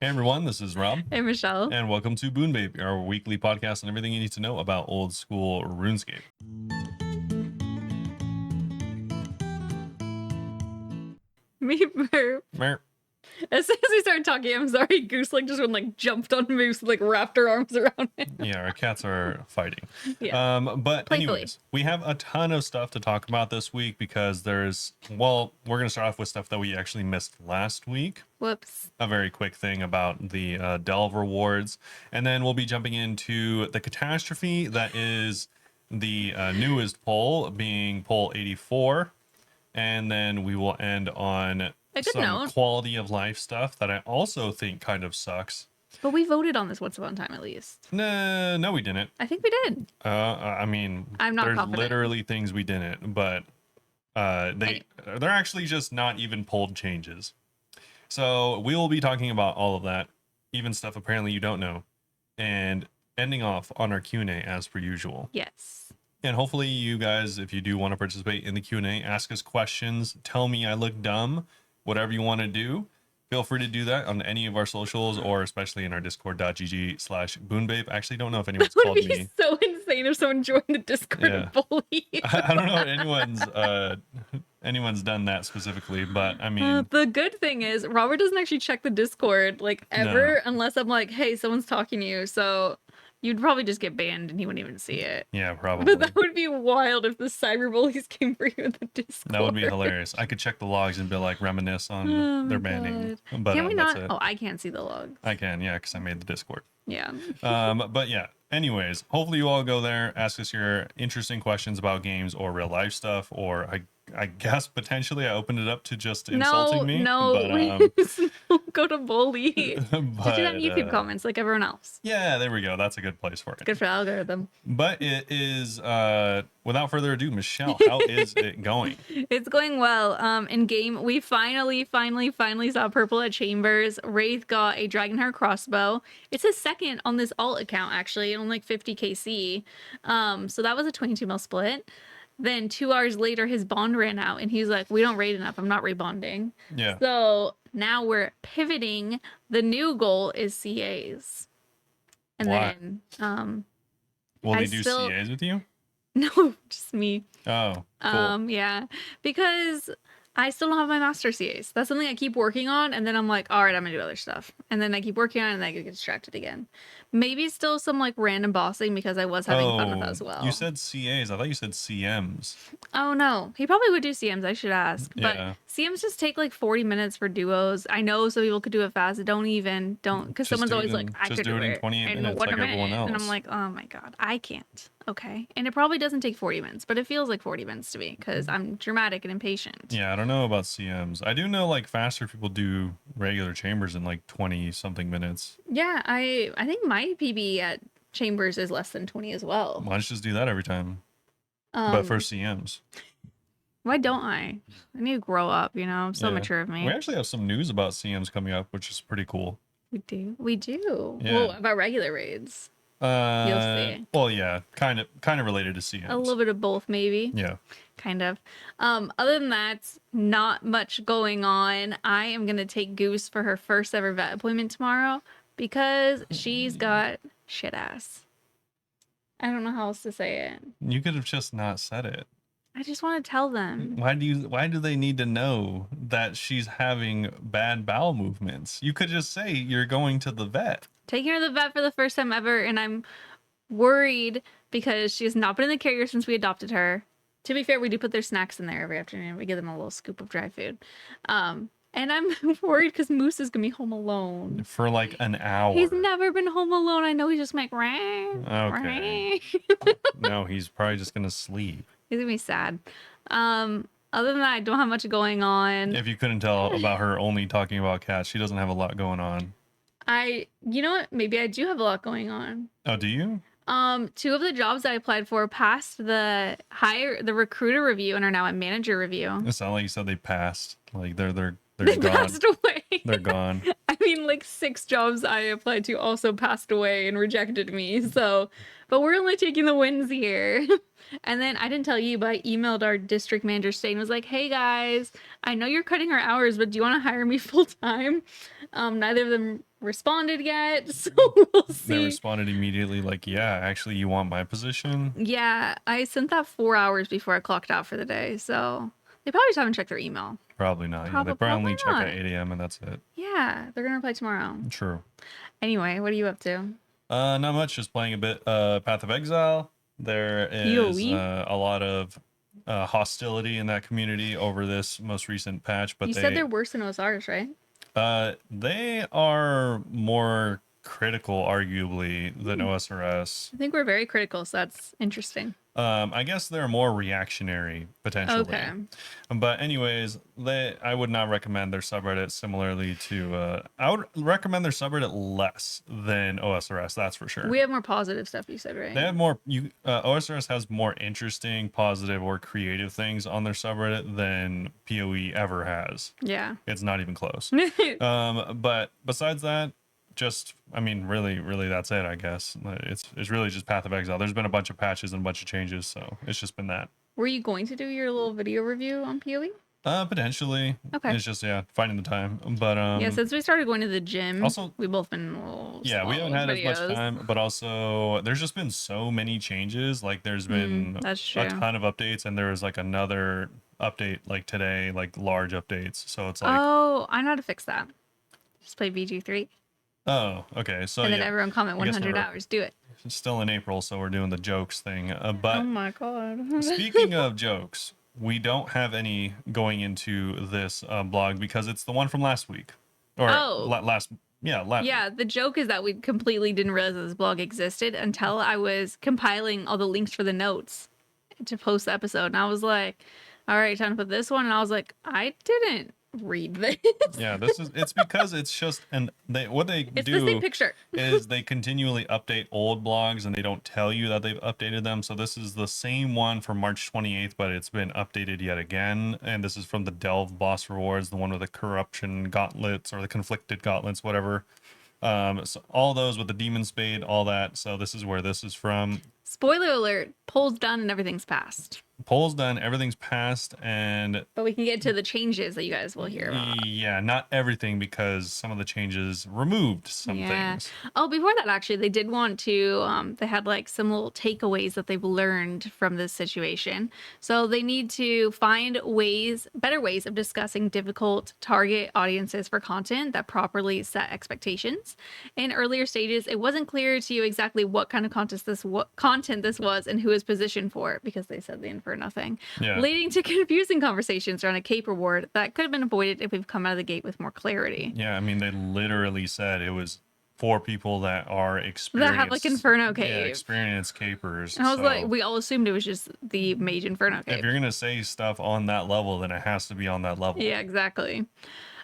Hey everyone, this is Rob, Hey, Michelle. and welcome to Bunebape, our weekly podcast on everything you need to know about old school RuneScape. Me burp. Mer- As soon as we started talking, I'm sorry, Goose just jumped on Moose and wrapped her arms around him. Yeah, our cats are fighting. Yeah. But Playfully. anyways, we have a ton of stuff to talk about this week because we're going to start off with stuff that we actually missed last week. Whoops. A very quick thing about the Delve rewards. And then we'll be jumping into the catastrophe that is the newest poll, being poll 84. And then we will end on some note. quality of life stuff that I also think kind of sucks. But we voted on this once upon a time, at least. No, we didn't. I think we did. I mean, I'm not there's confident. literally things we didn't, but they're actually just not even polled changes. So we will be talking about all of that, even stuff apparently you don't know, and ending off on our Q&A as per usual. Yes. And hopefully you guys, if you do want to participate in the Q&A, ask us questions, tell me I look dumb, whatever you want to do. Feel free to do that on any of our socials or especially in our discord.gg/Bunebape. I actually don't know if anyone's That called would be me. so insane if someone joined the Discord and bullied. I don't know if anyone's done that specifically, but I mean, the good thing is Robert doesn't actually check the Discord ever unless I'm like, hey, someone's talking to you. So you'd probably just get banned and he wouldn't even see it. Yeah, probably. But that would be wild if the cyberbullies came for you in the Discord. That would be hilarious. I could check the logs and be like, reminisce on their banning. But can we not? That's it. Oh, I can't see the logs. I can, yeah, because I made the Discord. Yeah. But yeah, anyways, hopefully you all go there, ask us your interesting questions about games or real life stuff, or I guess potentially I opened it up to just insulting me. No, don't go to bully. Just do that in YouTube comments like everyone else. Yeah, there we go. That's a good place for it. Good for the algorithm. But it is, without further ado, Michelle, how is it going? It's going well. In game, we finally saw purple at Chambers. Wraith got a Dragonheart crossbow. It's his second on this alt account, actually, on 50 KC. So that was a 22 mil split. Then 2 hours later, his bond ran out, and he's like, we don't raid enough. I'm not rebonding. Yeah. So now we're pivoting. The new goal is CAs. And Why? then, will they do CAs with you? No, just me. Oh, cool. Yeah, because I still don't have my master CAs. That's something I keep working on, and then I'm like, all right, I'm gonna do other stuff. And then I keep working on it, and then I get distracted again. Maybe still some random bossing because I was having fun with that as well. You said CAs. I thought you said CMs. Oh no, he probably would do CMs. I should ask. Yeah. But CMs just take 40 minutes for duos. I know some people could do it fast. Because someone's always like, I could do it in 28 minutes like everyone else. And I'm like, oh my god, I can't. Okay. And it probably doesn't take 40 minutes, but it feels like 40 minutes to me because I'm dramatic and impatient. Yeah, I don't know about CMs. I do know faster people do regular chambers in 20 something minutes. Yeah, I think my PB at Chambers is less than 20 as well. Why don't you just do that every time? But for CMs. Why don't I? I need to grow up, I'm so mature of me. We actually have some news about CMs coming up, which is pretty cool. We do. Yeah. Well, about regular raids. You'll see. Well, yeah, kind of related to CMs. A little bit of both, maybe. Yeah. Kind of. Other than that, not much going on. I am gonna take Goose for her first ever vet appointment tomorrow because she's got shit ass. I don't know how else to say it. You could have just not said it. I just want to tell them. Why do they need to know that she's having bad bowel movements? You could just say you're going to the vet. Taking her to the vet for the first time ever, and I'm worried because she has not been in the carrier since we adopted her. To be fair, we do put their snacks in there every afternoon. We give them a little scoop of dry food. And I'm worried because Moose is gonna be home alone for an hour. He's never been home alone. I know he's just okay. No, he's probably just gonna sleep. He's gonna be sad. Other than that, I don't have much going on. If you couldn't tell about her only talking about cats, she doesn't have a lot going on. You know what? Maybe I do have a lot going on. Oh, do you? 2 of the jobs I applied for passed the recruiter review and are now at manager review. It sounded like you said they passed. They gone. Passed away. They're gone. I mean, like 6 jobs I applied to also passed away and rejected me. So, but we're only taking the wins here. And then I didn't tell you, but I emailed our district manager today and was like, "Hey guys, I know you're cutting our hours, but do you want to hire me full time?" Neither of them responded yet, so we'll see. They responded immediately, like, "Yeah, actually, you want my position?" Yeah, I sent that 4 hours before I clocked out for the day, so they probably just haven't checked their email. Probably not. Yeah, they probably only check at 8 a.m. and that's it. Yeah, they're gonna reply tomorrow. True. Anyway, what are you up to? Not much. Just playing a bit. Path of Exile. There is PoE? a lot of hostility in that community over this most recent patch, but You said they're worse than OSRS, right? they are more critical, arguably, than OSRS. I think we're very critical, so that's interesting. I guess they're more reactionary potentially. Okay. But anyways, I would not recommend their subreddit similarly to I would recommend their subreddit less than OSRS, that's for sure. We have more positive stuff, you said, right? They have more OSRS has more interesting, positive, or creative things on their subreddit than PoE ever has. Yeah. It's not even close. But besides that, just I mean, really that's it, I guess. It's really just Path of Exile. There's been a bunch of patches and a bunch of changes, so it's just been that. Were you going to do your little video review on PoE? Potentially. Okay. It's just finding the time. But yeah, since we started going to the gym, also we've both been a little we haven't had as much time, but also there's just been so many changes. Like there's been that's true. a ton of updates, and there was like another update like today, like large updates. So it's like, oh, I know how to fix that. Just play VG3. oh, okay. So and then everyone comment 100 hours. Do it. It's still in April, so we're doing the jokes thing. But oh my god. speaking of jokes, we don't have any going into this blog because it's the one from last week. Or last. Yeah, the joke is that we completely didn't realize that this blog existed until I was compiling all the links for the notes to post the episode. And I was like, all right, time to put this one. And I was like, I didn't read this. Yeah, it's because it's just it's the same picture. is they continually update old blogs and they don't tell you that they've updated them. So this is the same one from March 28th, but it's been updated yet again. And this is from the Delve boss rewards, the one with the corruption gauntlets or the conflicted gauntlets, whatever. So all those with the demon spade, all that. So this is where this is from. Spoiler alert, poll's done and everything's passed. Poll's done, everything's passed, but we can get to the changes that you guys will hear about. Yeah, not everything, because some of the changes removed some things. Oh, before that, actually, they did want to, they had like some little takeaways that they've learned from this situation. So they need to find better ways of discussing difficult target audiences for content that properly set expectations. In earlier stages, it wasn't clear to you exactly what kind of content this was and who is positioned for it, because they said the info for nothing, leading to confusing conversations around a cape reward that could have been avoided if we've come out of the gate with more clarity. Yeah, I mean, they literally said it was for people that are experienced. That have like Inferno Cape. Yeah, experienced capers. And I was like, we all assumed it was just the Mage Inferno Cape. If you're going to say stuff on that level, then it has to be on that level. Yeah, exactly.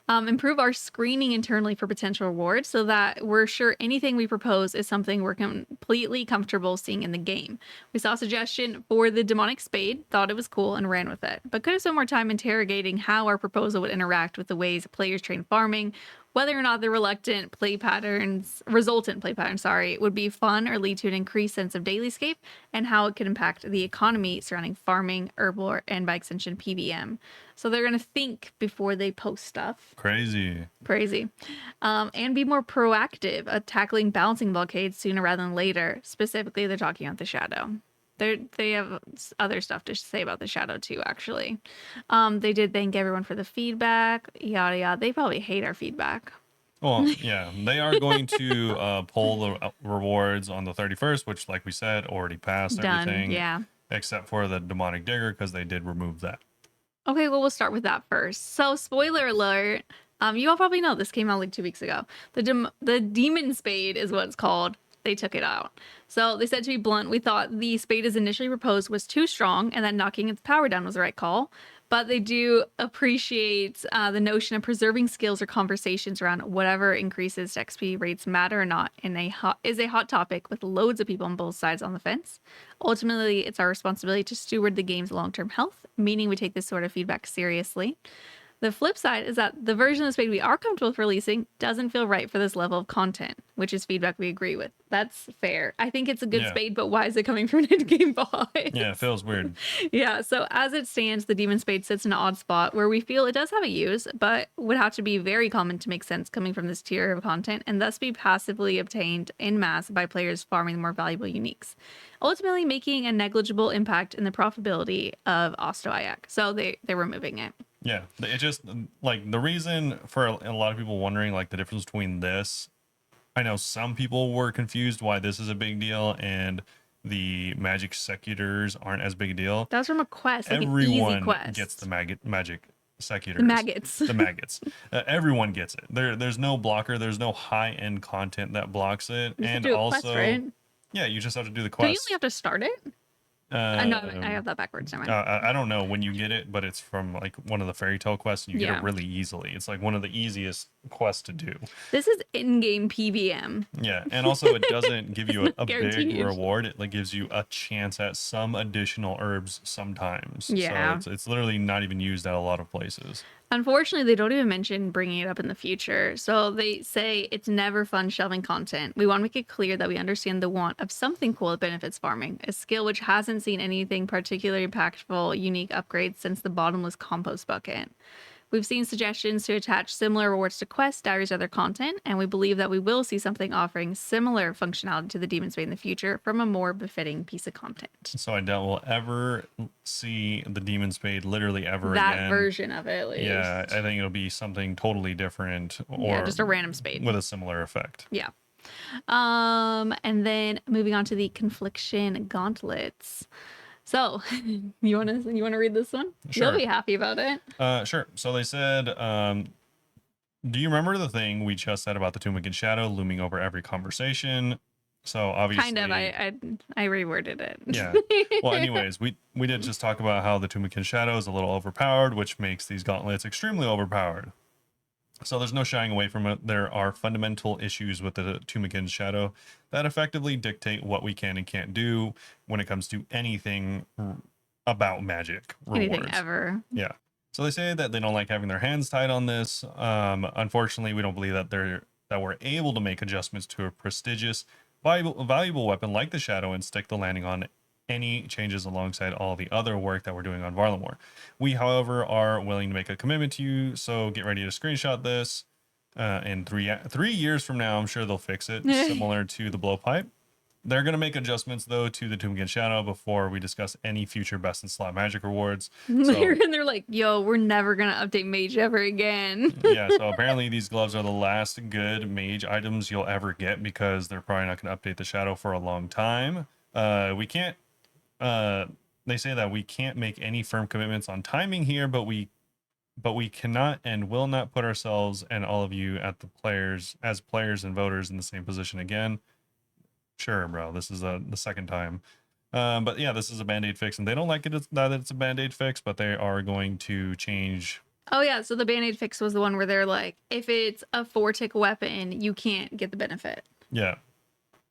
Improve our screening internally for potential rewards so that we're sure anything we propose is something we're completely comfortable seeing in the game. We saw a suggestion for the demonic spade, thought it was cool, and ran with it, but could have spent more time interrogating how our proposal would interact with the ways players train farming, whether or not the resultant play patterns, would be fun or lead to an increased sense of dailyscape, and how it could impact the economy surrounding farming, herbal, and by extension PVM. So they're going to think before they post stuff. Crazy. And be more proactive at tackling balancing blockades sooner rather than later. Specifically, they're talking about the shadow. They have other stuff to say about the shadow too, actually. They did thank everyone for the feedback, yada yada. They probably hate our feedback. Well, yeah, they are going to pull the rewards on the 31st, which, like we said, already passed. Done, everything. yeah. Except for the demonic digger, because they did remove that. Okay, well, we'll start with that first. So, spoiler alert. You all probably know this came out like 2 weeks ago. The demon spade is what it's called. They took it out. So they said, to be blunt, we thought the spade as initially proposed was too strong and that knocking its power down was the right call. But they do appreciate the notion of preserving skills or conversations around whatever increases to XP rates matter or not is a hot topic with loads of people on both sides on the fence. Ultimately, it's our responsibility to steward the game's long-term health, meaning we take this sort of feedback seriously. The flip side is that the version of the spade we are comfortable with releasing doesn't feel right for this level of content, which is feedback we agree with. That's fair. I think it's a good spade, but why is it coming from an in-game boss? Yeah, it feels weird. Yeah, so as it stands, the demon spade sits in an odd spot where we feel it does have a use, but would have to be very common to make sense coming from this tier of content and thus be passively obtained in mass by players farming the more valuable uniques, ultimately making a negligible impact in the profitability of Ostoayak. So they're removing it. Yeah, it just, like, the reason for a lot of people wondering, like, the difference between this, I know some people were confused why this is a big deal and the magic secutors aren't as big a deal. That was from a quest, like Everyone an easy quest. gets the magic secutors. The maggots. The maggots. Everyone gets it. There's no blocker. There's no high-end content that blocks it. You and do a also, quest, right? Yeah, you just have to do the Don't you quest. only have to start it? No, I have that backwards. Never mind. I don't know when you get it, but it's from like one of the fairy tale quests. And you get Yeah. it really easily. It's like one of the easiest quests to do. This is in-game PVM. Yeah, and also it doesn't give you a big guaranteed. reward. It like gives you a chance at some additional herbs sometimes. Yeah. So it's literally not even used at a lot of places. Unfortunately, they don't even mention bringing it up in the future. So they say it's never fun shelving content. We want to make it clear that we understand the want of something cool that benefits farming, a skill which hasn't seen anything particularly impactful, unique upgrades since the bottomless compost bucket. We've seen suggestions to attach similar rewards to quests, diaries, or other content, and we believe that we will see something offering similar functionality to the Demon Spade in the future from a more befitting piece of content. So I doubt we'll ever see the Demon Spade literally ever That again. version of it, at least. Yeah, I think it'll be something totally different or Yeah, just a random spade. with a similar effect. Yeah. And then moving on to the confliction gauntlets. So, you wanna read this one? Sure. You'll be happy about it. Sure. So they said, do you remember the thing we just said about the Tumican Shadow looming over every conversation? So obviously, Kind of. I reworded it. Yeah. Well, anyways, we did just talk about how the Tumican Shadow is a little overpowered, which makes these gauntlets extremely overpowered. So there's no shying away from it. There are fundamental issues with the Tumican Shadow that effectively dictate what we can and can't do when it comes to anything about magic rewards. Anything ever. Yeah. So they say that they don't like having their hands tied on this. Unfortunately, we don't believe that we're able to make adjustments to a prestigious, valuable weapon like the Shadow and stick the landing on any changes alongside all the other work that we're doing on Varlamore. We, however, are willing to make a commitment to you, so get ready to screenshot this. In 3 years from now, I'm sure they'll fix it, similar to the blowpipe. They're going to make adjustments, though, to the Tumican Shadow before we discuss any future best in slot magic rewards. So, They're like, yo, we're never going to update Mage ever again. yeah, so apparently these gloves are the last good Mage items you'll ever get because they're probably not going to update the Shadow for a long time. We can't, they say that we can't make any firm commitments on timing here, but we cannot and will not put ourselves and all of you as players and voters in the same position again. Sure, bro. This is the second time. But yeah, this is a Band-Aid fix, and they don't like it that it's a Band-Aid fix, but they are going to change. Oh, yeah. So the Band-Aid fix was the one where they're like, if it's a 4-tick weapon, you can't get the benefit. Yeah.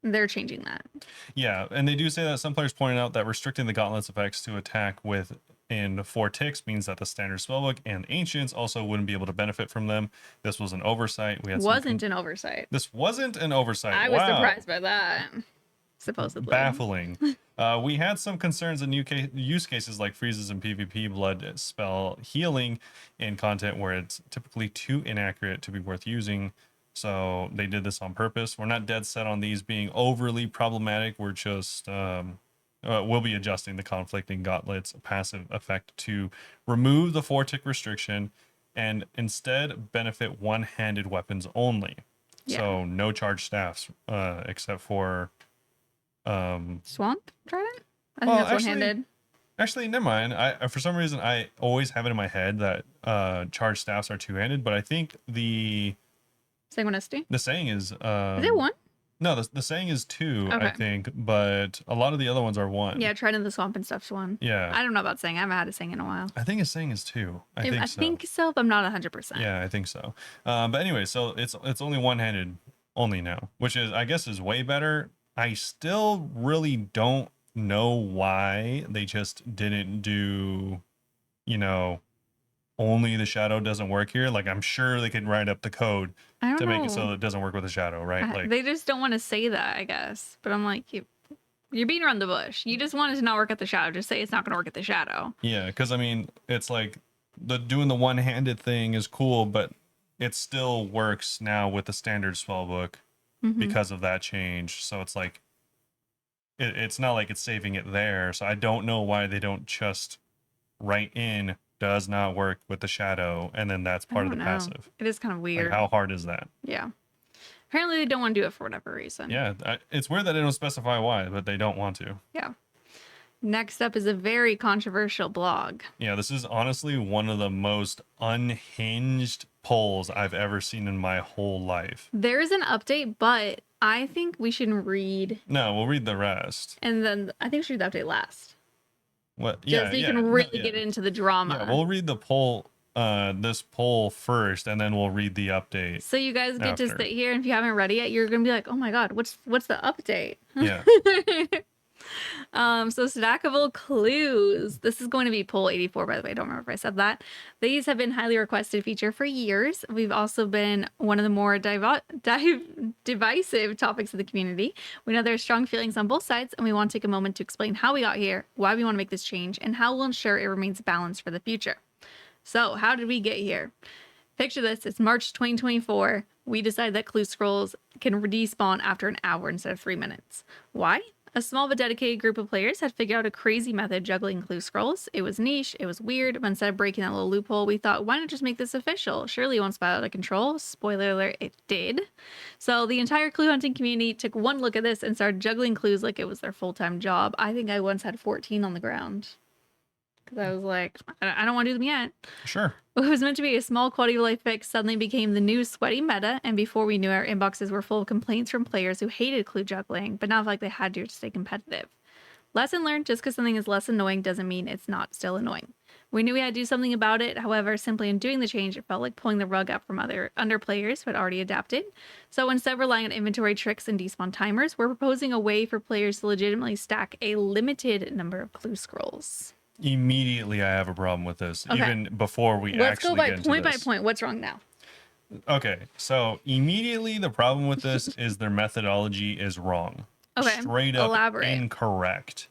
They're changing that. Yeah, and they do say that some players pointed out that restricting the Gauntlet's effects to attack with in 4 ticks means that the standard spellbook and ancients also wouldn't be able to benefit from them. This was an oversight. This wasn't an oversight. I was surprised by that. Supposedly. Baffling. We had some concerns in use cases like freezes and PvP blood spell healing in content where it's typically too inaccurate to be worth using. So they did this on purpose. We're not dead set on these being overly problematic. We're just we'll be adjusting the conflicting gauntlets passive effect to remove the 4-tick restriction and instead benefit one-handed weapons only. Yeah. So no charged staffs except for Swamp Trident? I think that's one-handed. Actually, never mind. I for some reason I always have it in my head that charged staffs are two-handed, but I think the saying is it one? No, the saying is 2, okay. I think, but a lot of the other ones are 1. Yeah, Trident the Swamp and stuff's 1. Yeah. I don't know about saying. I haven't had a saying in a while. I think a saying is 2. I think so, but I'm not 100%. Yeah, I think so. But anyway, so it's only one-handed only now, which is I guess is way better. I still really don't know why they just didn't do, only the shadow doesn't work here. Like, I'm sure they could write up the code I don't to make it know. so that it doesn't work with the shadow, right? Like, They just don't want to say that, I guess. But I'm like, you're beating around the bush. You just want it to not work at the shadow. Just say it's not going to work at the shadow. yeah, because I mean, it's like doing the one-handed thing is cool, but it still works now with the standard spellbook because of that change. So it's like it's not like it's saving it there. So I don't know why they don't just write in does not work with the shadow, and then that's part of the passive. It is kind of Like, weird. how hard is that? Yeah. Apparently they don't want to do it for whatever reason. Yeah, it's weird that they don't specify why, but they don't want to. Yeah. Next up is a very controversial blog. Yeah, this is honestly one of the most unhinged polls I've ever seen in my whole life. There is an update, but I think we should read. No, we'll read the rest. And then I think we should read the update last. What? Just Yeah, so you yeah, can really get into the drama. Yeah, we'll read the poll, this poll first, and then we'll read the update. So you guys get after. to sit here, and if you haven't read it yet, you're gonna be like, "Oh my god, what's the update?" Yeah. So stackable clues. This is going to be poll 84, by the way. I don't remember if I said that. These have been highly requested feature for years. We've also been one of the more divisive topics of the community. We know there are strong feelings on both sides, and we want to take a moment to explain how we got here, why we want to make this change, and how we'll ensure it remains balanced for the future. So, how did we get here? Picture this, it's March 2024. We decided that clue scrolls can despawn after an hour instead of 3 minutes. Why? A small but dedicated group of players had figured out a crazy method juggling clue scrolls. It was niche, it was weird, but instead of breaking that little loophole, we thought, why not just make this official? Surely it won't spiral out of control. Spoiler alert, it did. So the entire clue hunting community took one look at this and started juggling clues like it was their full-time job. I think I once had 14 on the ground. Because I was like, I don't want to do them yet. Sure. What was meant to be a small quality of life fix suddenly became the new sweaty meta, and before we knew it, our inboxes were full of complaints from players who hated clue juggling, but not like they had to stay competitive. Lesson learned, just because something is less annoying doesn't mean it's not still annoying. We knew we had to do something about it, however, simply in doing the change, it felt like pulling the rug up from under players who had already adapted. So instead of relying on inventory tricks and despawn timers, we're proposing a way for players to legitimately stack a limited number of clue scrolls. Immediately, I have a problem with this. Okay. Even before we Let's actually go by get into point this. by point. What's wrong now? Okay, so immediately the problem with this is their methodology is wrong. Okay, straight up elaborate. Incorrect.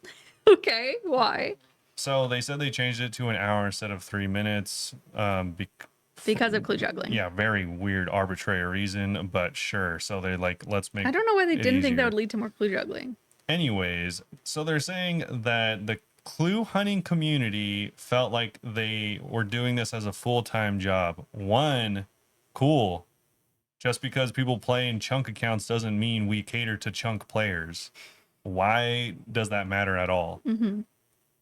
Okay, why? So they said they changed it to an hour instead of 3 minutes. Because of clue juggling. Yeah, very weird, arbitrary reason, but sure. So they're like, let's make. I don't know why they didn't easier. think that would lead to more clue juggling. Anyways, so they're saying that the clue hunting community felt like they were doing this as a full-time job. One, cool. Just because people play in chunk accounts doesn't mean we cater to chunk players. Why does that matter at all? Mm-hmm.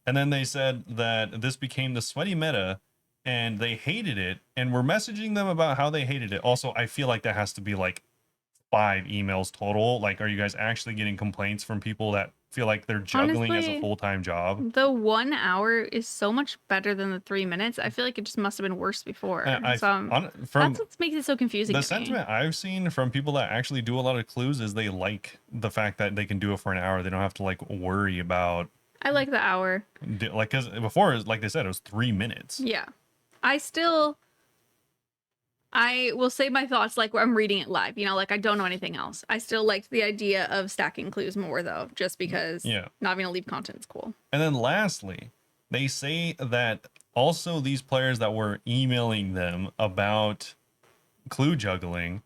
And then they said that this became the sweaty meta and they hated it, and we're messaging them about how they hated it. Also, I feel like that has to be like 5 emails total. Like, are you guys actually getting complaints from people that feel like they're juggling as a full-time job? The 1 hour is so much better than the 3 minutes. I feel like it just must have been worse before. That's what makes it so confusing. The sentiment I've seen from people that actually do a lot of clues is they like the fact that they can do it for an hour. They don't have to like worry about. I like the hour. Like, because before, like they said, it was 3 minutes. Yeah. I will say my thoughts like I'm reading it live, like I don't know anything else. I still liked the idea of stacking clues more though, just because not having to leave content is cool. And then lastly, they say that also these players that were emailing them about clue juggling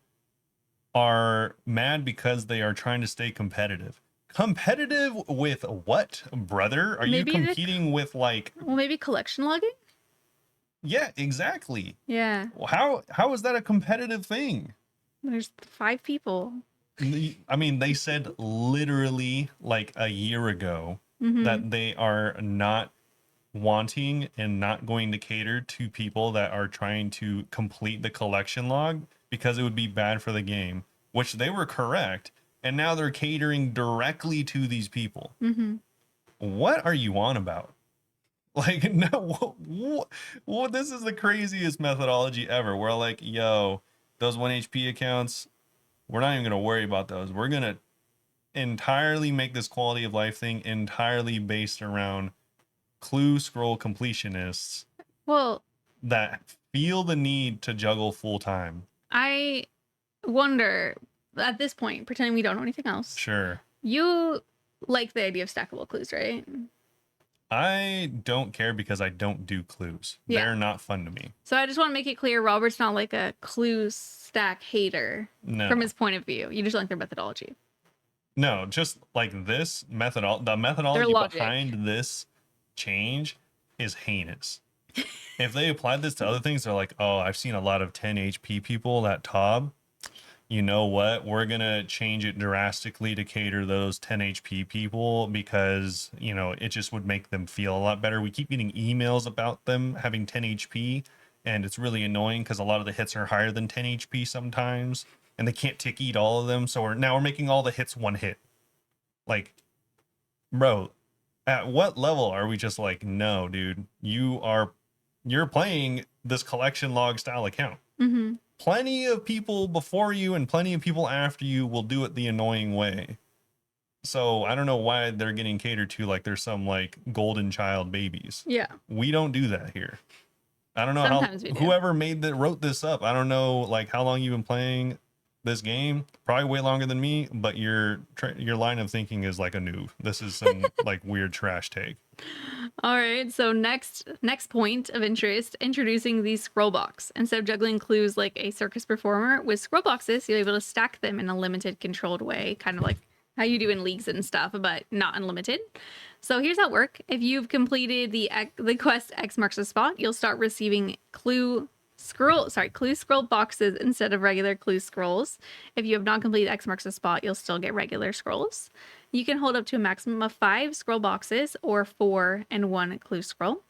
are mad because they are trying to stay competitive. Competitive with what, brother? Are you competing with like... Well, maybe collection logging? Yeah, exactly. Yeah. How is that a competitive thing? There's 5 people. I mean, they said literally like a year ago that they are not wanting and not going to cater to people that are trying to complete the collection log because it would be bad for the game, which they were correct. And now they're catering directly to these people. What are you on about? Like, no, what, this is the craziest methodology ever. We're like, yo, those 1 HP accounts, we're not even going to worry about those. We're going to entirely make this quality of life thing entirely based around clue scroll completionists. Well, that feel the need to juggle full time. I wonder, at this point, pretending we don't know anything else, Sure. you like the idea of stackable clues, right? I don't care because I don't do clues. Yeah. They're not fun to me. So I just want to make it clear, Robert's not like a clue stack hater No. from his point of view. You just like their methodology. No, just like this the methodology behind this change is heinous. If they applied this to other things, they're like, oh, I've seen a lot of 10 HP people at Tob. You know what? We're going to change it drastically to cater those 10 HP people because, you know, it just would make them feel a lot better. We keep getting emails about them having 10 HP, and it's really annoying because a lot of the hits are higher than 10 HP sometimes, and they can't tick eat all of them. So we're making all the hits one hit. Like, bro, at what level are we just like, no, dude, you're playing this collection log style account. Mm-hmm. Plenty of people before you and plenty of people after you will do it the annoying way. So I don't know why they're getting catered to like there's some like golden child babies. Yeah. We don't do that here. I don't know Sometimes we do. whoever wrote this up. I don't know like how long you've been playing this game. Probably way longer than me, but your line of thinking is like a noob. This is some like weird trash take. All right, so next point of interest, introducing the scroll box. Instead of juggling clues like a circus performer, with scroll boxes, you're able to stack them in a limited, controlled way, kind of like how you do in leagues and stuff, but not unlimited. So here's how it works. If you've completed the quest X marks the spot, you'll start receiving clue scroll boxes instead of regular clue scrolls. If you have not completed X marks the spot, you'll still get regular scrolls. You can hold up to a maximum of 5 scroll boxes or 4 and 1 clue scroll.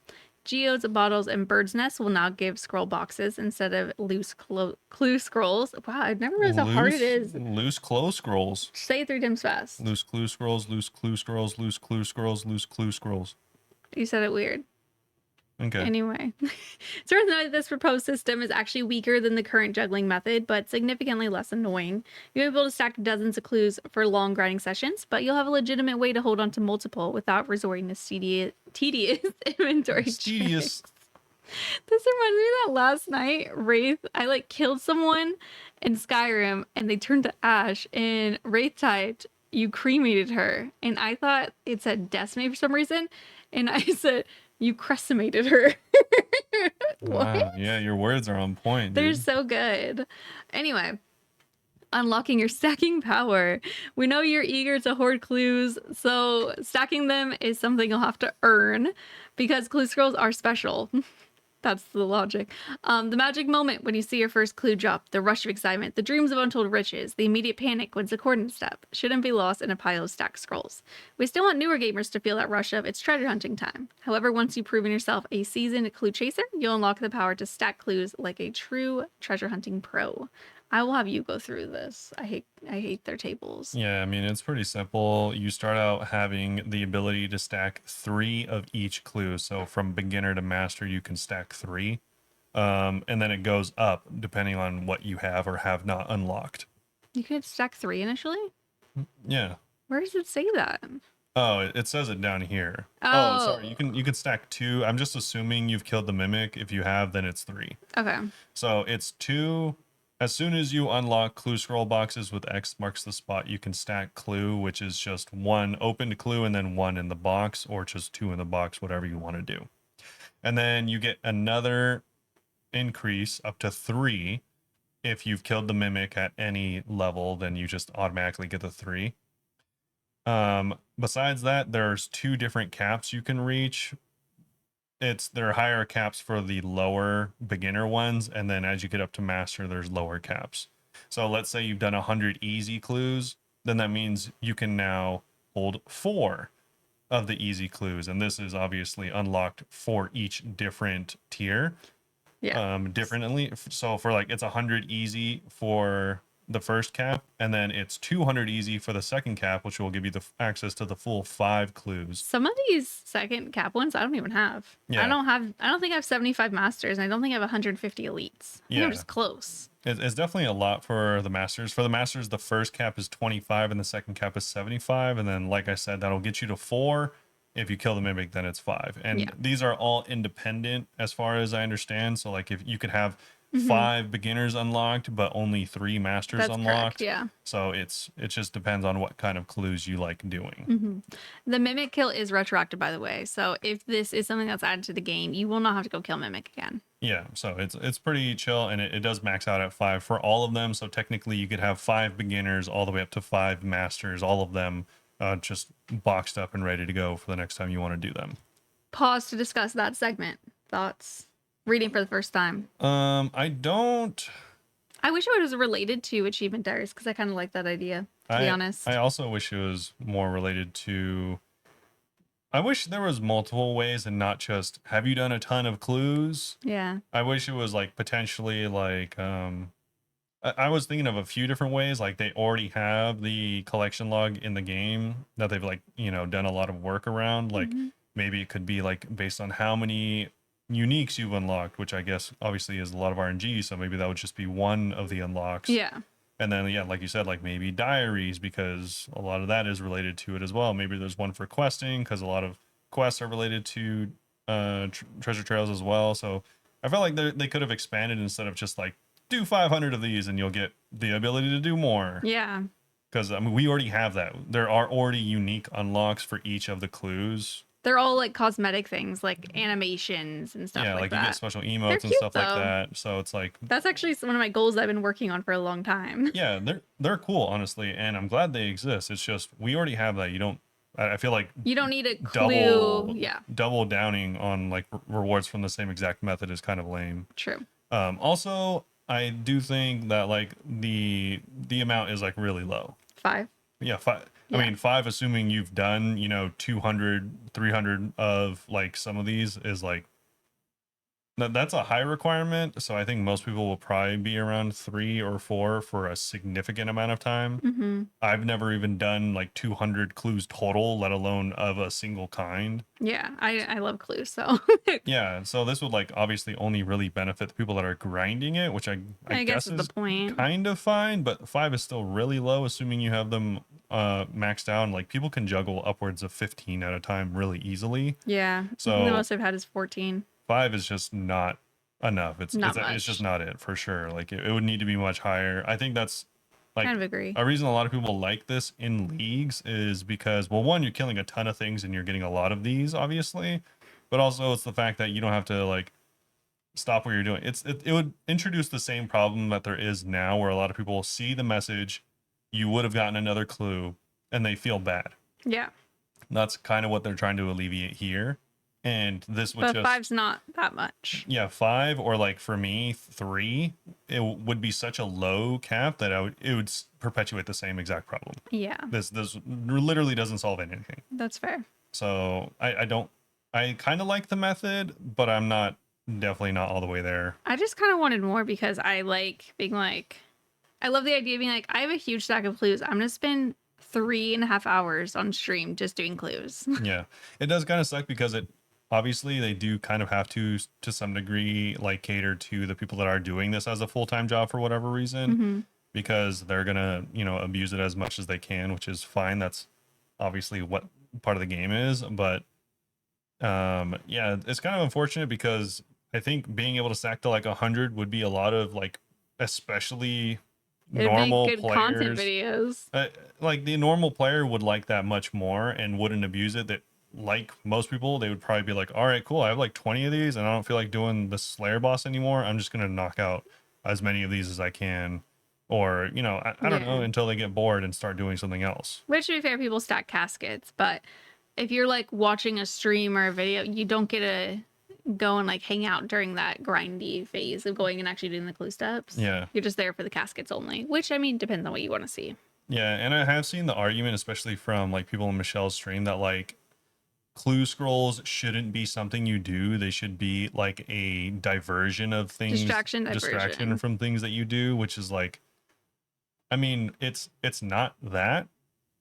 Geodes, bottles, and bird's nests will now give scroll boxes instead of loose clue scrolls. Wow, I've never realized how hard it is. Loose clue scrolls. Say it 3 times fast. Loose clue scrolls, loose clue scrolls, loose clue scrolls, loose clue scrolls. You said it weird. Okay. Anyway, it's worth noting that this proposed system is actually weaker than the current juggling method, but significantly less annoying. You'll be able to stack dozens of clues for long grinding sessions, but you'll have a legitimate way to hold on to multiple without resorting to tedious inventory Tedious. This reminds me of that last night, Wraith. I like killed someone in Skyrim and they turned to ash, and Wraith typed, "You cremated her." And I thought it said decimate for some reason, and I said, "You cremated her." What? Wow, yeah, your words are on point. They're Dude. so good. Anyway, unlocking your stacking power. We know you're eager to hoard clues, so stacking them is something you'll have to earn because clue scrolls are special. That's the logic. The magic moment when you see your first clue drop, the rush of excitement, the dreams of untold riches, the immediate panic when it's a coordinate step, shouldn't be lost in a pile of stacked scrolls. We still want newer gamers to feel that rush of it's treasure hunting time. However, once you've proven yourself a seasoned clue chaser, you'll unlock the power to stack clues like a true treasure hunting pro. I will have you go through this. I hate their tables. Yeah, I mean, it's pretty simple. You start out having the ability to stack 3 of each clue. So from beginner to master, you can stack 3. And then it goes up depending on what you have or have not unlocked. You could stack 3 initially? Yeah. Where does it say that? Oh, it says it down here. Oh, sorry. You can stack 2. I'm just assuming you've killed the mimic. If you have, then it's 3. Okay. So it's 2. As soon as you unlock clue scroll boxes with X marks the spot, you can stack clue, which is just 1 opened clue and then 1 in the box, or just 2 in the box, whatever you want to do. And then you get another increase up to 3. If you've killed the mimic at any level, then you just automatically get the 3. Besides that, there's 2 different caps you can reach. There are higher caps for the lower beginner ones, and then as you get up to master, there's lower caps. So let's say you've done 100 easy clues, then that means you can now hold 4 of the easy clues, and this is obviously unlocked for each different tier. Yeah. Differently. So for like, it's 100 easy for the first cap, and then it's 200 easy for the second cap, which will give you the access to the full 5 clues. Some of these second cap ones I don't even have. Yeah. I don't think I have 75 masters, and I don't think I have 150 elites. I think I'm just close. It's definitely a lot for the masters. For the masters, the first cap is 25 and the second cap is 75, and then like I said, that'll get you to 4, If you kill the mimic, then it's 5. And Yeah. these are all independent as far as I understand. So like if you could have Mhm. 5 beginners unlocked, but only 3 masters That's unlocked. correct. Yeah. So it just depends on what kind of clues you like doing. Mhm. The mimic kill is retroactive, by the way. So if this is something that's added to the game, you will not have to go kill mimic again. Yeah, so it's pretty chill, and it does max out at 5 for all of them. So technically you could have 5 beginners all the way up to 5 masters, all of them just boxed up and ready to go for the next time you want to do them. Pause to discuss that segment. Thoughts? Reading for the first time. I don't. I wish it was related to achievement diaries because I kind of like that idea, to be honest. I also wish it was more related to. I wish there was multiple ways and not just have you done a ton of clues. Yeah. I wish it was like potentially like I was thinking of a few different ways. Like they already have the collection log in the game that they've like, done a lot of work around. Like maybe it could be like based on how many uniques you've unlocked, which I guess obviously is a lot of RNG. So maybe that would just be one of the unlocks. Yeah. And then, yeah, like you said, like maybe diaries, because a lot of that is related to it as well. Maybe there's one for questing because a lot of quests are related to treasure trails as well. So I felt like they could have expanded instead of just like do 500 of these and you'll get the ability to do more. Yeah. Because I mean, we already have that. There are already unique unlocks for each of the clues. They're all like cosmetic things, like animations and stuff Yeah, like you that. get special They're emotes and cute, stuff like though. that. So it's like That's actually one of my goals I've been working on for a long time. yeah, they're cool, honestly, and I'm glad they exist. It's just we already have that. You don't. I feel like You don't need a clue. Yeah, double downing on like rewards from the same exact method is kind of lame. true. Also, I do think that like the amount is like really low. 5. Yeah, 5. Yeah. I mean, 5, assuming you've done 200, 300 of like some of these is like that's a high requirement. So I think most people will probably be around 3 or 4 for a significant amount of time. Mm-hmm. I've never even done like 200 clues total, let alone of a single kind. Yeah, I love clues, so Yeah, so this would like obviously only really benefit the people that are grinding it, which I guess is the point. kind of fine, but 5 is still really low, assuming you have them maxed out. Like people can juggle upwards of 15 at a time really easily. Yeah, So the most I've had is 14. 5 is just not enough. It's just not it for sure. Like it would need to be much higher. I think that's like Kind of agree. a reason a lot of people like this in leagues is because, well, one, you're killing a ton of things and you're getting a lot of these, obviously, but also it's the fact that you don't have to like stop what you're doing. It would introduce the same problem that there is now, where a lot of people see the message, you would have gotten another clue, and they feel bad. Yeah, That's kind of what they're trying to alleviate here. And this would but just 5's not that much. yeah, 5 or like for me 3, it would be such a low cap that it would perpetuate the same exact problem. Yeah, This literally doesn't solve anything. that's fair. So I kind of like the method, but I'm definitely not all the way there. I just kind of wanted more because I like being like, I love the idea of being like, I have a huge stack of clues. I'm gonna spend 3.5 hours on stream just doing clues. Yeah, it does kind of suck because obviously they do kind of have to some degree like cater to the people that are doing this as a full-time job for whatever reason, Mm-hmm. because they're gonna abuse it as much as they can, which is fine. That's obviously what part of the game is. But yeah, it's kind of unfortunate because I think being able to stack to like 100 would be a lot of like, especially normal It'd be good content players, videos. like the normal player would like that much more and wouldn't abuse it. That like most people, they would probably be like, all right, cool, I have like 20 of these and I don't feel like doing the Slayer boss anymore. I'm just gonna knock out as many of these as I can, or I don't know, until they get bored and start doing something else. Which, to be fair, people stack caskets, but if you're like watching a stream or a video, you don't get to go and like hang out during that grindy phase of going and actually doing the clue steps. Yeah. You're just there for the caskets only, which I mean depends on what you want to see. Yeah, and I have seen the argument, especially from like people in Michelle's stream, that like clue scrolls shouldn't be something you do. They should be like a diversion of things, distraction from things that you do, which is like, I mean, it's not that,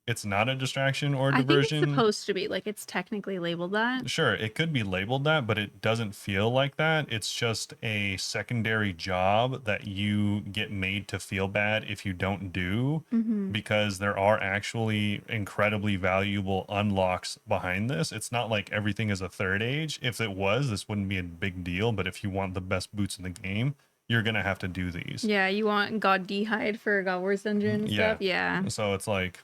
it's not a distraction or I think it's diversion. supposed to be. Like, it's technically labeled that. Sure, it could be labeled that, but it doesn't feel like that. It's just a secondary job that you get made to feel bad if you don't do, Mm-hmm. because there are actually incredibly valuable unlocks behind this. It's not like everything is a third age. If it was, this wouldn't be a big deal, but if you want the best boots in the game, you're gonna have to do these. Yeah, you want God D'hide for God Wars Dungeon and Yeah. stuff? Yeah. So it's like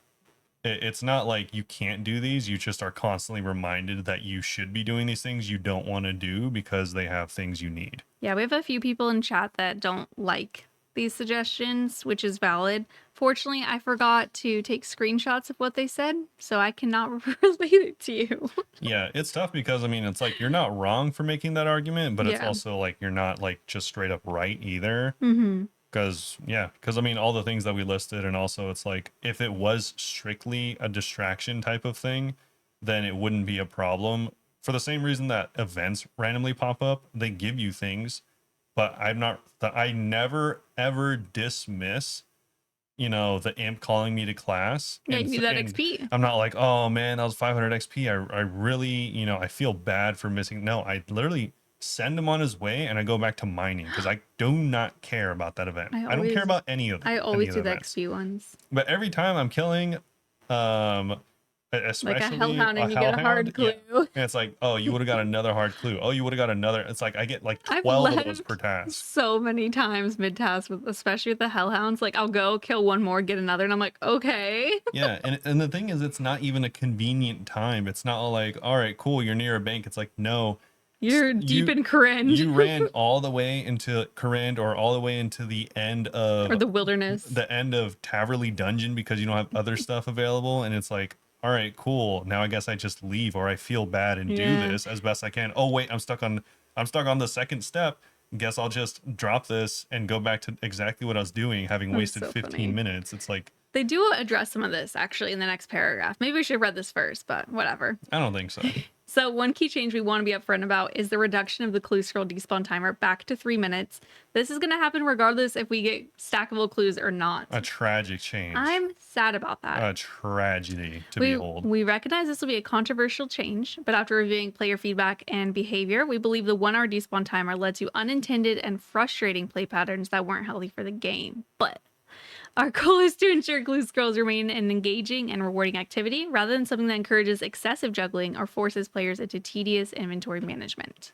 it's not like you can't do these. You just are constantly reminded that you should be doing these things you don't want to do because they have things you need. Yeah, we have a few people in chat that don't like these suggestions, which is valid. Fortunately, I forgot to take screenshots of what they said, so I cannot relate it to you. Yeah, it's tough because I mean, it's like you're not wrong for making that argument, but it's Yeah. also like you're not like just straight up right either. Mm-hmm. Because I mean, all the things that we listed, and also it's like if it was strictly a distraction type of thing, then it wouldn't be a problem. For the same reason that events randomly pop up, they give you things, but I never ever dismiss, the imp calling me to class. Yeah, you need that and XP. I'm not like, oh man, that was 500 XP. I really, I feel bad for missing. No, I literally send him on his way and I go back to mining because I do not care about that event. I don't care about any of them. I always do the events. XP ones. But every time I'm killing, especially Like a hellhound and you get a hard clue. yeah. And it's like, oh, you would have got another hard clue. Oh, you would have got another. It's like I get like I've 12 of those left per task. so many times mid-task, especially with the hellhounds. Like, I'll go kill one more, get another, and I'm like, okay. Yeah, and the thing is, it's not even a convenient time. It's not like, all right, cool, you're near a bank. It's like, no, You're deep in Corinne. you ran all the way into Corinne or all the way into the end of or the wilderness. the end of Taverley Dungeon because you don't have other stuff available, and it's like, all right, cool. Now I guess I just leave, or I feel bad and do this as best I can. Oh wait, I'm stuck on the second step. Guess I'll just drop this and go back to exactly what I was doing, having wasted 15 minutes. It's like they do address some of this actually in the next paragraph. Maybe we should have read this first, but whatever. I don't think so. So one key change we want to be upfront about is the reduction of the clue scroll despawn timer back to 3 minutes. This is going to happen regardless if we get stackable clues or not. A tragic change. I'm sad about that. A tragedy to behold. We recognize this will be a controversial change, but after reviewing player feedback and behavior, we believe the 1 hour despawn timer led to unintended and frustrating play patterns that weren't healthy for the game. But our goal is to ensure clue scrolls remain an engaging and rewarding activity rather than something that encourages excessive juggling or forces players into tedious inventory management.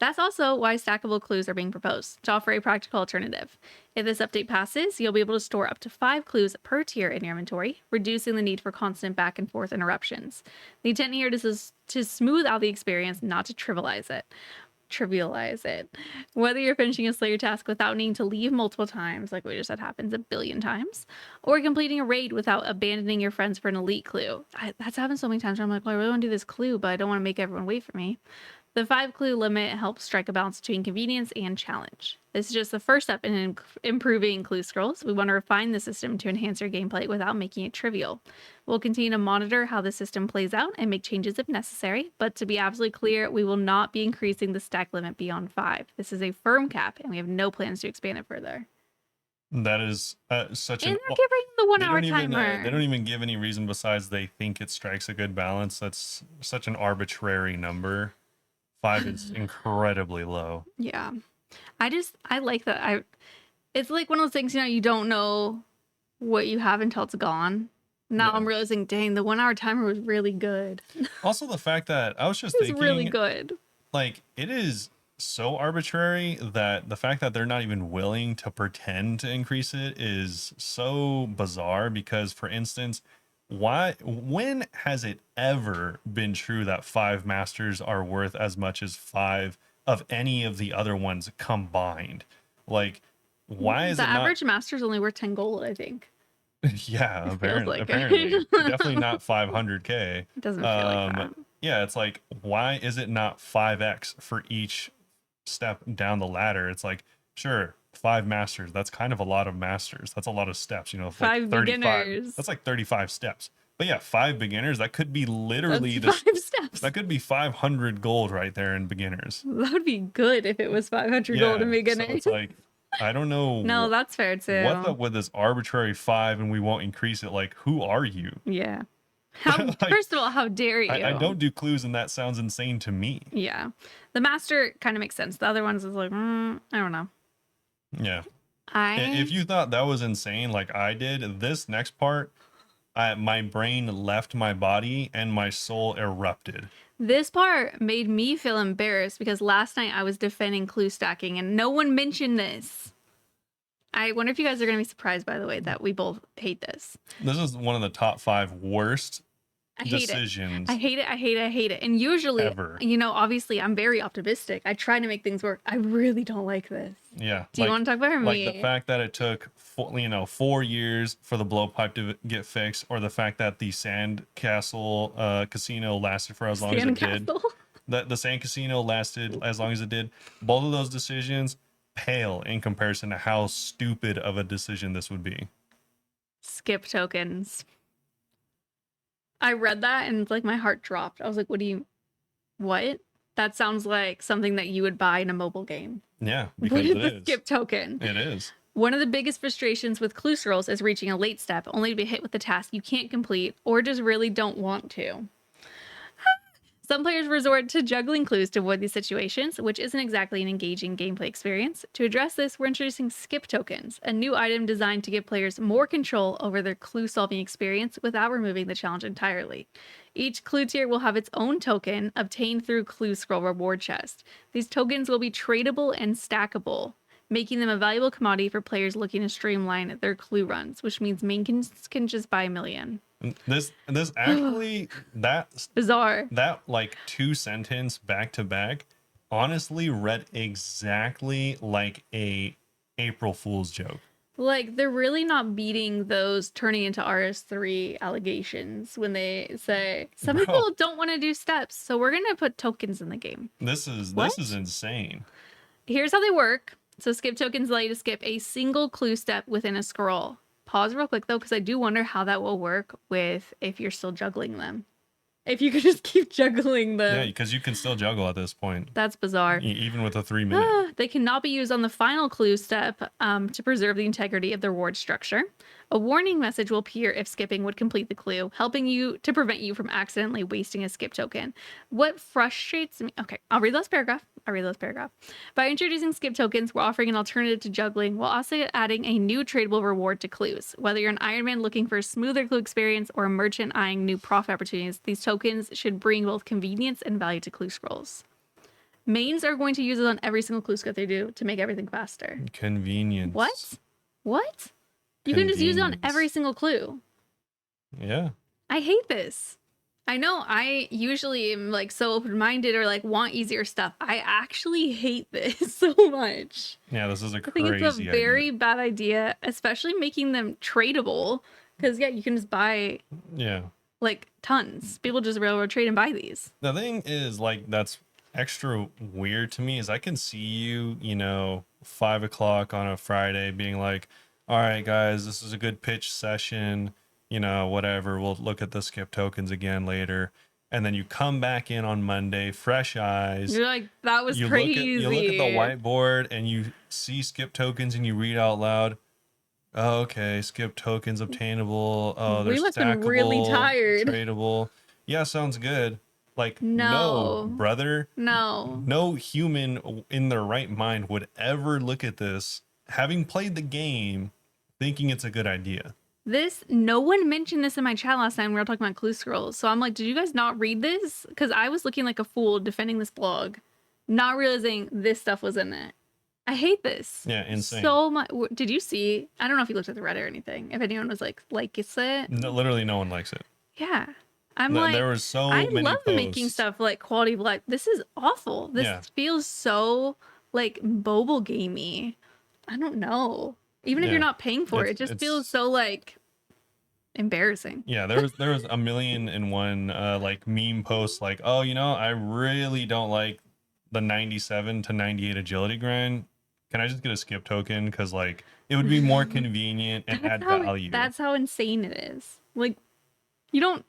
That's also why stackable clues are being proposed, to offer a practical alternative. If this update passes, you'll be able to store up to 5 clues per tier in your inventory, reducing the need for constant back and forth interruptions. The intent here is to smooth out the experience, not to trivialize it. Whether you're finishing a Slayer task without needing to leave multiple times, like we just said happens a billion times, or completing a raid without abandoning your friends for an elite clue. That's happened so many times where I'm like, well, I really want to do this clue, but I don't want to make everyone wait for me. The 5 clue limit helps strike a balance between convenience and challenge. This is just the first step in improving clue scrolls. We want to refine the system to enhance your gameplay without making it trivial. We'll continue to monitor how the system plays out and make changes if necessary, but to be absolutely clear, we will not be increasing the stack limit beyond 5. This is a firm cap, and we have no plans to expand it further. That is such and they're giving the 1 hour timer. They don't even give any reason besides they think it strikes a good balance. That's such an arbitrary number. 5 is incredibly low. Yeah. I like that. It's like one of those things, you don't know what you have until it's gone. Now I'm realizing, dang, the 1 hour timer was really good. Also, the fact that I was just it's thinking, really good. Like, it is so arbitrary that the fact that they're not even willing to pretend to increase it is so bizarre. Because, for instance, when has it ever been true that 5 masters are worth as much as 5 of any of the other ones combined? Like, why is the it not... average master's only worth 10 gold, I think. Yeah, apparently definitely not 500k. It doesn't feel like that. Yeah, it's like, why is it not 5x for each step down the ladder? It's like, sure, 5 masters, that's kind of a lot of masters. That's a lot of steps, 5 like 35. beginners. That's like 35 steps. But yeah, 5 beginners, that could be literally That's 5 steps. That could be 500 gold right there in beginners. That would be good if it was 500 gold in beginners. So it's like, I don't know No, that's fair what's too. up with this arbitrary 5 and we won't increase it. Like, who are you? Yeah. How Like, first of all, how dare I you? don't do clues, and that sounds insane to me. Yeah. The master kind of makes sense. The other ones is like, I don't know. Yeah. If I you thought that was insane, like I did, this next part, my brain left my body and my soul erupted. This part made me feel embarrassed because last night I was defending clue stacking and no one mentioned this. I wonder if you guys are going to be surprised, by the way, that we both hate this. This is one of the top 5 worst I hate decisions it. I hate it. I hate it. I hate it. And usually, ever. obviously I'm very optimistic. I try to make things work. I really don't like this. Yeah. Do you want to talk about like me? the fact that it took 4 years for the blowpipe to get fixed, or the fact that the sand castle casino lasted for as long as it did. That the sand casino lasted as long as it did. Both of those decisions pale in comparison to how stupid of a decision this would be. Skip tokens. I read that and like my heart dropped. I was like, what? That sounds like something that you would buy in a mobile game. Yeah, What because is it the is. skip token? It is. One of the biggest frustrations with clue scrolls is reaching a late step only to be hit with a task you can't complete or just really don't want to. Some players resort to juggling clues to avoid these situations, which isn't exactly an engaging gameplay experience. To address this, we're introducing skip tokens, a new item designed to give players more control over their clue-solving experience without removing the challenge entirely. Each clue tier will have its own token obtained through Clue Scroll reward chest. These tokens will be tradable and stackable, making them a valuable commodity for players looking to streamline their clue runs, which means mains can just buy a million. This actually that Bizarre. That like 2 sentence back to back honestly read exactly like a April Fool's joke. Like, they're really not beating those turning into RS3 allegations when they say some people don't want to do steps, so we're gonna put tokens in the game. This is insane. Here's how they work. So skip tokens allow you to skip a single clue step within a scroll. Pause real quick though, because I do wonder how that will work with if you're still juggling them. If you could just keep juggling them. Yeah, because you can still juggle at this point. That's bizarre. Even with a 3-minute. They cannot be used on the final clue step to preserve the integrity of the reward structure. A warning message will appear if skipping would complete the clue, helping you to prevent you from accidentally wasting a skip token. What frustrates me... Okay, I'll read this paragraph. By introducing skip tokens, we're offering an alternative to juggling while also adding a new tradable reward to clues. Whether you're an Iron Man looking for a smoother clue experience or a merchant eyeing new profit opportunities, these tokens should bring both convenience and value to clue scrolls. Mains are going to use it on every single clue scroll they do to make everything faster. Convenience. What? You can just use it on every single clue. Yeah. I hate this. I know I usually am like so open-minded or like want easier stuff. I actually hate this so much. Yeah, this is a crazy idea. I think it's a very bad idea, especially making them tradable. Because yeah, you can just buy like tons. People just railroad trade and buy these. The thing is, like, that's extra weird to me is I can see you, 5 o'clock on a Friday being like, all right, guys, this is a good pitch session, whatever. We'll look at the skip tokens again later. And then you come back in on Monday, fresh eyes. You're like, that was crazy. You look at the whiteboard and you see skip tokens and you read out loud, oh, okay, skip tokens obtainable. Oh, they're stackable, been really tired. Tradable. Yeah, sounds good. Like, no, brother. No. No human in their right mind would ever look at this, having played the game, thinking it's a good idea. No one mentioned this in my chat last time when we were talking about clue scrolls. So I'm like, did you guys not read this? Because I was looking like a fool defending this blog, not realizing this stuff was in it. I hate this. Yeah, insane. So much. Did you see? I don't know if you looked at the Reddit or anything. If anyone was like it's it. No, literally no one likes it. Yeah. I'm like, there was so many I love posts. making stuff like quality black. This is awful. This feels so like mobile gamey. I don't know. Even if you're not paying for it, it just feels so like embarrassing. Yeah, there was 1,000,001 like meme posts like, oh, I really don't like the 97 to 98 agility grind. Can I just get a skip token? Because like it would be more convenient and add value. That's how insane it is. Like you don't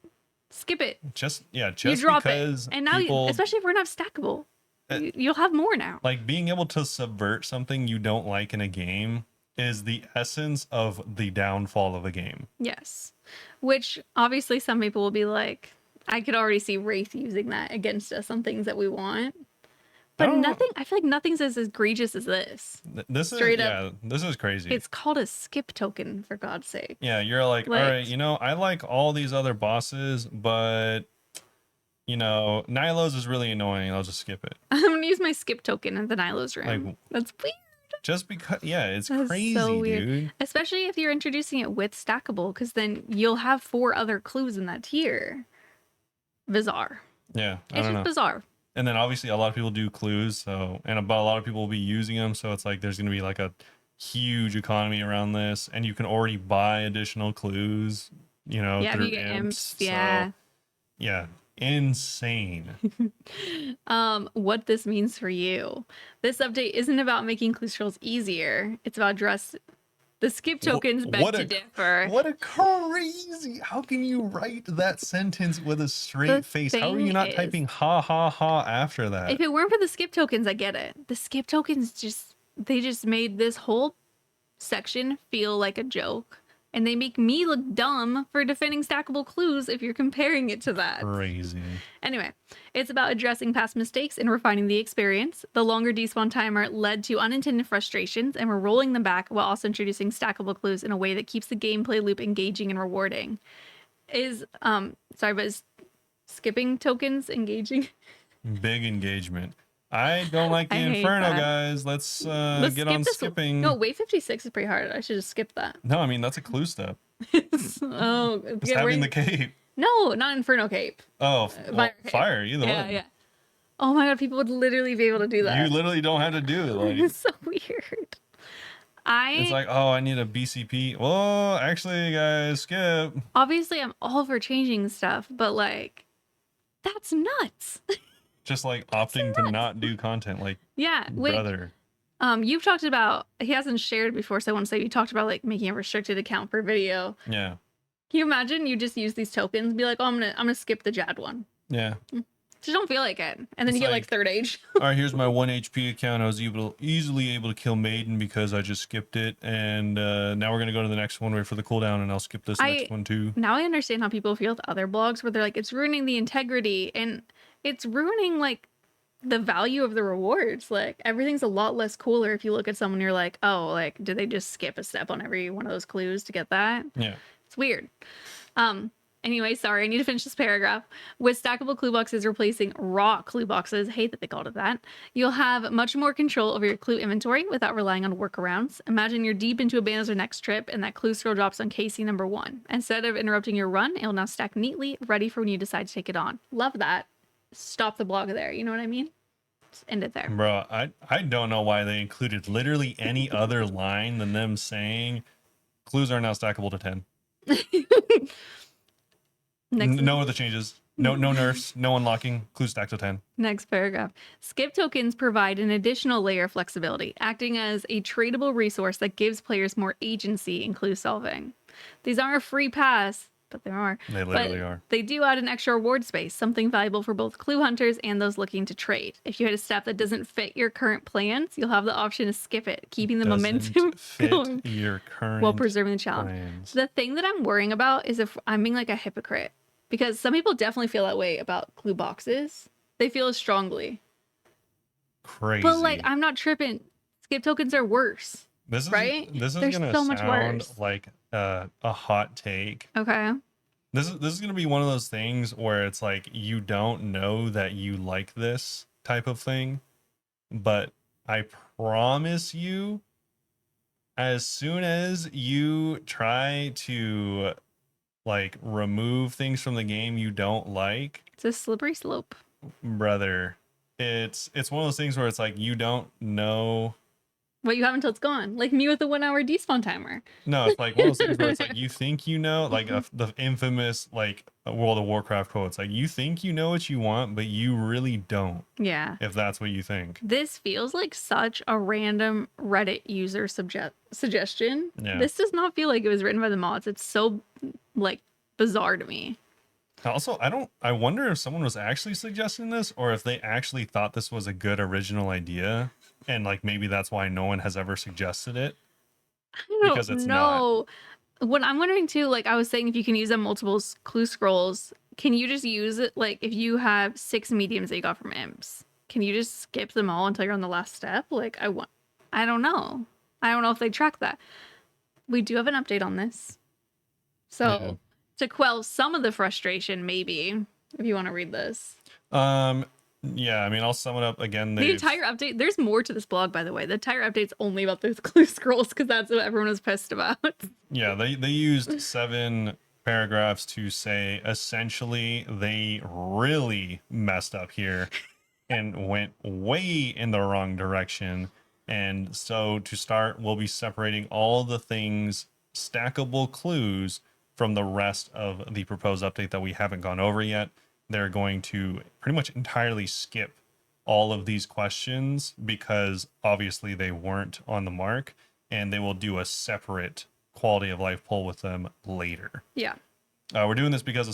skip it. Just you drop because it. And now, especially if we're not stackable. You'll have more now. Like being able to subvert something you don't like in a game is the essence of the downfall of a game. Yes. Which obviously some people will be like, I could already see Wraith using that against us on things that we want. But nothing, I feel like nothing's as egregious as this. This Straight is, up, yeah, this is crazy. it's called a skip token, for God's sake. Yeah, you're like, all right, you know, I like all these other bosses, but, you know, Nilo's is really annoying. I'll just skip it. I'm going to use my skip token in the Nilo's room. Like, that's weird. Just because, yeah, it's That's crazy, so weird. dude. Especially if you're introducing it with stackable, because then you'll have 4 other clues in that tier. Bizarre. Yeah, It's just bizarre. And then obviously a lot of people do clues, so but a lot of people will be using them, so it's like there's gonna be like a huge economy around this, and you can already buy additional clues, you know, yeah, through you get imps. Yeah. So, yeah, insane. What this means for you. This update isn't about making clue scrolls easier. It's about the skip tokens beg to differ. What a crazy! How can you write that sentence with a straight face? How are you not typing ha ha ha after that? If it weren't for the skip tokens, I get it. The skip tokens just made this whole section feel like a joke. And they make me look dumb for defending stackable clues if you're comparing it to that. Crazy. Anyway, it's about addressing past mistakes and refining the experience. The longer despawn timer led to unintended frustrations, and we're rolling them back while also introducing stackable clues in a way that keeps the gameplay loop engaging and rewarding. Is skipping tokens engaging? Big engagement. I don't like the Inferno, guys. Let's get on skipping. No, wave 56 is pretty hard. I should have skipped that. No, I mean, that's a clue step. Oh, it's having the cape. No, not Inferno cape. Oh, fire, either one. Yeah. Oh my god, people would literally be able to do that. You literally don't have to do it. Like, it's so weird. It's like, oh, I need a BCP. Well, actually, guys, skip. Obviously, I'm all for changing stuff, but like, that's nuts. Just like opting to not do content, like, yeah, brother. You've talked about, he hasn't shared before, so I want to say you talked about like making a restricted account for video. Yeah. Can you imagine you just use these tokens and be like, oh, I'm gonna skip the Jad one. Yeah. Just don't feel like it, and then you get like third age. All right, here's my 1 HP account. I was easily able to kill Maiden because I just skipped it, and now we're gonna go to the next one, wait for the cooldown, and I'll skip this next one too. Now I understand how people feel with other blogs where they're like, it's ruining the integrity, and it's ruining like the value of the rewards. Like everything's a lot less cooler if you look at someone, you're like, oh, like did they just skip a step on every one of those clues to get that? Yeah, it's weird. Anyway, sorry, I need to finish this paragraph. With stackable clue boxes replacing raw clue boxes, hate that they called it that, you'll have much more control over your clue inventory without relying on workarounds. Imagine you're deep into a Banner's next trip and that clue scroll drops on KC number 1. Instead of interrupting your run, it'll now stack neatly, ready for when you decide to take it on. Love that. Stop the blog there, you know what I mean? Just end it there. Bro, I don't know why they included literally any other line than them saying clues are now stackable to 10. No other changes. No nerfs. No unlocking. Clue stack to 10. Next paragraph. Skip tokens provide an additional layer of flexibility, acting as a tradable resource that gives players more agency in clue solving. These aren't a free pass, but they are. They literally are. They do add an extra reward space, something valuable for both clue hunters and those looking to trade. If you had a step that doesn't fit your current plans, you'll have the option to skip it, keeping the momentum going your current while preserving the challenge. plans. The thing that I'm worrying about is if I'm being like a hypocrite. Because some people definitely feel that way about clue boxes. They feel it strongly. Crazy. But like, I'm not tripping. Skip tokens are worse. This is right? This is They're gonna so much sound worse. like a hot take. Okay. This is gonna be one of those things where it's like you don't know that you like this type of thing, but I promise you, as soon as you try to like remove things from the game you don't like, it's a slippery slope, brother. It's one of those things where it's like you don't know what you have until it's gone. Like me with the 1 hour despawn timer. No, it's like one of those things where it's like you think you know, like the infamous like World of Warcraft quote. It's like you think you know what you want, but you really don't. Yeah. If that's what you think. This feels like such a random Reddit user suggestion. Yeah. This does not feel like it was written by the mods. It's so like bizarre to me. Also, I wonder if someone was actually suggesting this or if they actually thought this was a good original idea. And like maybe that's why no one has ever suggested it I don't because it's not. know. What I'm wondering too, like I was saying, if you can use them multiple clue scrolls, can you just use it like if you have 6 mediums that you got from imps, can you just skip them all until you're on the last step? Like I don't know. I don't know if they track that. We do have an update on this. Yeah. So to quell some of the frustration, maybe if you want to read this. Yeah, I mean, I'll sum it up again. The entire update, there's more to this blog, by the way. The entire update's only about those clue scrolls because that's what everyone was pissed about. Yeah, they used 7 paragraphs to say essentially they really messed up here and went way in the wrong direction. And so to start, we'll be separating all the things stackable clues from the rest of the proposed update that we haven't gone over yet. They're going to pretty much entirely skip all of these questions because obviously they weren't on the mark, and they will do a separate quality of life poll with them later. Yeah. We're doing this because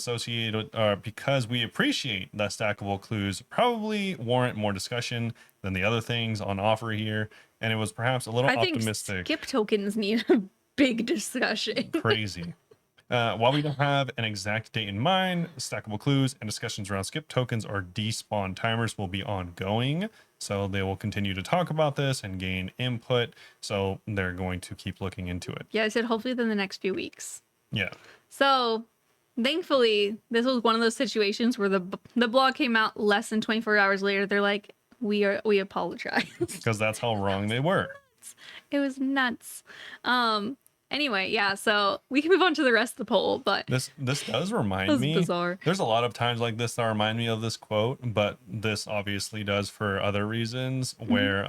we appreciate that stackable clues probably warrant more discussion than the other things on offer here, and it was perhaps a little optimistic. Think skip tokens need a big discussion. Crazy. While we don't have an exact date in mind, stackable clues and discussions around skip tokens or despawn timers will be ongoing. So they will continue to talk about this and gain input. So they're going to keep looking into it. Yeah, I said hopefully within the next few weeks. Yeah. So thankfully, this was one of those situations where the blog came out less than 24 hours later. They're like, we apologize. Because that's how wrong they were. It was nuts. Anyway, yeah, so we can move on to the rest of the poll, but this does remind me. Bizarre. There's a lot of times like this that remind me of this quote, but this obviously does for other reasons. Where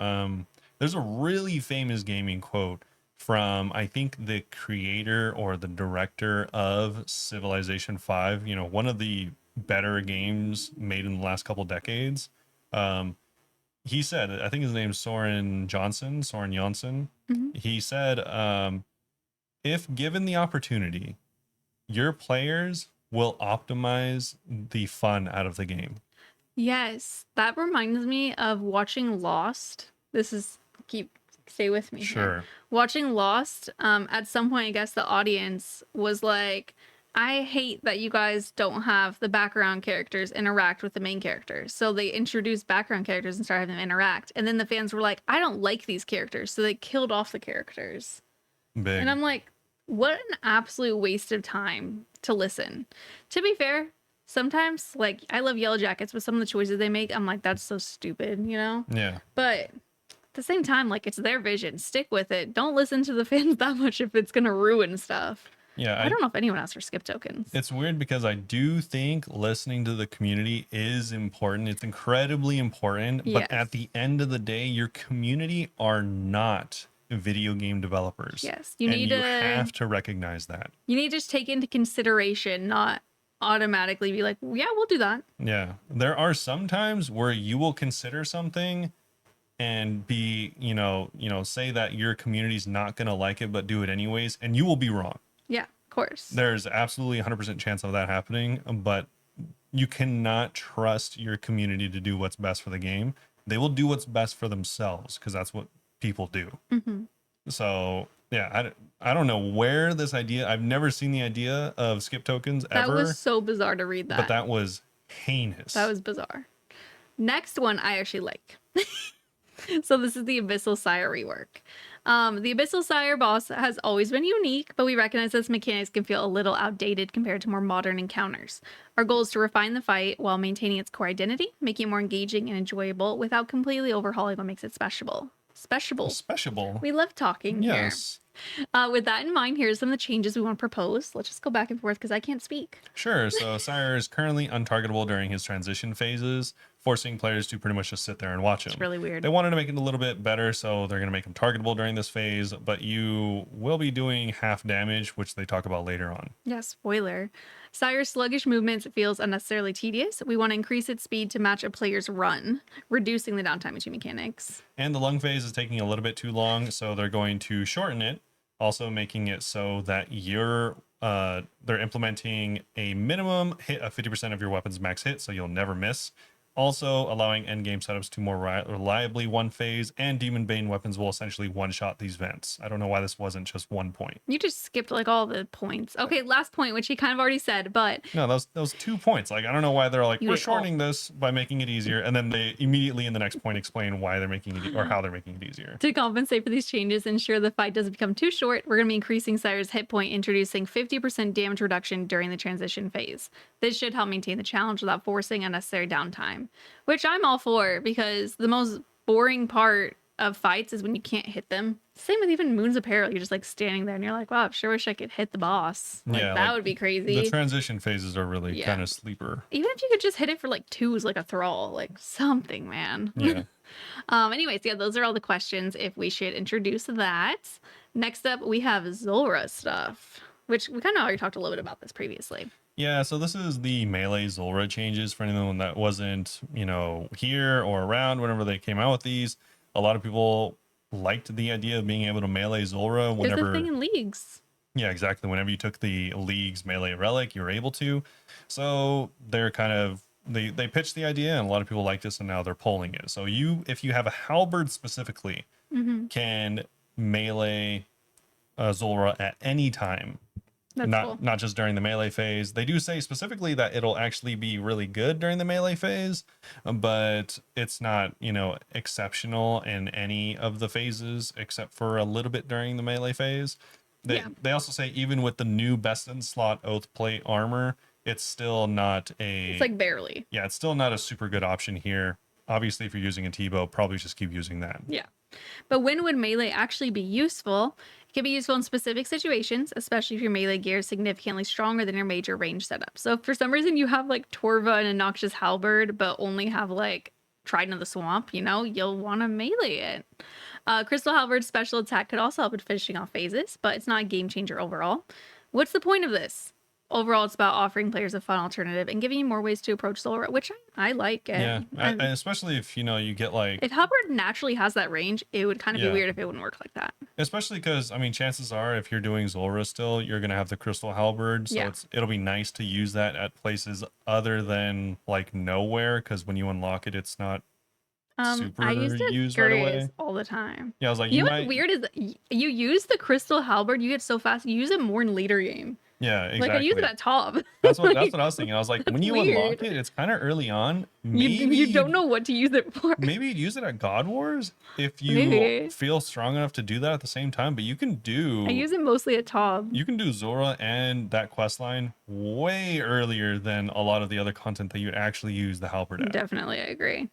there's a really famous gaming quote from I think the creator or the director of Civilization 5. You know, one of the better games made in the last couple decades. He said, I think his name's Soren Johnson. He said, if given the opportunity, your players will optimize the fun out of the game. Yes, that reminds me of watching Lost. Stay with me. Sure. Here. Watching Lost, at some point, I guess the audience was like, I hate that you guys don't have the background characters interact with the main characters. So they introduced background characters and started having them interact. And then the fans were like, I don't like these characters. So they killed off the characters. Big. And I'm like, what an absolute waste of time to listen. To be fair, sometimes, like, I love Yellow Jackets, but some of the choices they make, I'm like, that's so stupid, you know? Yeah. But at the same time, like, it's their vision. Stick with it. Don't listen to the fans that much if it's going to ruin stuff. Yeah. I don't know if anyone asked for skip tokens. It's weird because I do think listening to the community is important. It's incredibly important. Yes. But at the end of the day, your community are not video game developers. Yes, you have to recognize that. You need to just take into consideration, not automatically be like, yeah, we'll do that. Yeah, there are some times where you will consider something and be, say that your community's not going to like it, but do it anyways, and you will be wrong. Yeah, of course. There's absolutely 100% chance of that happening, but you cannot trust your community to do what's best for the game. They will do what's best for themselves because that's what people do. Mm-hmm. So yeah, I don't know where this idea, I've never seen the idea of skip tokens ever. That was so bizarre to read that. But that was heinous. That was bizarre. Next one I actually like. So this is the Abyssal Sire rework. The Abyssal Sire boss has always been unique, but we recognize this mechanics can feel a little outdated compared to more modern encounters. Our goal is to refine the fight while maintaining its core identity, making it more engaging and enjoyable without completely overhauling what makes it special. Special. We love talking yes. here. With that in mind, here's some of the changes we want to propose. Let's just go back and forth because I can't speak. Sure. So Sire is currently untargetable during his transition phases, forcing players to pretty much just sit there and watch him. It's really weird. They wanted to make it a little bit better, so they're going to make him targetable during this phase, but you will be doing half damage, which they talk about later on. Yeah, spoiler. Sire's sluggish movements feels unnecessarily tedious. We want to increase its speed to match a player's run, reducing the downtime between mechanics. And the lung phase is taking a little bit too long, so they're going to shorten it, also making it so that your they're implementing a minimum hit of 50% of your weapon's max hit, so you'll never miss. Also, allowing endgame setups to more reliably one phase, and Demon Bane weapons will essentially one-shot these vents. I don't know why this wasn't just 1 point. You just skipped like all the points. Okay, last point, which he kind of already said, but no, those 2 points. Like, I don't know why they're like, You we're did all- shortening this by making it easier, and then they immediately in the next point explain why they're making it or how they're making it easier. to compensate for these changes, ensure the fight doesn't become too short, we're going to be increasing Sire's hit point, introducing 50% damage reduction during the transition phase. This should help maintain the challenge without forcing unnecessary downtime, which I'm all for, because the most boring part of fights is when you can't hit them. Same with even Moon's Apparel. You're just like standing there and you're like, wow, I sure wish I could hit the boss. Like, Yeah, that like, would be crazy. The transition phases are really Yeah. kind of sleeper. Even if you could just hit it for like 2s, like a thrall, like something, man. Yeah. Anyways, yeah, those are all the questions if we should introduce that. Next up, we have Zora stuff, which we kind of already talked a little bit about this previously. Yeah, so this is the melee Zulrah changes for anyone that wasn't, here or around whenever they came out with these. A lot of people liked the idea of being able to melee Zulrah There's whenever. the thing in leagues. Yeah, exactly. Whenever you took the League's melee relic, you were able to. So they're kind of they pitched the idea, and a lot of people liked this, and now they're pulling it. So if you have a halberd specifically, can melee Zulrah at any time. That's cool. Not just during the melee phase. They do say specifically that it'll actually be really good during the melee phase, but it's not, exceptional in any of the phases except for a little bit during the melee phase. They also say even with the new best in slot oath plate armor, it's still not It's like barely. Yeah, it's still not a super good option here. Obviously, if you're using a T-bow, probably just keep using that. Yeah. But when would melee actually be useful? It can be useful in specific situations, especially if your melee gear is significantly stronger than your major range setup. So if for some reason you have like Torva and a Noxious Halberd, but only have like Trident of the Swamp, you'll want to melee it. Crystal Halberd's special attack could also help in finishing off phases, but it's not a game changer overall. What's the point of this? Overall, it's about offering players a fun alternative and giving you more ways to approach Zulrah, which I like it. Yeah, especially if, you get like... If Halberd naturally has that range, it would kind of be weird if it wouldn't work like that. Especially because, chances are if you're doing Zulrah still, you're going to have the Crystal Halberd. So it'll be nice to use that at places other than like nowhere, because when you unlock it, it's not super I used it used right away. all the time. Yeah, I was like, what's weird is you use the Crystal Halberd, you get so fast, you use it more in later game. Yeah, exactly. Like I use it at top. That's what I was thinking. I was like, when you unlock it, it's kind of early on. Maybe you don't know what to use it for. Maybe you'd use it at God Wars if you feel strong enough to do that at the same time. But you can do. I use it mostly at top. You can do Zora and that quest line way earlier than a lot of the other content that you would actually use the Halberd at. Definitely, I agree.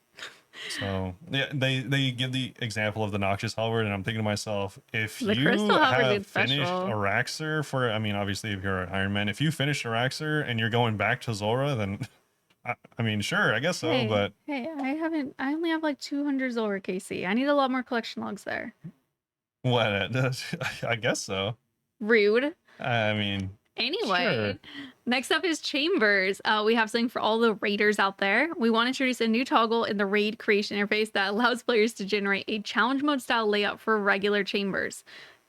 So yeah, they give the example of the Noxious Halberd, and I'm thinking to myself, if The you Crystal Halberd have is finished special. Araxer for, obviously if you're an Iron Man, if you finished Araxer and you're going back to Zora, then sure, I guess so. But hey, I only have like 200 Zora KC. I need a lot more collection logs there. what? I guess so. Rude. sure. Anyway, next up is Chambers. We have something for all the raiders out there. We want to introduce a new toggle in the raid creation interface that allows players to generate a challenge mode style layout for regular chambers.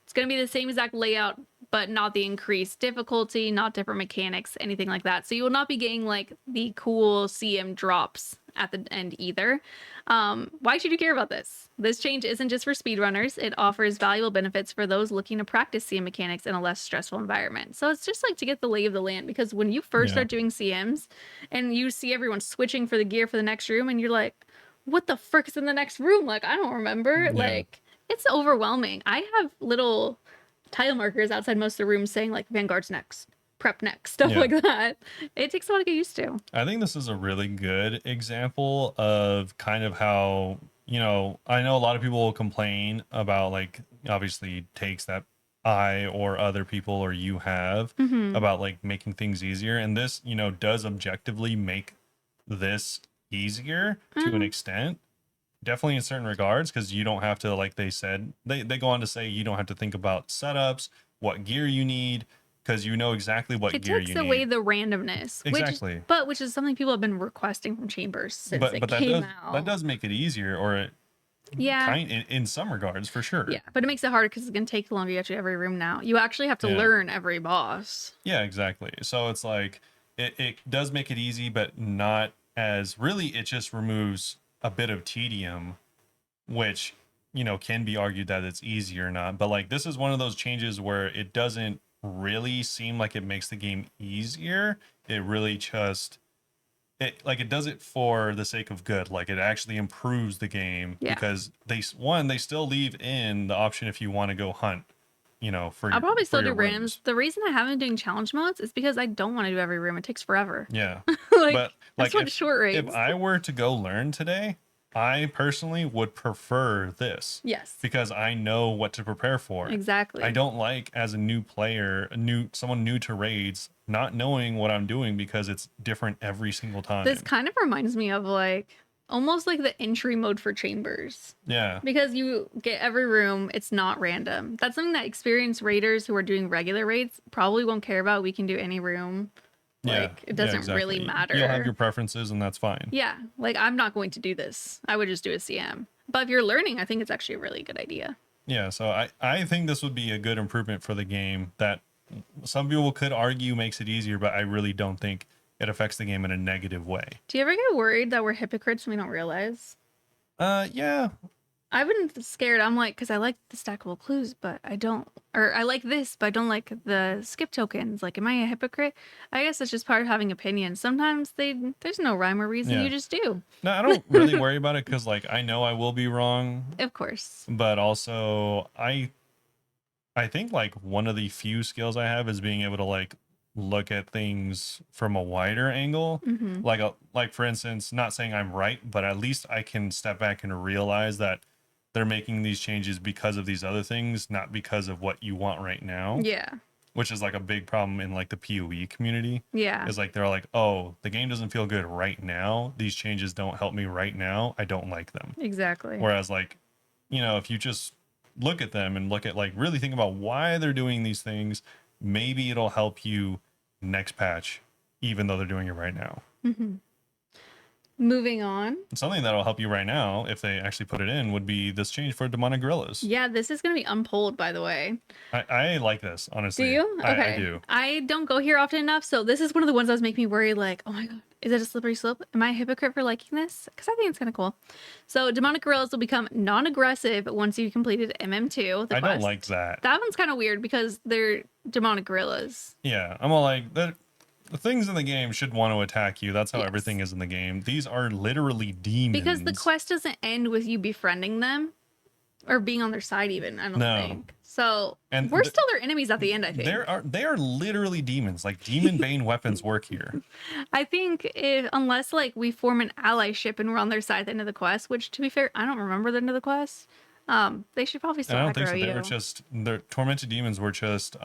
It's going to be the same exact layout, but not the increased difficulty, not different mechanics, anything like that. So you will not be getting like the cool CM drops at the end either. Why should you care about this? This change isn't just for speedrunners. It offers valuable benefits for those looking to practice CM mechanics in a less stressful environment. So it's just like to get the lay of the land, because when you first start doing CMs and you see everyone switching for the gear for the next room and you're like, what the frick is in the next room? Like, I don't remember. Like, it's overwhelming. I have little tile markers outside most of the rooms saying like Vanguard's next, prep next, stuff like that. It takes a while to get used to. I think this is a really good example of kind of how, I know a lot of people will complain about, like, obviously takes that I or other people or you have about like making things easier. And this, does objectively make this easier to an extent. Definitely in certain regards, because you don't have to, like they said, they go on to say you don't have to think about setups, what gear you need, because you know exactly what gear you need. It takes away the randomness. Exactly. Which is something people have been requesting from Chambers since it came out. That does make it easier, or Yeah. kind in some regards for sure. Yeah, but it makes it harder because it's gonna take longer to get to every room now. You actually have to Yeah. learn every boss. Yeah, exactly. So it's like it does make it easy, but not as really. It just removes a bit of tedium, which can be argued that it's easy or not. But like this is one of those changes where it doesn't really seem like it makes the game easier. It really just it does it for the sake of good. Like it actually improves the game Yeah. because they still leave in the option if you want to go hunt, for I'll probably still do your randoms. rooms. The reason I haven't been doing challenge modes is because I don't want to do every room. It takes forever. Yeah. Like, But I like just want short if raids. I were to go learn today, I personally would prefer this Yes, because I know what to prepare for. exactly. I don't like as a new player, someone new to raids, not knowing what I'm doing because it's different every single time. This kind of reminds me of like almost like the entry mode for chambers. Yeah. Because you get every room, it's not random. That's something that experienced raiders who are doing regular raids probably won't care about. We can do any room. Like, it doesn't really matter. You'll have your preferences and that's fine. Yeah, like I'm not going to do this. I would just do a CM. But if you're learning, I think it's actually a really good idea. Yeah, so I think this would be a good improvement for the game that some people could argue makes it easier, but I really don't think it affects the game in a negative way. Do you ever get worried that we're hypocrites and we don't realize? Yeah. I've been scared. I'm like, because I like the stackable clues, but I don't, or I like this, but I don't like the skip tokens. Like, am I a hypocrite? I guess it's just part of having opinions. Sometimes there's no rhyme or reason. Yeah. You just do. No, I don't really worry about it because like I know I will be wrong, Of course. but also I think like one of the few skills I have is being able to like look at things from a wider angle. Hmm. Like for instance, not saying I'm right, but at least I can step back and realize that they're making these changes because of these other things, not because of what you want right now. Yeah. Which is like a big problem in like the PoE community. Yeah. Is like they're like, oh, the game doesn't feel good right now. These changes don't help me right now. I don't like them. Exactly. Whereas like, if you just look at them and look at like really think about why they're doing these things, maybe it'll help you next patch, even though they're doing it right now. Hmm. Moving on. Something that'll help you right now, if they actually put it in, would be this change for demonic gorillas. Yeah, this is going to be unpulled, by the way. I like this, Do honestly. you? Okay. I do. I don't go here often enough, so this is one of the ones that was making me worry, like, oh my god, is it a slippery slope? Am I a hypocrite for liking this? Because I think it's kind of cool. So demonic gorillas will become non-aggressive once you've completed MM2. I don't like that. That one's kind of weird because they're demonic gorillas. Yeah, I'm all like, the things in the game should want to attack you. That's how Yes. everything is in the game. These are literally demons. Because the quest doesn't end with you befriending them or being on their side even, I don't think. So And we're still their enemies at the end, I think. They are literally demons. Like demon bane weapons work here. I think unless like we form an allyship and we're on their side at the end of the quest, which to be fair, I don't remember the end of the quest. They should probably still I don't think so. aggro They were just their tormented demons were just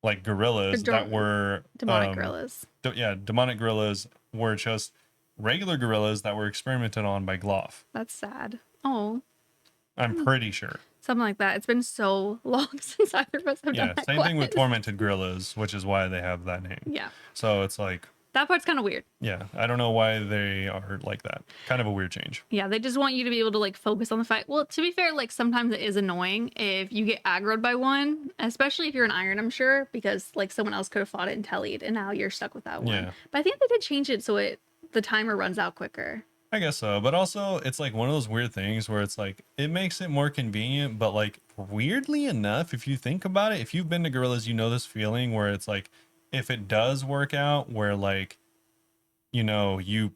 like gorillas that were demonic gorillas. Demonic gorillas were just regular gorillas that were experimented on by Gloff. That's sad. Oh, I'm pretty sure. something like that. It's been so long since either of us have done that Same thing with quest. tormented gorillas, which is why they have that name. Yeah, So it's like, that part's kind of weird. yeah, I don't know why they are like that. Kind of a weird change. Yeah, they just want you to be able to like focus on the fight. Well, to be fair, like sometimes it is annoying if you get aggroed by one, especially if you're an iron, I'm sure, because like someone else could have fought it and tellied and now you're stuck with that one. Yeah. But I think they did change it so the timer runs out quicker. I guess so, but also it's like one of those weird things where it's like it makes it more convenient, but like weirdly enough, if you think about it, if you've been to gorillas, you know this feeling where it's like if it does work out where like you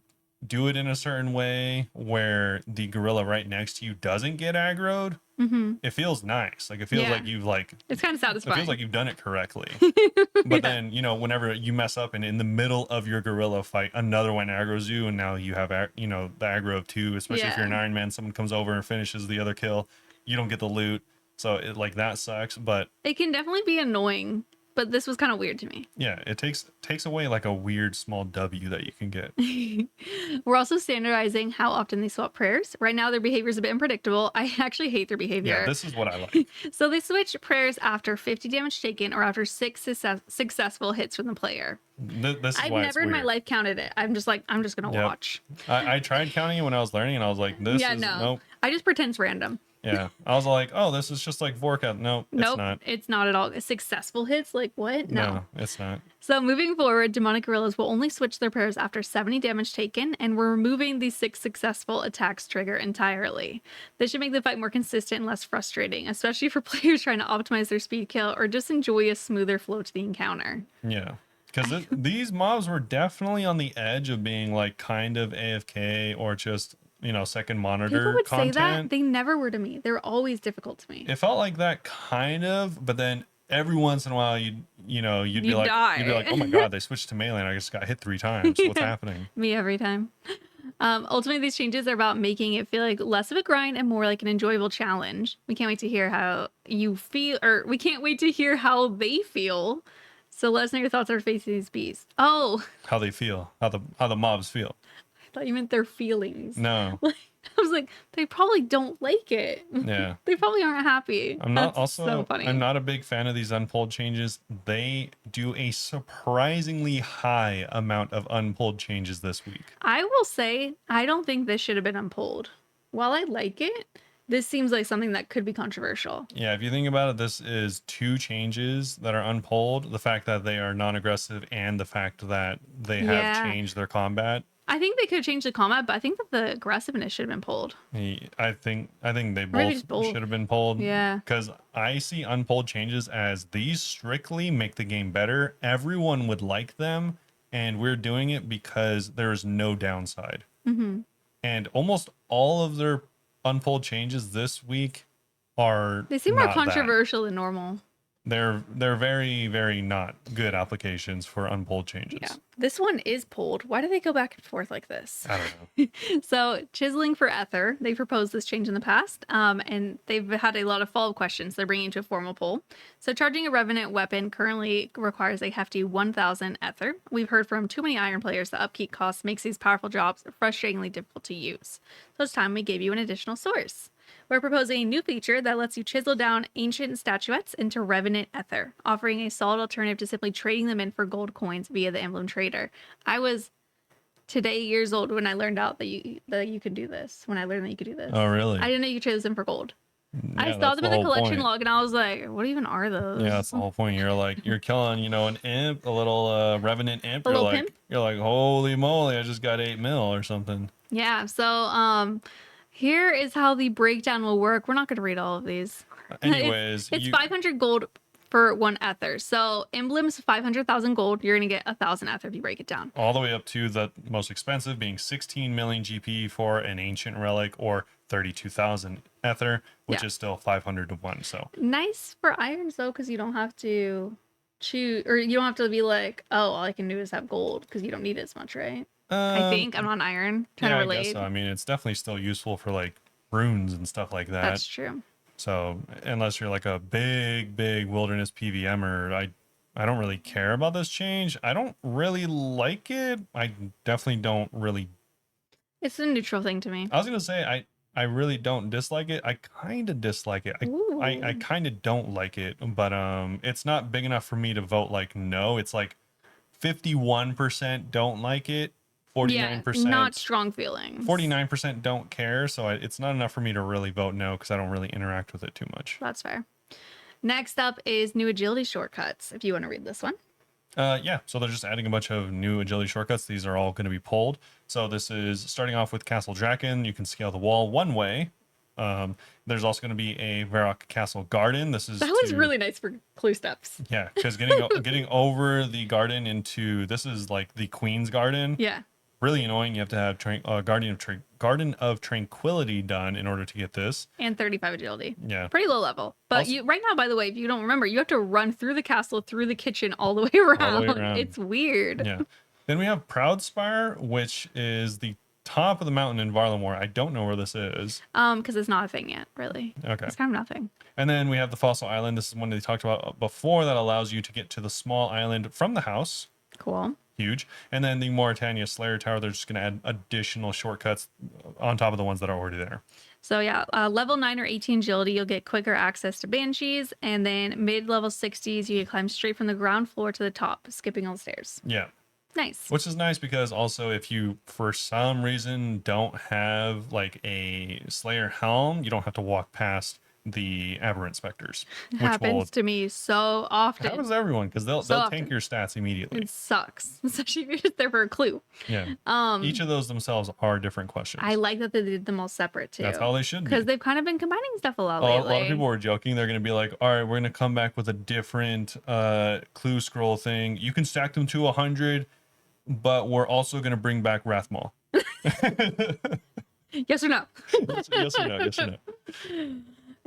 do it in a certain way where the gorilla right next to you doesn't get aggroed, it feels nice. Like it feels like you've it's kind of it satisfying. feels like you've done it correctly. But then, whenever you mess up and in the middle of your gorilla fight, another one aggroes you, and now you have, the aggro of two, especially if you're an Iron Man, someone comes over and finishes the other kill, you don't get the loot. So that sucks, but it can definitely be annoying, but this was kind of weird to me. yeah, it takes away like a weird small W that you can get. We're also standardizing how often they swap prayers. Right now, their behavior is a bit unpredictable. I actually hate their behavior. Yeah, this is what I like. So they switch prayers after 50 damage taken or after 6 successful hits from the player. This is I've why never it's in my weird. life counted it. I'm just going to watch. I tried counting it when I was learning, and I was like, nope. I just pretend it's random. Yeah, I was like, oh, this is just like Vorka. No, it's Nope, not. it's not at all. Successful hits? Like what? No. No, it's not. So moving forward, demonic gorillas will only switch their pairs after 70 damage taken, and we're removing the 6 successful attacks trigger entirely. This should make the fight more consistent and less frustrating, especially for players trying to optimize their speed kill or just enjoy a smoother flow to the encounter. Yeah, because these mobs were definitely on the edge of being like kind of AFK or just, you know, second monitor People would content. say that. They never were to me. They were always difficult to me. It felt like that kind of, but then every once in a while you'd be like, oh my god, they switched to melee and I just got hit 3 times. What's happening? Me every time. Ultimately, these changes are about making it feel like less of a grind and more like an enjoyable challenge. We can't wait to hear how you feel, or we can't wait to hear how they feel. So let us know your thoughts on facing these beasts. Oh, How they feel, how the mobs feel. I thought you meant their feelings. No. I was like, they probably don't like it. Yeah. They probably aren't happy. I'm not That's so funny. I'm not a big fan of these unpulled changes. They do a surprisingly high amount of unpulled changes this week. I will say, I don't think this should have been unpulled. While I like it, this seems like something that could be controversial. Yeah, if you think about it, this is 2 changes that are unpulled. The fact that they are non-aggressive and the fact that they have changed their combat. I think they could have changed the combat, but I think that the aggressiveness should have been pulled. I think they both should have been pulled. Yeah. Because I see unpulled changes as these strictly make the game better. Everyone would like them, and we're doing it because there is no downside. Mm-hmm. And almost all of their unpulled changes this week are They seem more not controversial than normal. They're very, very not good applications for unpulled changes. Yeah. This one is pulled. Why do they go back and forth like this? I don't know. So chiseling for Ether, they proposed this change in the past, and they've had a lot of follow-up questions they're bringing to a formal poll. So charging a Revenant weapon currently requires a hefty 1,000 Ether. We've heard from too many Iron players that upkeep costs makes these powerful jobs frustratingly difficult to use. So it's time we gave you an additional source. We're proposing a new feature that lets you chisel down ancient statuettes into Revenant Ether, offering a solid alternative to simply trading them in for gold coins via the Emblem Trader. I was today years old when I learned out that you could do this. When I learned that you could do this. Oh, really? I didn't know you could trade this in for gold. Yeah, I saw them in the collection point. log and I was like, what even are those? Yeah, that's the whole point. You're killing, an imp, a little Revenant imp. Little pimp? You're like, holy moly, I just got 8 mil or something. Yeah, so here is how the breakdown will work. We're not going to read all of these. Anyways, it's 500 gold for 1 Ether. So emblems 500,000 gold. You're going to get 1,000 Ether if you break it down. All the way up to the most expensive being 16 million GP for an ancient relic or 32,000 Ether, which is still 500 to 1. So nice for irons though, because you don't have to choose, or you don't have to be like, oh, all I can do is have gold, because you don't need it as much, right? I think I'm on iron. Trying to relate. I guess so. I mean, it's definitely still useful for like runes and stuff like that. That's true. So unless you're like a big wilderness PVMer, I don't really care about this change. I don't really like it. I definitely don't really. It's a neutral thing to me. I was gonna say I really don't dislike it. I kind of dislike it. I kind of don't like it, but it's not big enough for me to vote like no. It's like 51% don't like it. 49% not strong feelings. 49% don't care, so it's not enough for me to really vote no because I don't really interact with it too much. That's fair. Next up is new agility shortcuts, if you want to read this one. Yeah, so they're just adding a bunch of new agility shortcuts. These are all going to be pulled. So this is starting off with Castle Draken. You can scale the wall one way. There's also going to be a Varrock Castle Garden. That was really nice for clue steps. Yeah, because getting over the garden into, this is like the Queen's Garden. Yeah. Really annoying. You have to have Garden of Tranquility done in order to get this. And 35 agility. Yeah. Pretty low level. But Also, right now, by the way, if you don't remember, you have to run through the castle, through the kitchen, all the way around. It's weird. Yeah. Then we have Proudspire, which is the top of the mountain in Varlamore. I don't know where this is. Because it's not a thing yet, really. Okay. It's kind of nothing. And then we have the Fossil Island. This is one they talked about before that allows you to get to the small island from the house. Cool. Huge. And then the Mauritania Slayer Tower, they're just going to add additional shortcuts on top of the ones that are already there. So yeah, level 9 or 18 agility, you'll get quicker access to banshees. And then mid-level 60s, you can climb straight from the ground floor to the top, skipping all the stairs. Yeah. Nice. Which is nice because also if you for some reason don't have like a Slayer helm, you don't have to walk past the Aberrant Specters, It which will happens to me so often. happens to everyone because they'll So tank often. your stats immediately. It sucks, especially if you're just there for a clue. Yeah. Each of those themselves are different questions. I like that they did them all separate too. That's how they should be. Because they've kind of been combining stuff a lot A lately. lot of people were joking. They're going to be like, all right, we're going to come back with a different clue scroll thing. You can stack them to 100, but we're also going to bring back Wrathmaw. Yes or no? Yes or no? Yes or no?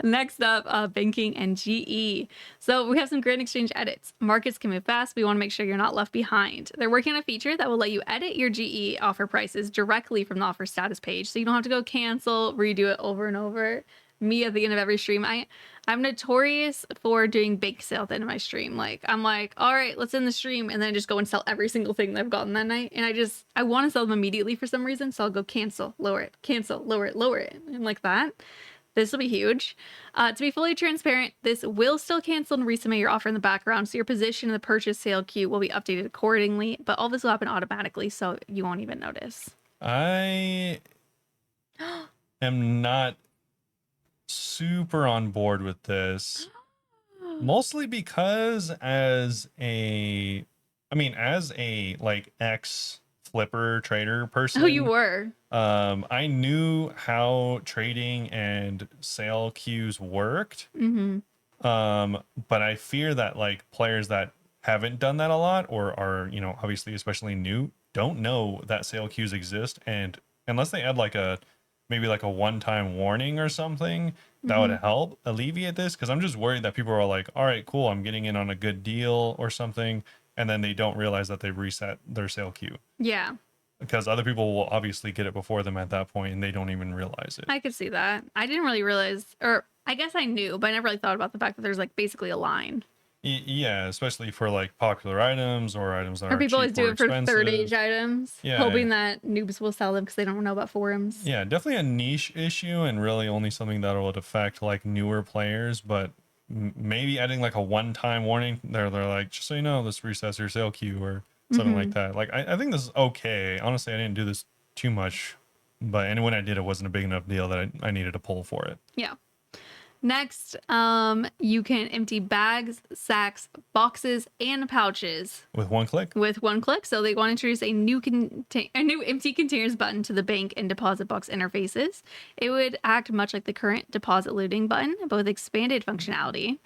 Next up, banking and GE. So we have some Grand Exchange edits. Markets can move fast. We want to make sure you're not left behind. They're working on a feature that will let you edit your GE offer prices directly from the offer status page. So you don't have to go cancel, redo it over and over. Me at the end of every stream, I'm notorious for doing bake sale at the end of my stream. Like I'm like, all right, let's end the stream, and then just go and sell every single thing that I've gotten that night. And I want to sell them immediately for some reason, so I'll go cancel, lower it, cancel, lower it, and like that. This will be huge. To be fully transparent, this will still cancel and resubmit your offer in the background, so your position in the purchase sale queue will be updated accordingly, but all this will happen automatically, so you won't even notice. I am not super on board with this, mostly because as a like ex flipper trader person. Oh, you were. I knew how trading and sale queues worked. Mm-hmm. But I fear that like players that haven't done that a lot or are, obviously especially new, don't know that sale queues exist. And unless they add maybe like a one-time warning or something, that would help alleviate this. Cause I'm just worried that people are like, all right, cool, I'm getting in on a good deal or something. And then they don't realize that they've reset their sale queue. Yeah. Because other people will obviously get it before them at that point and they don't even realize it. I could see that. I didn't really realize, or I guess I knew, but I never really thought about the fact that there's like basically a line. Yeah, especially for like popular items or items that Or are people always cheap do or it for expensive. third age items, Yeah, hoping that noobs will sell them because they don't know about forums. Yeah, definitely a niche issue and really only something that would affect like newer players, but maybe adding like a one-time warning. They're like, just so you know, this resets your sale queue or something like that. Like I think this is okay. Honestly, I didn't do this too much, and when I did, it wasn't a big enough deal that I needed to pull for it. Yeah. Next, you can empty bags, sacks, boxes, and pouches With one click? with one click. So they want to introduce a new empty containers button to the bank and deposit box interfaces. It would act much like the current deposit looting button, but with expanded functionality.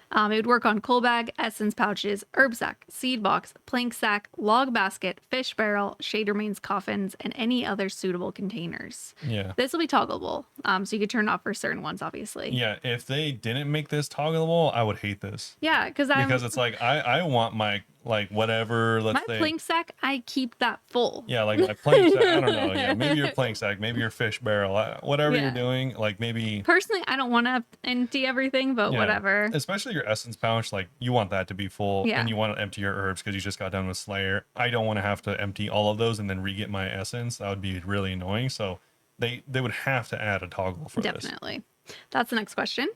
It would work on coal bag, essence pouches, herb sack, seed box, plank sack, log basket, fish barrel, shade remains coffins, and any other suitable containers. Yeah. This will be toggleable, so you could turn it off for certain ones, obviously. Yeah, if they didn't make this toggleable, I would hate this. Yeah, because It's like I want my like whatever. Let's my say plank sack, I keep that full. yeah, like my plank sack. I don't know. Yeah, maybe your plank sack, maybe your fish barrel, whatever Yeah. you're doing. Like maybe Personally, I don't want to empty everything, but yeah, whatever. Especially your essence pouch, like you want that to be full, Yeah. and you want to empty your herbs because you just got done with Slayer. I don't want to have to empty all of those and then re-get my essence. That would be really annoying. So they would have to add a toggle for this. Definitely. That's the next question.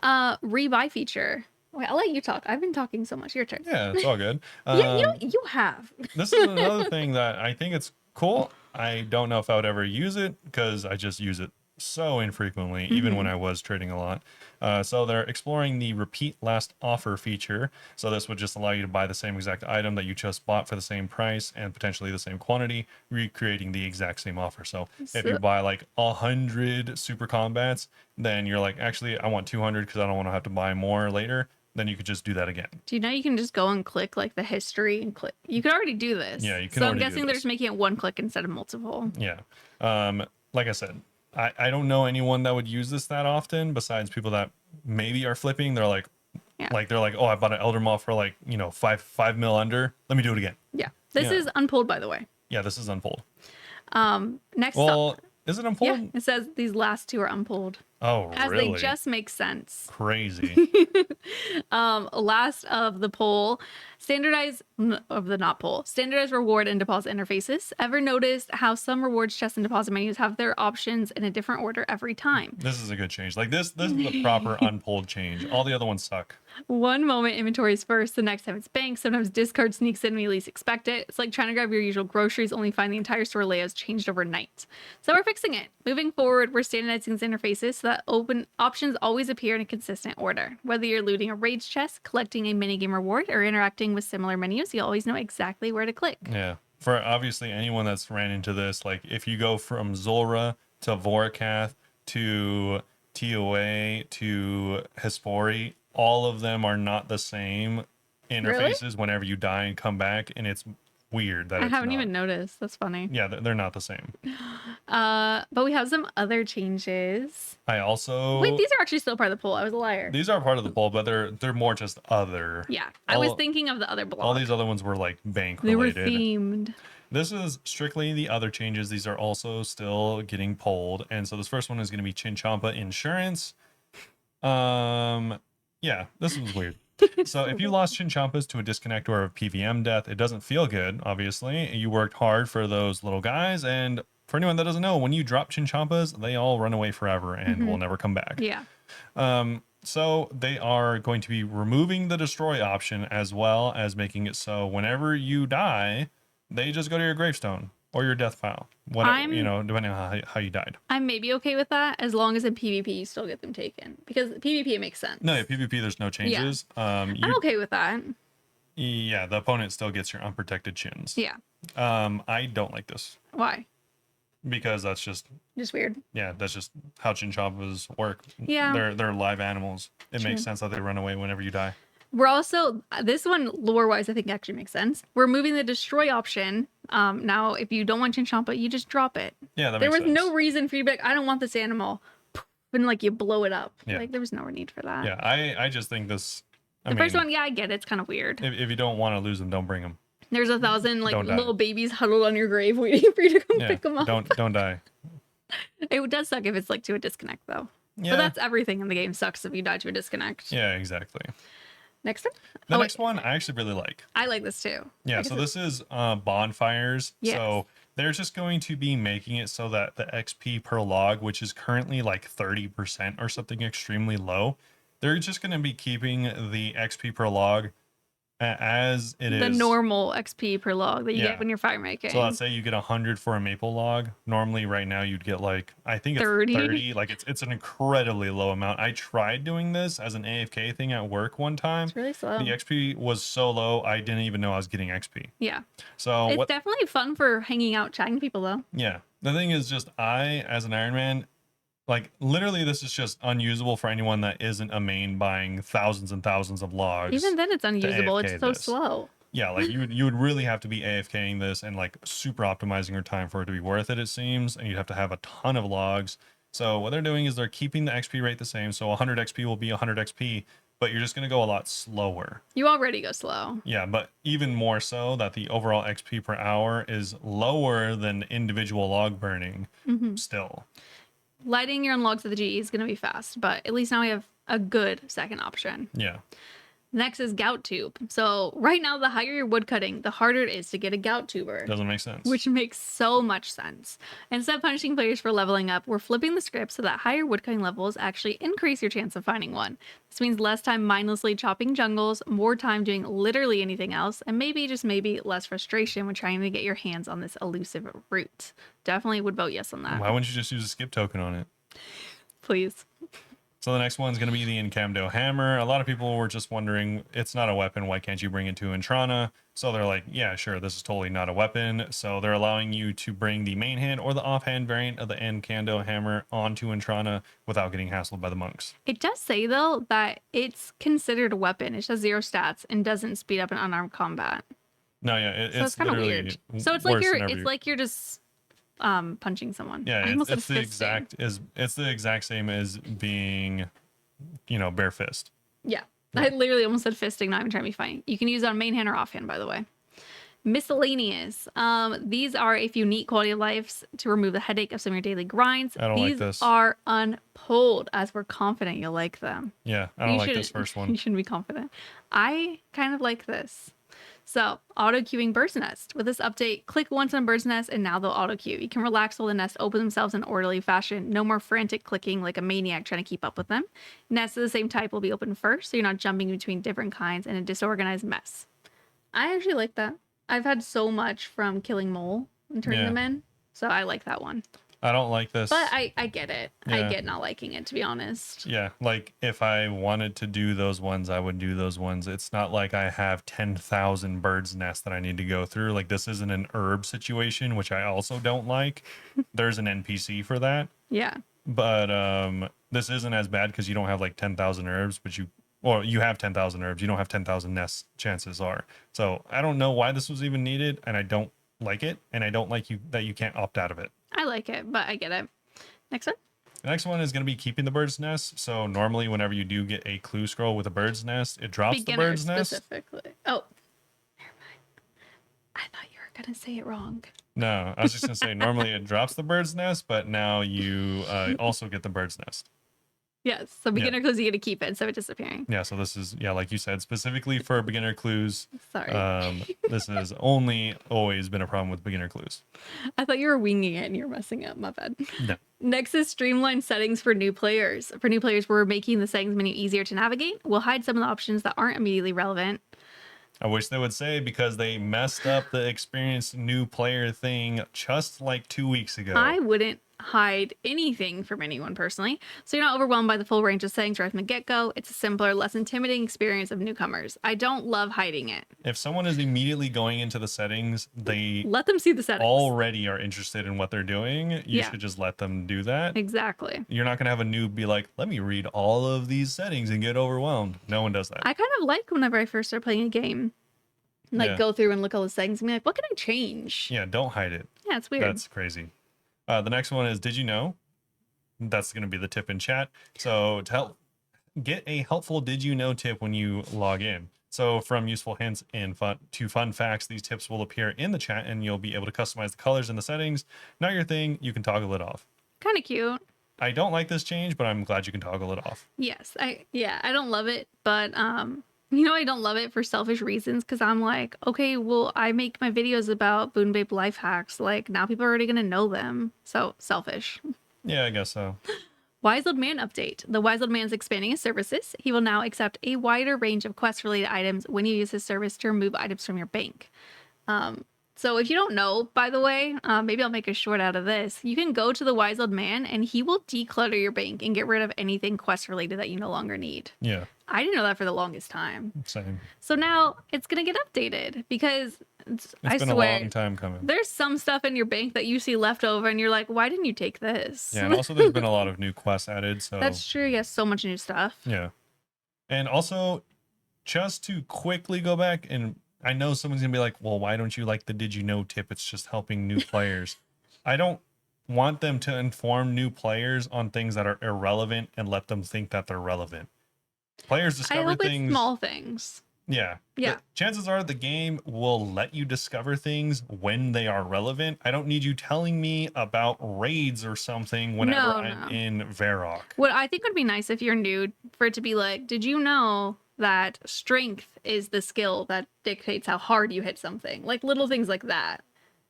Rebuy feature. Wait, I'll let you talk. I've been talking so much. Your turn. Yeah, it's all good. Yeah, you have. This is another thing that I think it's cool. I don't know if I would ever use it because I just use it so infrequently, even when I was trading a lot. So they're exploring the repeat last offer feature. So this would just allow you to buy the same exact item that you just bought for the same price and potentially the same quantity, recreating the exact same offer. So if you buy like 100 super combats, then you're like, actually, I want 200 because I don't want to have to buy more later. Then you could just do that again. Do you know you can just go and click like the history and click? You could already do this. Yeah, you can So I'm already do guessing they're this. just making it one click instead of multiple. Yeah. Like I said, I don't know anyone that would use this that often besides people that maybe are flipping. They're like, they're like, oh, I bought an Elder Maw for like, 5 mil under. Let me do it again. Yeah. This is unpulled, by the way. Yeah, this is unpulled. Next Well, up. is it unpulled? Yeah, it says these last two are unpulled. Oh, as really? they just make sense. Crazy. Last of the poll, standardized reward and deposit interfaces. Ever noticed how some rewards chest and deposit menus have their options in a different order every time? This is a good change. Like this is the proper unpulled change. All the other ones suck. One moment inventory is first, the next time it's bank. Sometimes discard sneaks in when you least expect it. It's like trying to grab your usual groceries, only find the entire store layout's changed overnight. So we're fixing it. Moving forward, we're standardizing these interfaces so that open options always appear in a consistent order. Whether you're looting a raids chest, collecting a minigame reward, or interacting with similar menus, you always know exactly where to click. Yeah. For obviously anyone that's ran into this, like if you go from Zulrah to Vorakath to TOA to Hespori, all of them are not the same interfaces whenever you die and come back, and it's weird that I it's haven't not. even noticed. That's funny. Yeah, they're not the same. But we have some other changes. I also Wait, these are actually still part of the poll. I was a liar. these are part of the poll, but they're more just other. Yeah, I was thinking of the other block. All these other ones were like bank They were related. themed. This is strictly the other changes. These are also still getting polled. And so this first one is going to be Chinchompa Insurance. Yeah, this was weird. So if you lost Chinchompas to a disconnect or a PVM death, it doesn't feel good, obviously. You worked hard for those little guys. And for anyone that doesn't know, when you drop Chinchompas, they all run away forever and will never come back. Yeah. So they are going to be removing the destroy option, as well as making it so whenever you die, they just go to your gravestone or your death file, whatever, depending on how you died. I'm maybe okay with that as long as in PvP you still get them taken, because PvP it makes sense. No, yeah, PvP there's no changes. I'm okay with that. Yeah, the opponent still gets your unprotected chins. Yeah. I don't like this Why? because that's just weird. yeah, that's just how Chinchompas work. Yeah. They're live animals. It True. makes sense that they run away whenever you die. We're also, this one lore wise I think actually makes sense. We're moving the destroy option. Now if you don't want Chinchompa, you just drop it. Yeah, there was makes sense. no reason for you to be like, I don't want this animal, and like you blow it up. Yeah. Like there was no need for that. Yeah, I just think this. The first one, yeah, I get it. It's kind of weird. If you don't want to lose them, don't bring them. There's 1,000 like Don't die. little babies huddled on your grave waiting for you to come Yeah, pick them up. don't die. It does suck if it's like to a disconnect though. Yeah. But that's everything in the game sucks if you die to a disconnect. Yeah, exactly. Next one? The Oh, next wait. one I actually really like. I like this too. Yeah, so this is bonfires. Yes. So they're just going to be making it so that the XP per log, which is currently like 30% or something extremely low, they're just going to be keeping the XP per log as it is. The normal XP per log that you Yeah. get when you're fire making. So let's say you get 100 for a maple log. Normally right now you'd get like, I think it's 30. Like it's an incredibly low amount. I tried doing this as an AFK thing at work one time. It's really slow. The XP was so low, I didn't even know I was getting XP. Yeah. So It's definitely fun for hanging out, chatting to people though. yeah. The thing is just as an Iron Man, like literally this is just unusable for anyone that isn't a main buying thousands and thousands of logs. Even then it's unusable. AFK It's so this. slow. Yeah, like you would really have to be AFKing this and like super optimizing your time for it to be worth it seems, and you'd have to have a ton of logs. So what they're doing is they're keeping the XP rate the same. So 100 XP will be 100 XP, but you're just going to go a lot slower. You already go slow. Yeah, but even more so that the overall XP per hour is lower than individual log burning still. Lighting your own logs of the GE is going to be fast, but at least now we have a good second option. Yeah. Next is gout tube. So right now, the higher your wood cutting, the harder it is to get a gout tuber. Doesn't make sense. Which makes so much sense. Instead of punishing players for leveling up, we're flipping the script so that higher woodcutting levels actually increase your chance of finding one. This means less time mindlessly chopping jungles, more time doing literally anything else, and maybe, just maybe, less frustration when trying to get your hands on this elusive root. Definitely would vote yes on that. Why wouldn't you just use a skip token on it? Please. So the next one's going to be the Incamdo Hammer. A lot of people were just wondering, it's not a weapon, why can't you bring it to Intrana? So they're like, yeah, sure, this is totally not a weapon. So they're allowing you to bring the main hand or the offhand variant of the Incamdo Hammer onto Intrana without getting hassled by the monks. It does say, though, that it's considered a weapon. It has 0 stats and doesn't speed up an unarmed combat. No, yeah, So it's kind of weird. So it's like you're just punching someone. Yeah, I almost it's said the fisting. it's the exact same as being, bare fist. Yeah. I literally almost said fisting, not even trying to be funny. You can use it on main hand or offhand, by the way. Miscellaneous. These are a few neat quality of lives to remove the headache of some of your daily grinds. I don't like These this. are unpulled, as we're confident you'll like them. Yeah, I don't like this first You one. shouldn't be confident. I kind of like this. So, auto queuing Bird's Nest. With this update, click once on Bird's Nest and now they'll auto queue. You can relax while the nests open themselves in orderly fashion. No more frantic clicking like a maniac trying to keep up with them. Nests of the same type will be open first, so you're not jumping between different kinds in a disorganized mess. I actually like that. I've had so much from killing mole and turning them in, so I like that one. I don't like this. But I get it. Yeah. I get not liking it, to be honest. Yeah, like if I wanted to do those ones, I would do those ones. It's not like I have 10,000 birds' nests that I need to go through. Like this isn't an herb situation, which I also don't like. There's an NPC for that. Yeah. But this isn't as bad because you don't have like 10,000 herbs, but you have 10,000 herbs. You don't have 10,000 nests, chances are. So I don't know why this was even needed, and I don't like it, and I don't like that you can't opt out of it. I like it, but I get it. Next one. The next one is going to be keeping the bird's nest. So normally whenever you do get a clue scroll with a bird's nest, it drops Beginner the bird's nest. specifically. Oh, never mind. I thought you were going to say it wrong. No, I was just going to say normally it drops the bird's nest, but now you also get the bird's nest. Yes, so beginner clues, you get to keep it instead of disappearing. Yeah, so this is, like you said, specifically for beginner clues. Sorry. This has only always been a problem with beginner clues. I thought you were winging it and you were messing up. My bad. No. Next is streamlined settings for new players. For new players, we're making the settings menu easier to navigate. We'll hide some of the options that aren't immediately relevant. I wish they would say because they messed up the experienced new player thing just like 2 weeks ago. I wouldn't hide anything from anyone personally, so you're not overwhelmed by the full range of settings right from the get-go. It's a simpler, less intimidating experience of newcomers. I don't love hiding it. If someone is immediately going into the settings, they let them see the settings. Already are interested in what they're doing. You should just let them do that. Exactly. You're not going to have a noob be like, let me read all of these settings and get overwhelmed. No one does that. I kind of like whenever I first start playing a game, like go through and look at all the settings and be like, what can I change? Yeah, don't hide it. Yeah, it's weird. That's crazy. The next one is, did you know? That's going to be the tip in chat. So to help get a helpful did you know tip when you log in. So from useful hints and fun facts, these tips will appear in the chat and you'll be able to customize the colors and the settings. Not your thing, you can toggle it off. Kind of cute. I don't like this change, but I'm glad you can toggle it off. Yes, I don't love it, but you know, I don't love it for selfish reasons because I'm like, okay, well, I make my videos about Bunebape life hacks. Like, now people are already going to know them. So, selfish. Yeah, I guess so. Wise Old Man update. The Wise Old Man is expanding his services. He will now accept a wider range of quest-related items when you use his service to remove items from your bank. So if you don't know, by the way, maybe I'll make a short out of this. You can go to the Wise Old Man and he will declutter your bank and get rid of anything quest-related that you no longer need. Yeah. I didn't know that for the longest time. Same. So now it's going to get updated because I been swear, a long time coming. There's some stuff in your bank that you see left over and you're like, why didn't you take this? Yeah, and also there's been a lot of new quests added. So that's true. Yes, so much new stuff. Yeah. And also, just to quickly go back, and I know someone's going to be like, well, why don't you like the did you know tip? It's just helping new players. I don't want them to inform new players on things that are irrelevant and let them think that they're relevant. Players discover things. It's small things. Yeah. Yeah. But chances are the game will let you discover things when they are relevant. I don't need you telling me about raids or something whenever I'm in Varrock. What I think would be nice if you're new for it to be like, did you know that strength is the skill that dictates how hard you hit something? Like little things like that.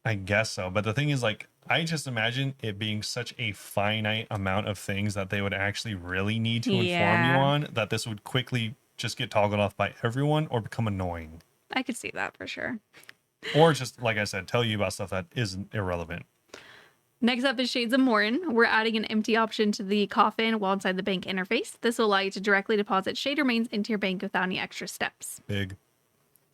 I guess so. But the thing is, like, I just imagine it being such a finite amount of things that they would actually really need to inform you on that this would quickly just get toggled off by everyone or become annoying. I could see that for sure. Or just, like I said, tell you about stuff that isn't irrelevant. Next up is Shades of Morin. We're adding an empty option to the coffin while inside the bank interface. This will allow you to directly deposit shade remains into your bank without any extra steps. Big.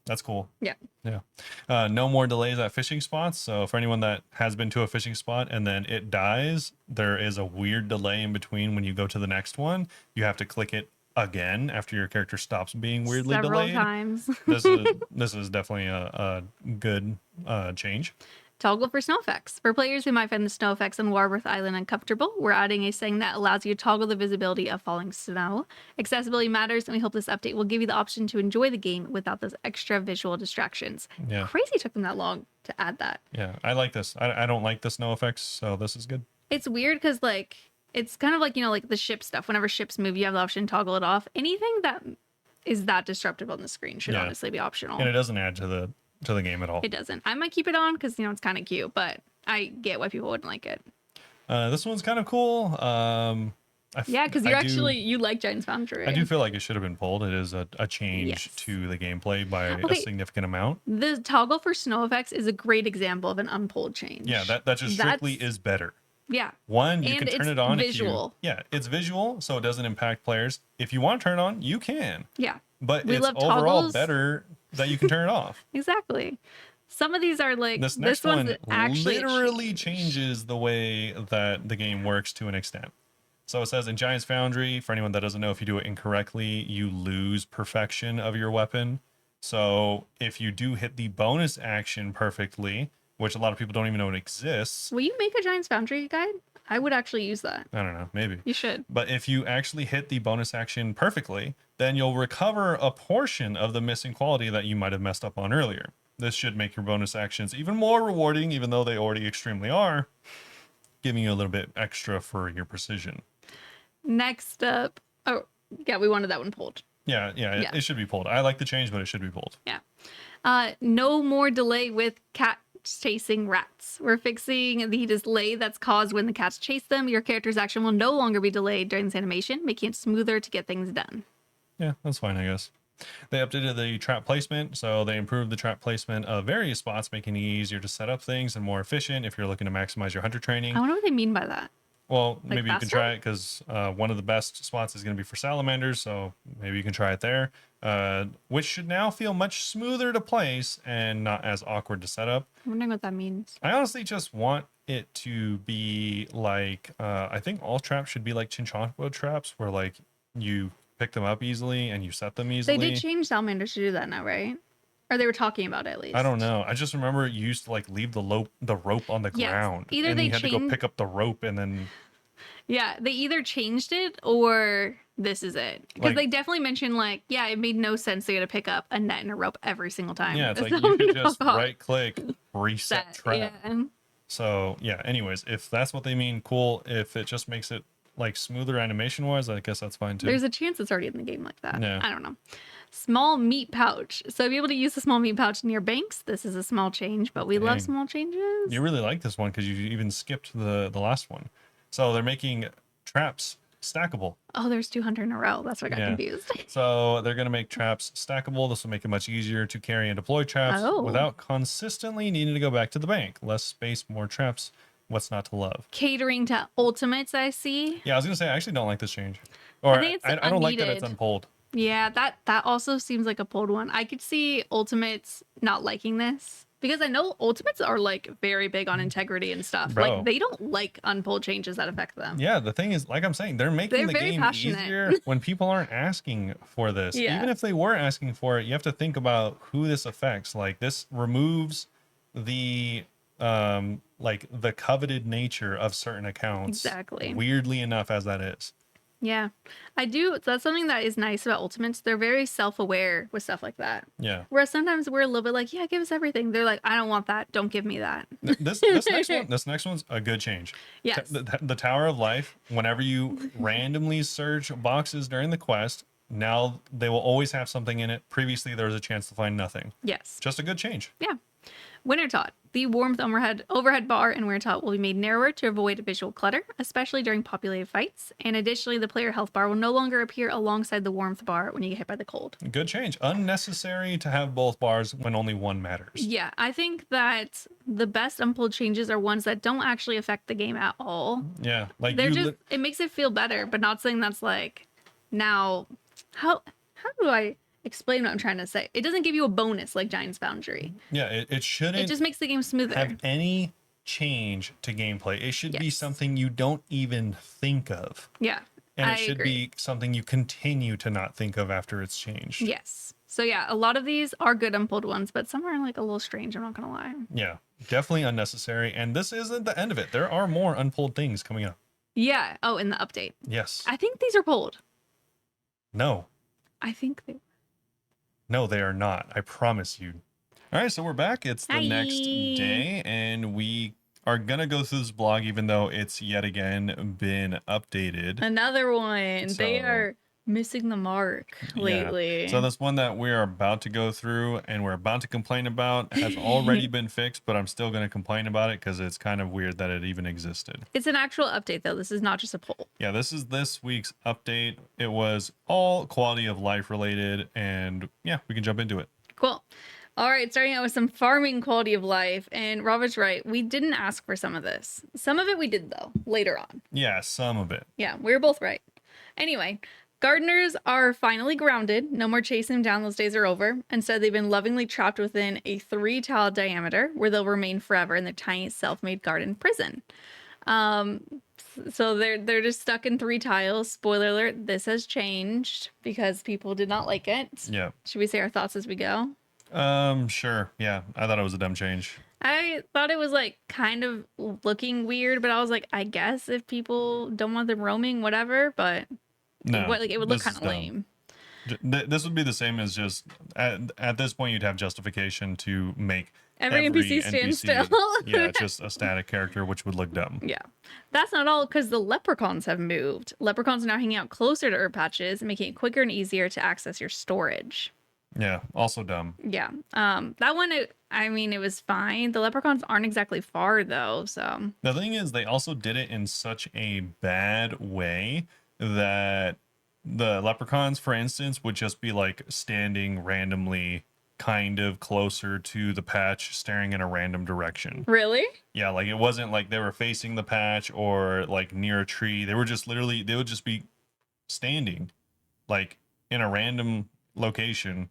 That's cool. Yeah. Yeah. No more delays at fishing spots. So for anyone that has been to a fishing spot and then it dies, there is a weird delay in between when you go to the next one. You have to click it again after your character stops being weirdly Several delayed. times. This is definitely a good change. Toggle for snow effects. For players who might find the snow effects on Warworth Island uncomfortable, we're adding a setting that allows you to toggle the visibility of falling snow. Accessibility matters, and we hope this update will give you the option to enjoy the game without those extra visual distractions. Yeah. Crazy it took them that long to add that. Yeah, I like this. I don't like the snow effects, so this is good. It's weird because, like, it's kind of like, you know, like the ship stuff. Whenever ships move, you have the option to toggle it off. Anything that is that disruptive on the screen should honestly be optional. And it doesn't add to the game at all. It doesn't. I might keep it on because, you know, it's kind of cute, but I get why people wouldn't like it. This one's kind of cool. Yeah, because you like Giant's Foundry. I do feel like it should have been pulled. It is a change to the gameplay by a significant amount. The toggle for snow effects is a great example of an unpulled change. Yeah, that just strictly is better. Yeah. One, you can turn it on. Visual. It's visual, so it doesn't impact players. If you want to turn it on, you can. Yeah. But it's overall better that you can turn it off. Exactly. Some of these are like this next one's one actually literally changes the way that the game works to an extent. So it says in Giant's Foundry, for anyone that doesn't know, if you do it incorrectly, you lose perfection of your weapon. So if you do hit the bonus action perfectly, which a lot of people don't even know it exists. Will you make a Giant's Foundry guide? I would actually use that. I don't know, maybe. You should. But if you actually hit the bonus action perfectly, then you'll recover a portion of the missing quality that you might have messed up on earlier. This should make your bonus actions even more rewarding, even though they already extremely are, giving you a little bit extra for your precision. Next up, oh, yeah, we wanted that one pulled. Yeah. It should be pulled. I like the change, but it should be pulled. Yeah. No more delay with cat chasing rats. We're fixing the delay that's caused when the cats chase them. Your character's action will no longer be delayed during this animation, making it smoother to get things done. Yeah, that's fine, I guess. They updated the trap placement, so they improved the trap placement of various spots, making it easier to set up things and more efficient if you're looking to maximize your hunter training. I wonder what they mean by that. Well, maybe you can try it because one of the best spots is going to be for salamanders, so maybe you can try it there, which should now feel much smoother to place and not as awkward to set up. I'm wondering what that means. I honestly just want it to be like, I think all traps should be like Chinchompo traps, where like you pick them up easily and you set them easily. They did change salamanders to do that now, right? Or they were talking about it at least. I don't know. I just remember you used to like leave the rope on the ground. Either and they you had to go pick up the rope and then. Yeah, they either changed it or this is it. Because they definitely mentioned like, yeah, it made no sense to get to pick up a net and a rope every single time. Yeah, it's like you could just right click, reset trap. Yeah. So yeah, anyways, if that's what they mean, cool. If it just makes it like smoother animation wise, I guess that's fine too. There's a chance it's already in the game like that. Yeah. I don't know. Small meat pouch. So be able to use the small meat pouch near banks. This is a small change, but we love small changes. You really like this one because you even skipped the last one. So they're making traps stackable. Oh, there's 200 in a row. That's what I got confused. So they're going to make traps stackable. This will make it much easier to carry and deploy traps without consistently needing to go back to the bank. Less space, more traps. What's not to love? Catering to ultimates, I see. Yeah, I was going to say, I actually don't like this change. Or I don't like that it's unpulled. Yeah, that also seems like a pulled one. I could see ultimates not liking this. Because I know ultimates are like very big on integrity and stuff. Bro. Like they don't like unpulled changes that affect them. Yeah, the thing is, like I'm saying, they're making the game easier when people aren't asking for this. Yeah. Even if they were asking for it, you have to think about who this affects. Like this removes the like the coveted nature of certain accounts. Exactly. Weirdly enough, as that is. Yeah, I do. That's something that is nice about Ultimates. They're very self-aware with stuff like that. Yeah. Whereas sometimes we're a little bit like, yeah, give us everything. They're like, I don't want that. Don't give me that. This next one's a good change. Yes. The Tower of Life, whenever you randomly search boxes during the quest, now they will always have something in it. Previously, there was a chance to find nothing. Yes. Just a good change. Yeah. Wintertot. The warmth overhead bar in Wintertot will be made narrower to avoid visual clutter, especially during populated fights. And additionally, the player health bar will no longer appear alongside the warmth bar when you get hit by the cold. Good change. Unnecessary to have both bars when only one matters. Yeah, I think that the best unpulled changes are ones that don't actually affect the game at all. Yeah, like they're just it makes it feel better, but not something that's like now how do I explain what I'm trying to say? It doesn't give you a bonus like Giant's Foundry. Yeah, it shouldn't. It just makes the game smoother. Have any change to gameplay. It should be something you don't even think of. Yeah. And it should be something you continue to not think of after it's changed. Yes. So yeah, a lot of these are good unpulled ones, but some are like a little strange. I'm not gonna lie. Yeah, definitely unnecessary. And this isn't the end of it. There are more unpulled things coming up. Yeah. Oh, in the update. Yes. I think these are pulled. No. I think they. No, they are not. I promise you. All right, so we're back. It's the next day, and we are going to go through this blog, even though it's yet again been updated. Another one. They So- are missing the mark lately. Yeah. So this one that we're about to go through and we're about to complain about has already been fixed, but I'm still going to complain about it because it's kind of weird that it even existed. It's an actual update, though. This is not just a poll. Yeah, this is this week's update. It was all quality of life related, and yeah, we can jump into it. Cool. All right, starting out with some farming quality of life. And Robert's right. We didn't ask for some of this. Some of it we did, though, later on. Yeah, some of it. Yeah, we were both right. Anyway, gardeners are finally grounded. No more chasing them down. Those days are over. Instead, they've been lovingly trapped within a 3-tile diameter where they'll remain forever in their tiny self-made garden prison. So they're just stuck in 3 tiles. Spoiler alert, this has changed because people did not like it. Yeah. Should we say our thoughts as we go? Sure. Yeah, I thought it was a dumb change. I thought it was like kind of looking weird, but I was like, I guess if people don't want them roaming, whatever, but No, it would look this kind is of dumb. lame. This would be the same as just at this point you'd have justification to make Every NPC stand still. Yeah, just a static character, which would look dumb. Yeah. That's not all because the leprechauns have moved. Leprechauns are now hanging out closer to herb patches, making it quicker and easier to access your storage. Yeah, also dumb. Yeah. That one, it was fine. The leprechauns aren't exactly far though, so. The thing is, they also did it in such a bad way that the leprechauns, for instance, would just be like standing randomly kind of closer to the patch, staring in a random direction. Really? Yeah, like it wasn't like they were facing the patch or like near a tree. They were just literally, they would just be standing like in a random location,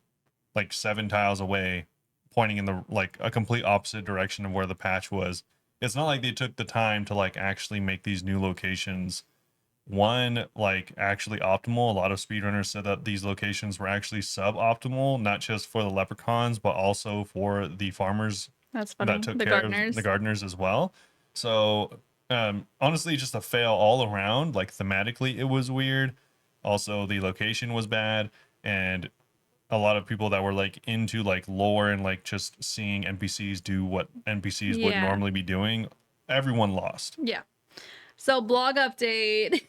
like 7 tiles away, pointing in the like a complete opposite direction of where the patch was. It's not like they took the time to like actually make these new locations like actually optimal. A lot of speedrunners said that these locations were actually suboptimal, not just for the leprechauns, but also for the farmers That's funny. that took The care gardeners. of the gardeners as well. So honestly, just a fail all around. Like thematically, it was weird. Also, the location was bad, and a lot of people that were like into like lore and like just seeing NPCs do what NPCs would Yeah. normally be doing, everyone lost. Yeah. So blog update.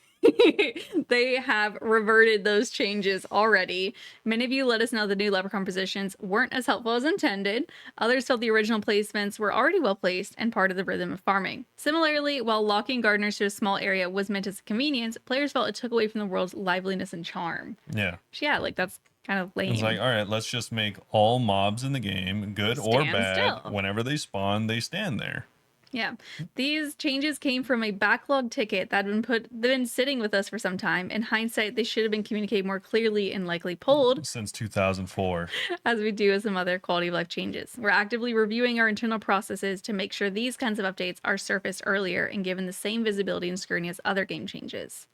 They have reverted those changes already. Many of you let us know the new leprechaun positions weren't as helpful as intended. Others felt the original placements were already well placed and part of the rhythm of farming. Similarly, while locking gardeners to a small area was meant as a convenience, players felt it took away from the world's liveliness and charm. Yeah. Yeah, like that's kind of lame. It's like, all right, let's just make all mobs in the game, good or Stand bad, still. whenever they spawn, they stand there. Yeah. These changes came from a backlog ticket that had been sitting with us for some time. In hindsight, they should have been communicated more clearly and likely pulled, Since 2004. as we do with some other quality of life changes. We're actively reviewing our internal processes to make sure these kinds of updates are surfaced earlier and given the same visibility and scrutiny as other game changes.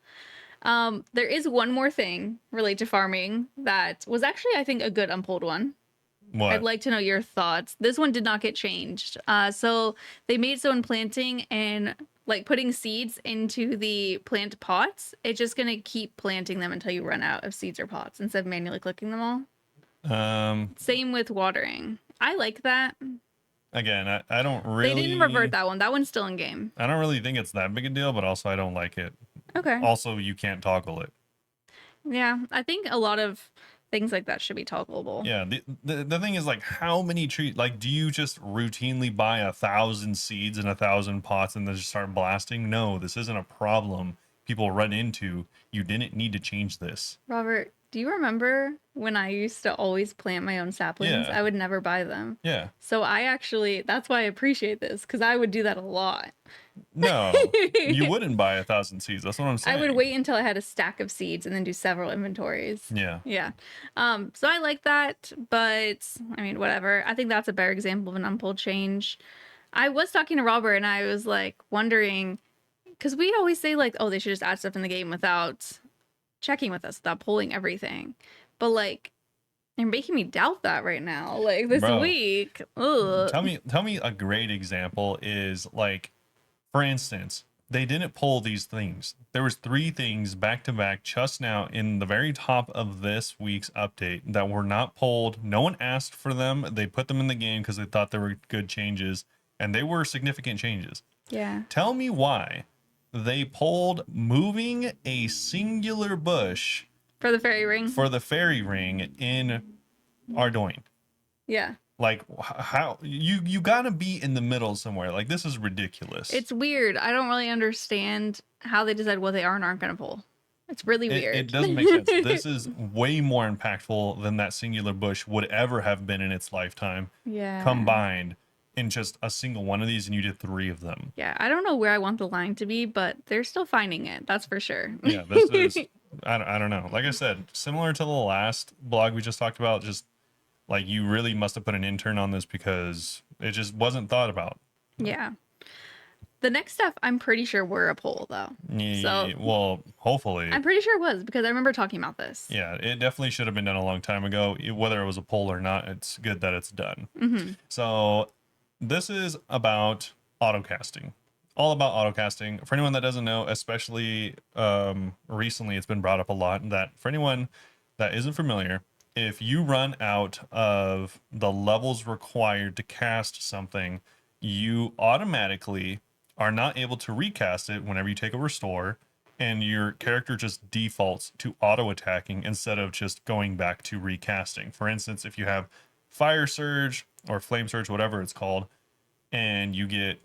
There is one more thing related to farming that was actually, I think, a good unpulled one. What? I'd like to know your thoughts. This one did not get changed. So they made so in planting and like putting seeds into the plant pots, it's just going to keep planting them until you run out of seeds or pots instead of manually clicking them all. Same with watering. I like that. Again, I don't really... They didn't revert that one. That one's still in game. I don't really think it's that big a deal, but also I don't like it. Okay. Also, you can't toggle it. Yeah, I think a lot of things like that should be toggleable. Yeah, the thing is, like, how many trees, like, do you just routinely buy 1,000 seeds and 1,000 pots and then just start blasting? No, this isn't a problem people run into. You didn't need to change this. Robert, do you remember when I used to always plant my own saplings? Yeah. I would never buy them. Yeah. So that's why I appreciate this, because I would do that a lot. No, you wouldn't buy 1,000 seeds. That's what I'm saying. I would wait until I had a stack of seeds and then do several inventories. Yeah. Yeah. So I like that, but I mean, whatever. I think that's a better example of an unpulled change. I was talking to Robert and I was like wondering, because we always say like, oh, they should just add stuff in the game without checking with us, without pulling everything. But like, You're making me doubt that right now. Like this Bro, week. Ugh. tell me a great example is like, for instance, they didn't pull these things. There was 3 things back to back just now in the very top of this week's update that were not pulled. No one asked for them. They put them in the game because they thought they were good changes, and they were significant changes. Yeah. Tell me why they pulled moving a singular bush For the fairy ring. for the fairy ring in Ardoin. Yeah. Like, how you gotta be in the middle somewhere. Like, this is ridiculous. It's weird. I don't really understand how they decide what they are and aren't going to pull. It's really weird. It doesn't make sense. This is way more impactful than that singular bush would ever have been in its lifetime Yeah. combined in just a single one of these, and you did 3 of them. Yeah. I don't know where I want the line to be, but they're still finding it. That's for sure. Yeah, this is I don't know. Like I said, similar to the last blog we just talked about, just like you really must have put an intern on this because it just wasn't thought about. Yeah. The next stuff, I'm pretty sure were a poll, though. Yeah, So well, hopefully. I'm pretty sure it was because I remember talking about this. Yeah, it definitely should have been done a long time ago. Whether it was a poll or not, it's good that it's done. Mm-hmm. So this is about autocasting. All about autocasting. For anyone that doesn't know, especially recently, it's been brought up a lot that for anyone that isn't familiar, if you run out of the levels required to cast something, you automatically are not able to recast it whenever you take a restore, and your character just defaults to auto attacking instead of just going back to recasting. For instance, if you have Fire Surge or Flame Surge, whatever it's called, and you get,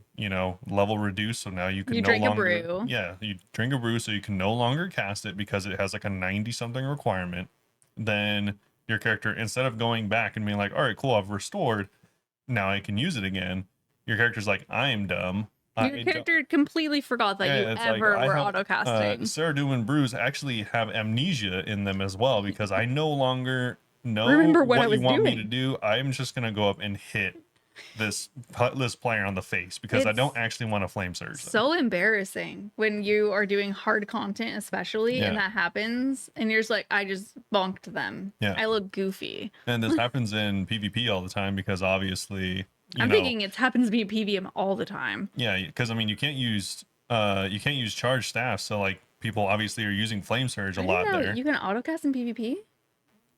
level reduced, so now you can no longer a brew. Yeah, you drink a brew, so you can no longer cast it because it has like a 90 something requirement. Then your character, instead of going back and being like, all right, cool, I've restored, now I can use it again, your character's like, I am dumb. Your character completely forgot that you ever were autocasting. Saradu and Bruce actually have amnesia in them as well because I no longer know Remember what you want me to do. I'm just going to go up and hit this player on the face because I don't actually want to flame surge them. So embarrassing when you are doing hard content, especially, and that happens, and you're just like, I just bonked them. Yeah. I look goofy. And this happens in PvP all the time because obviously, I'm thinking it happens to be PVM all the time. Yeah, because I mean, you can't use charge staff, so like people obviously are using flame surge a lot there. You can autocast in PvP?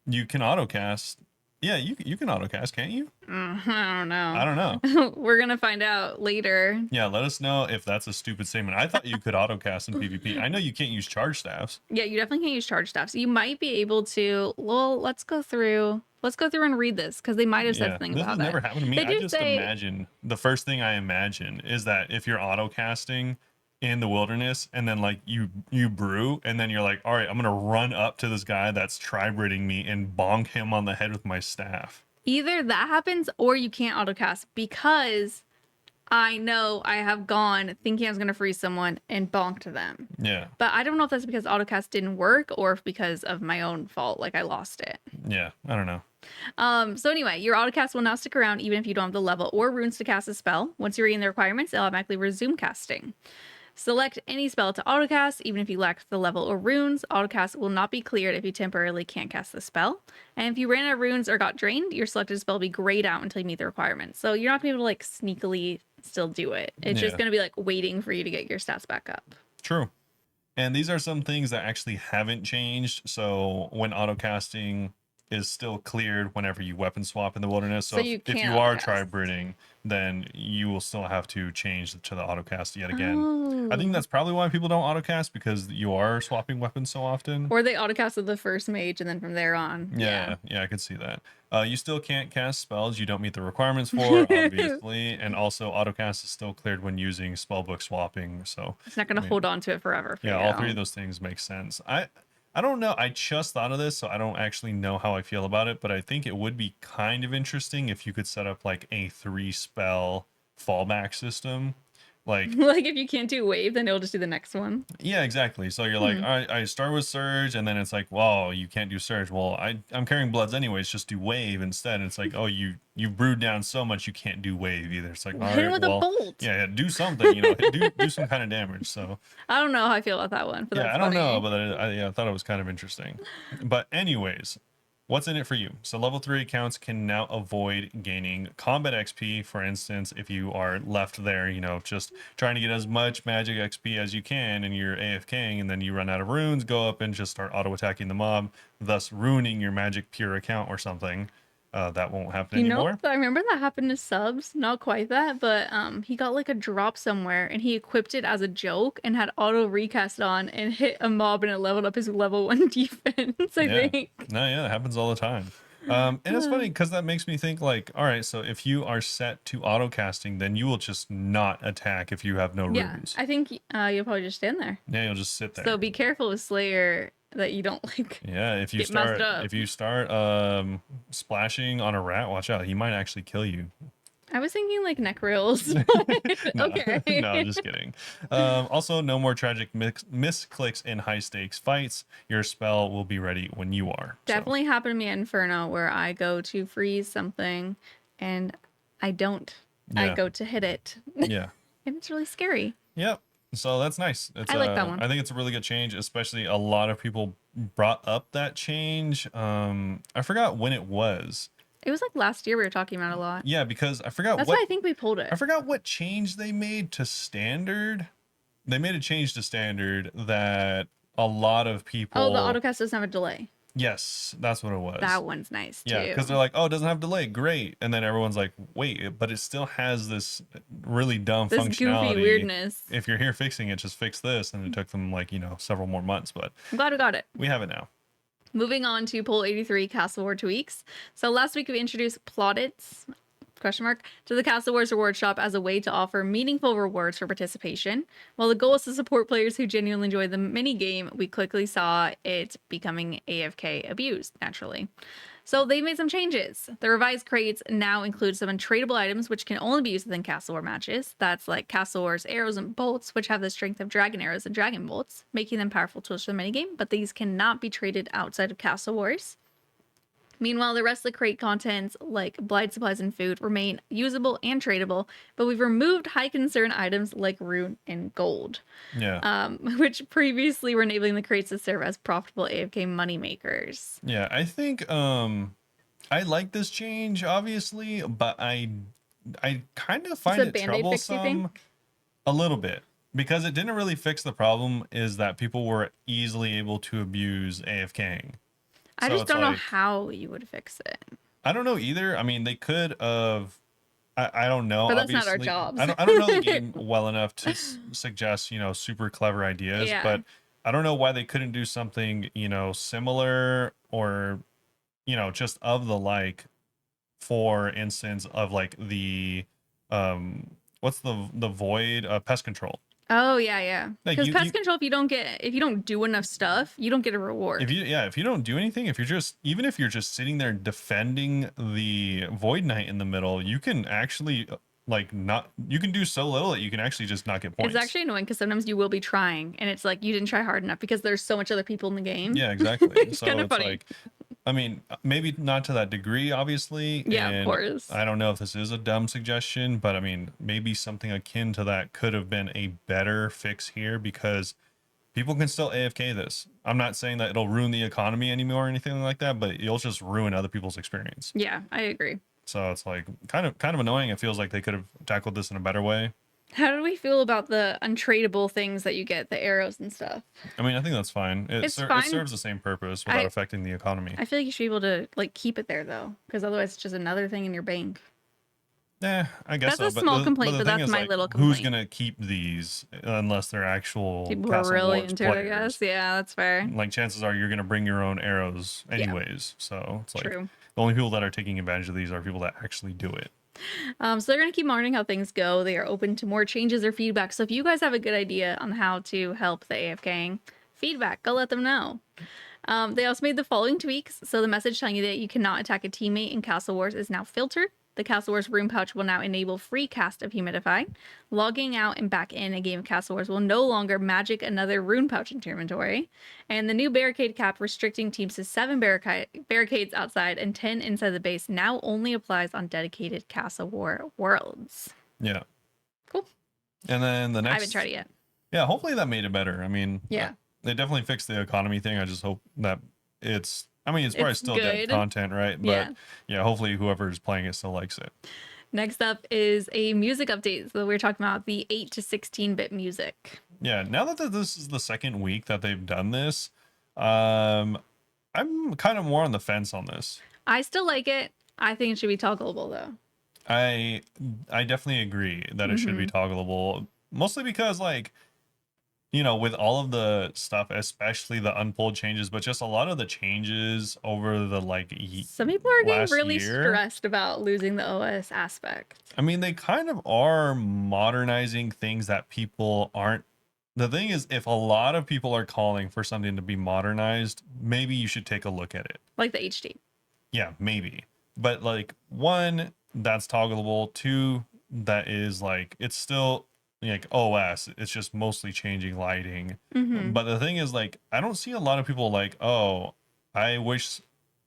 You can autocast. Yeah, you can autocast, can't you? I don't know. We're gonna find out later. Yeah, let us know if that's a stupid statement. I thought you could autocast in PvP. I know you can't use charge staffs. Yeah, you definitely can't use charge staffs. You might be able to. Well, let's go through and read this because they might have said something about that. This has never happened to me. I just imagine the first thing I imagine is that if you're autocasting in the wilderness and then like you brew and then you're like, all right, I'm gonna run up to this guy that's tri-breeding me and bonk him on the head with my staff. Either that happens or you can't autocast because I know I have gone thinking I was gonna freeze someone and bonked them. Yeah. But I don't know if that's because autocast didn't work or if because of my own fault, like I lost it. Yeah, I don't know. So anyway, your autocast will now stick around even if you don't have the level or runes to cast a spell. Once you regain the requirements, it'll automatically resume casting. Select any spell to autocast, even if you lack the level or runes. Autocast will not be cleared if you temporarily can't cast the spell. And if you ran out of runes or got drained, your selected spell will be grayed out until you meet the requirements. So you're not going to be able to like sneakily still do it. It's just going to be like waiting for you to get your stats back up. True. And these are some things that actually haven't changed. So when autocasting is still cleared whenever you weapon swap in the wilderness. So if you are tri-breeding, then you will still have to change to the autocast yet again. I think that's probably why people don't autocast because you are swapping weapons so often. Or they autocasted the first mage and then from there on. Yeah, I could see that. You still can't cast spells you don't meet the requirements for, obviously. And also autocast is still cleared when using spellbook swapping. So it's not going to hold on to it forever. All 3 of those things make sense. I don't know. I just thought of this, so I don't actually know how I feel about it, but I think it would be kind of interesting if you could set up like a 3-spell fallback system. Like if you can't do wave, then it'll just do the next one. Yeah, exactly. So you're like, all right, I start with surge, and then it's like, well, you can't do surge. Well, I'm carrying bloods anyways, just do wave instead. And it's like, oh, you brewed down so much you can't do wave either. It's like, all hit him right, with a bolt. Yeah, do something, do some kind of damage. So I don't know how I feel about that one. But I don't know, but I thought it was kind of interesting. But anyways, What's in it for you? So level 3 accounts can now avoid gaining combat XP. For instance, if you are left there, you know, just trying to get as much magic XP as you can and you're AFKing and then you run out of runes, go up and just start auto attacking the mob, thus ruining your magic pure account or something. That won't happen You anymore. know, I remember that happened to Subs. Not quite that, but he got like a drop somewhere and he equipped it as a joke and had auto recast on and hit a mob and it leveled up his level 1 defense, I think. No, yeah, it happens all the time. And it's funny because that makes me think like, all right, so if you are set to auto casting, then you will just not attack if you have no runes. I think you'll probably just stand there. Yeah, you'll just sit there. So be careful with Slayer that you don't like. Yeah, if you get messed up. if you start splashing on a rat, watch out. He might actually kill you. I was thinking like neck rails. No, Okay. no, just kidding. Also, no more tragic misclicks in high stakes fights. Your spell will be ready when you are. Definitely happened to me at Inferno where I go to freeze something and I don't. I Yeah. go to hit it. Yeah. And it's really scary. Yep. So that's nice. It's, I like that one. I think it's a really good change, especially a lot of people brought up that change. I forgot when it was. It was like last year we were talking about a lot. Yeah, because I forgot That's what why I think we pulled it. I forgot what change they made to standard. They made a change to standard that a lot of people. Oh, the autocast doesn't have a delay. Yes, that's what it was. That one's nice too. Yeah, because they're like, oh, it doesn't have delay, great, and then everyone's like, wait, but it still has this really dumb this functionality. goofy weirdness. If you're here fixing it, just fix this, and it took them like several more months, but I'm glad we got it. we have it now. Moving on to poll 83 Castle War tweaks. So last week we introduced plaudits to the Castle Wars reward shop as a way to offer meaningful rewards for participation. While the goal is to support players who genuinely enjoy the mini game, we quickly saw it becoming AFK abused naturally. So they made some changes. The revised crates now include some untradeable items which can only be used within Castle War matches. That's like Castle Wars arrows and bolts, which have the strength of dragon arrows and dragon bolts, making them powerful tools for the minigame, but these cannot be traded outside of Castle Wars. Meanwhile, the rest of the crate contents, like blight supplies and food, remain usable and tradable, but we've removed high concern items like rune and gold, which previously were enabling the crates to serve as profitable AFK moneymakers. Yeah, I think I like this change, obviously, but I kind of find it troublesome a little bit because it didn't really fix the problem. Is that people were easily able to abuse AFKing. I just don't know how you would fix it. I don't know either. I mean, they could have. I don't know. But that's not our jobs. I don't know the game well enough to suggest super clever ideas. Yeah. But I don't know why they couldn't do something similar or just of the like. For instance, of like the what's the void pest control. Oh yeah. Like because pest control, if you don't do enough stuff, you don't get a reward. If you don't do anything, if you're just sitting there defending the Void Knight in the middle, you can actually you can do so little that you can actually just not get points. It's actually annoying because sometimes you will be trying and it's like you didn't try hard enough because there's so much other people in the game. Yeah, exactly. It's so kind of it's funny. like, I mean, maybe not to that degree, obviously. Yeah, and of course. I don't know if this is a dumb suggestion, but I mean, maybe something akin to that could have been a better fix here because people can still AFK this. I'm not saying that it'll ruin the economy anymore or anything like that, but you'll just ruin other people's experience. Yeah, I agree. So it's like kind of annoying. It feels like they could have tackled this in a better way. How do we feel about the untradeable things that you get, the arrows and stuff? I mean, I think that's fine. It serves the same purpose without affecting the economy. I feel like you should be able to like keep it there though, because otherwise it's just another thing in your bank. Yeah, I guess that's so. a small complaint, but that's my little complaint. Who's gonna keep these unless they're actual people who are really into it? I guess. Yeah, that's fair. Like chances are you're gonna bring your own arrows anyways. Yeah. So it's like True. The only people that are taking advantage of these are people that actually do it. So they're going to keep monitoring how things go. They are open to more changes or feedback. So if you guys have a good idea on how to help the AFKing, feedback, go let them know. They also made the following tweaks. So the message telling you that you cannot attack a teammate in Castle Wars is now filtered. The Castle Wars rune pouch will now enable free cast of Humidify. Logging out and back in a game of Castle Wars will no longer magic another rune pouch into your inventory. And the new barricade cap restricting teams to 7 barricades outside and 10 inside the base now only applies on dedicated Castle War worlds. Yeah. Cool. And then the next... I haven't tried it yet. Yeah, hopefully that made it better. I mean, yeah, they definitely fixed the economy thing. I just hope that it's... I mean, it's probably It's still dead good. content, right? Yeah. But yeah, hopefully whoever's playing it still likes it. Next up is a music update. So we're talking about the 8 to 16-bit music. Yeah, now that this is the second week that they've done this, I'm kind of more on the fence on this. I still like it. I think it should be toggleable though. I I definitely agree that it should be toggleable, mostly because like, you know, with all of the stuff, especially the unpulled changes, but just a lot of the changes over the like Some people are getting last really year. stressed about losing the OS aspect. I mean, they kind of are modernizing things that people aren't. The thing is, if a lot of people are calling for something to be modernized, maybe you should take a look at it. Like the HD. Yeah, maybe. But like, one, that's toggleable. Two, that is like, it's still like OS. It's just mostly changing lighting. But the thing is, like, I don't see a lot of people like, oh, I wish,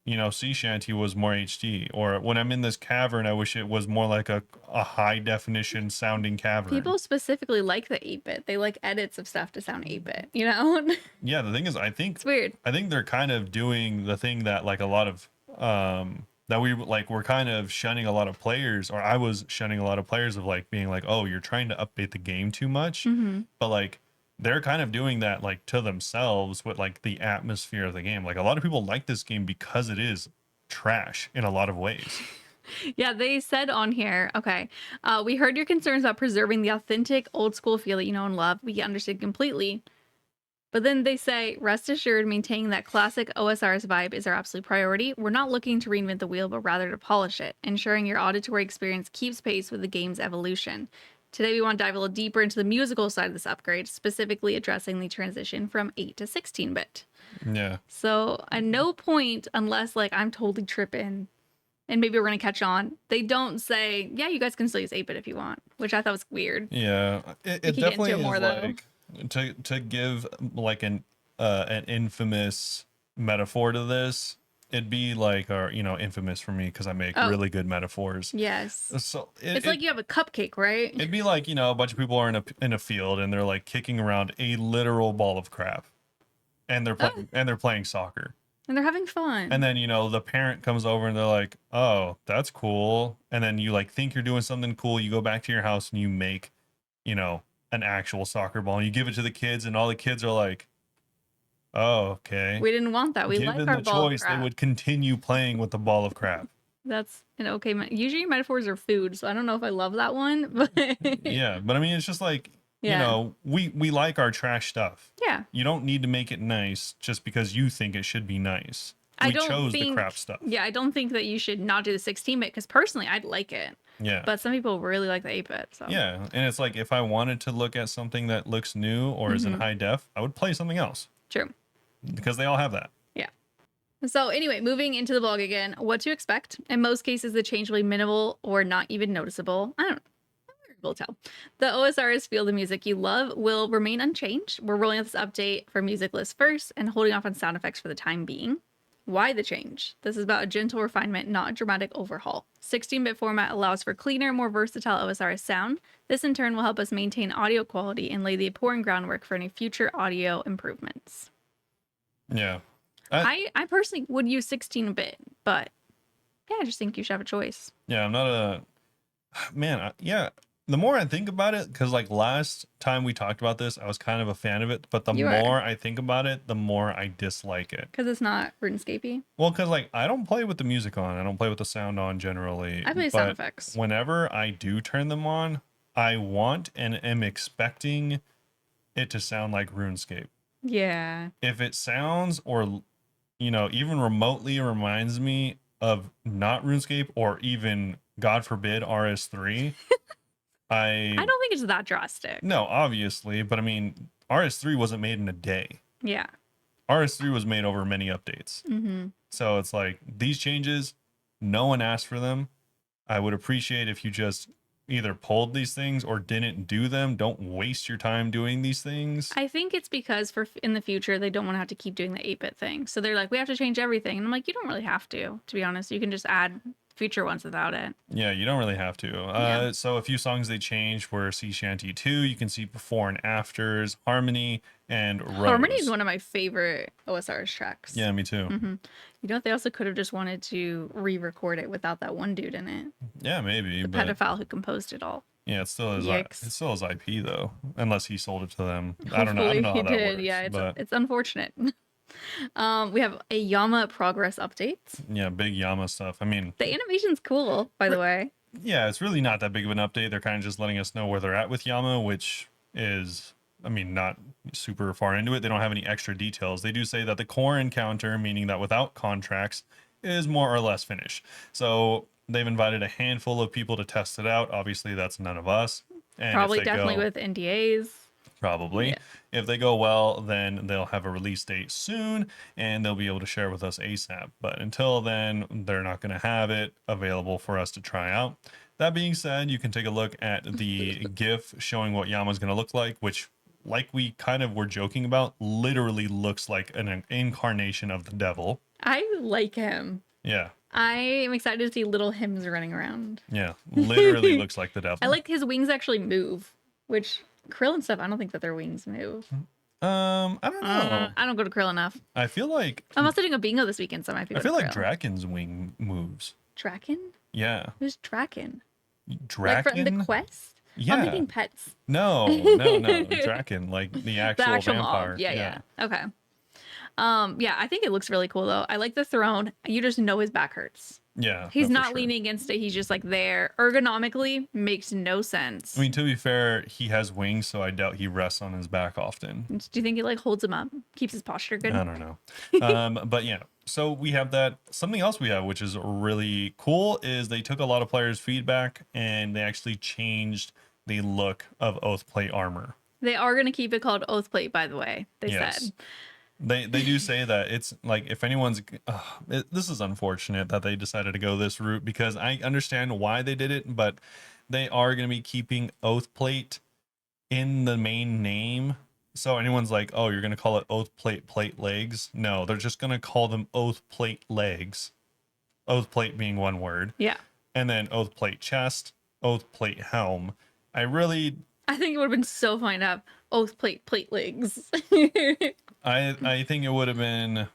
you know, Sea Shanty was more HD. Or when I'm in this cavern, I wish it was more like a high definition sounding cavern. People specifically like the 8-bit. They like edits of stuff to sound 8-bit, you know? Yeah, the thing is, I think It's weird. I think they're kind of doing the thing that like a lot of that we like we're kind of shunning a lot of players, or I was shunning a lot of players of like being like, oh, you're trying to update the game too much. But like they're kind of doing that like to themselves with like the atmosphere of the game. Like a lot of people like this game because it is trash in a lot of ways. Yeah, they said on here, okay, we heard your concerns about preserving the authentic old school feel that you know and love. We understand completely. But then they say, rest assured, maintaining that classic OSRS vibe is our absolute priority. We're not looking to reinvent the wheel, but rather to polish it, ensuring your auditory experience keeps pace with the game's evolution. Today, we want to dive a little deeper into the musical side of this upgrade, specifically addressing the transition from 8 to 16-bit. Yeah. So at no point, unless like I'm totally tripping, and maybe we're going to catch on, they don't say, yeah, you guys can still use 8-bit if you want, which I thought was weird. Yeah. It can get definitely into it is more, though. like to give like an infamous metaphor to this, it'd be like, or you know, infamous for me because I make really good metaphors. Yes. So It's like you have a cupcake, right? it'd be like, you know, a bunch of people are in a field and they're like kicking around a literal ball of crap, and they're playing soccer. And they're having fun. And then, you know, the parent comes over and they're like, "Oh, that's cool." And then you like think you're doing something cool. You go back to your house and you make, you know, an actual soccer ball. And you give it to the kids, and all the kids are like, "Oh, okay." We didn't want that. We like Given our the ball choice, of they crap. would continue playing with the ball of crap. That's an okay. Usually metaphors are food, so I don't know if I love that one, but Yeah, but I mean, it's just like, you Yeah. know, we like our trash stuff. yeah. You don't need to make it nice just because you think it should be nice. I We don't chose think, the crap stuff. Yeah, I don't think that you should not do the 16-bit because personally, I'd like it. Yeah. But some people really like the 8-bit. So Yeah, and it's like if I wanted to look at something that looks new or is in high def, I would play something else true. because they all have that. Yeah. So anyway, moving into the blog again, what to expect. In most cases, the change will be minimal or not even noticeable. I don't know. We'll tell. The OSRS field of music you love will remain unchanged. We're rolling out this update for music list first and holding off on sound effects for the time being. Why the change? This is about a gentle refinement, not a dramatic overhaul. 16-bit format allows for cleaner, more versatile OSRS sound. This in turn will help us maintain audio quality and lay the important groundwork for any future audio improvements. Yeah. I personally would use 16-bit, but yeah, I just think you should have a choice. Yeah, I'm not a man. Yeah, the more I think about it, because like last time we talked about this, I was kind of a fan of it, but the You are. more I think about it, the more I dislike it. Because it's not RuneScapey. Well, because like I don't play with the music on, I don't play with the sound on generally. I play but sound effects. Whenever I do turn them on, I want and am expecting it to sound like RuneScape. Yeah. If it sounds or, you know, even remotely reminds me of not RuneScape or even, God forbid, RS3, I don't think it's that drastic. No, obviously, but I mean, RS3 wasn't made in a day. Yeah. RS3 was made over many updates. So it's like these changes, no one asked for them. I would appreciate if you just either pulled these things or didn't do them. Don't waste your time doing these things. I think it's because for in the future, they don't want to have to keep doing the 8-bit thing. So they're like, we have to change everything. And I'm like, you don't really have to be honest. You can just add future ones without it. Yeah, you don't really have to. Yeah. So a few songs they changed were Sea Shanty 2. You can see before and afters, Harmony, and Harmony is Rose. one of my favorite OSRS tracks. Yeah, me too. You know, they also could have just wanted to re-record it without that one dude in it, Yeah, maybe, the but pedophile who composed it all. yeah, Yikes. it's still his IP though, unless he sold it to them. I don't know Hopefully how he that did. works. Yeah, But it's unfortunate. We have a Yama progress update. yeah, big Yama stuff. I mean, The animation's cool, by the way. yeah, it's really not that big of an update. They're kind of just letting us know where they're at with Yama, which is, I mean, not super far into it. They don't have any extra details. They do say that the core encounter, meaning that without contracts, is more or less finished. So they've invited a handful of people to test it out. Obviously, that's none of us. And if Probably they definitely go, with NDAs. probably. Yeah. If they go well, then they'll have a release date soon and they'll be able to share with us ASAP. But until then, they're not going to have it available for us to try out. That being said, you can take a look at the GIF showing what Yama's going to look like, which, like we kind of were joking about, literally looks like an incarnation of the devil. I like him. Yeah. I am excited to see little hymns running around. Yeah. Literally looks like the devil. I like his wings actually move, which Krill and stuff, I don't think that their wings move. I don't know. I don't go to Krill enough. I feel like I'm also doing a bingo this weekend, so I might be I going feel to like Krill. Draken's wing moves. Draken? Yeah. Who's Draken? Draken? Like from the quest? Yeah. I'm thinking pets. No. Draken, like the actual, The actual vampire. mob. Yeah. Okay. Yeah, I think it looks really cool though. I like the throne. You just know his back hurts. Yeah. He's no, for not sure. leaning against it. He's just like there. Ergonomically makes no sense. I mean, to be fair, he has wings, so I doubt he rests on his back often. Do you think he like holds him up, keeps his posture good? I don't know. But yeah, so we have that. Something else we have, which is really cool, is they took a lot of players' feedback and they actually changed the look of Oathplate armor. They are gonna keep it called Oathplate, by the way. They Yes. said. They do say that it's like, if anyone's this is unfortunate that they decided to go this route, because I understand why they did it, but they are going to be keeping Oathplate in the main name. So anyone's like, oh, you're going to call it Oathplate plate legs? No, they're just going to call them Oathplate legs. Oathplate being one word. Yeah. And then Oathplate chest, Oathplate helm. I think it would have been so fun to have Oathplate plate legs. I think it would have been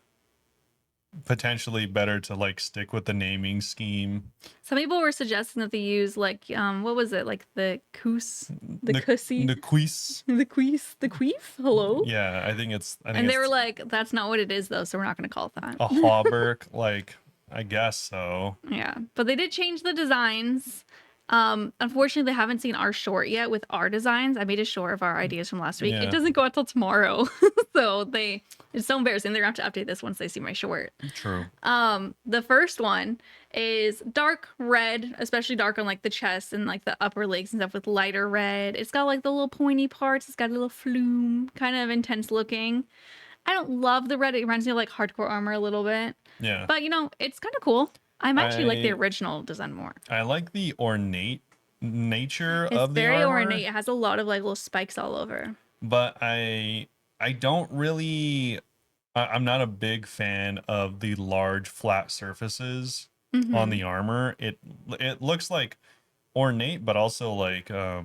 potentially better to like stick with the naming scheme. Some people were suggesting that they use like what was it, like the coos, the cussy, the queese. the queef, the queef. Hello. Yeah, I think it's. I think And they it's were like, "That's not what it is, though, so we're not going to call it that." a hauberk. Like, I guess so. Yeah, but they did change the designs. Unfortunately, they haven't seen our short yet with our designs. I made a short of our ideas from last week. Yeah. It doesn't go out till tomorrow, so it's so embarrassing. They're gonna have to update this once they see my short. True. The first one is dark red, especially dark on like the chest and like the upper legs and stuff, with lighter red. It's got like the little pointy parts. It's got a little flume, kind of intense looking. I don't love the red. It reminds me of like hardcore armor a little bit, Yeah. but you know, it's kind of cool. I'm actually like the original design more. I like the ornate nature It's of the very armor, ornate. It has a lot of like little spikes all over. but I don't really. I'm not a big fan of the large flat surfaces on the armor. It looks like ornate, but also like I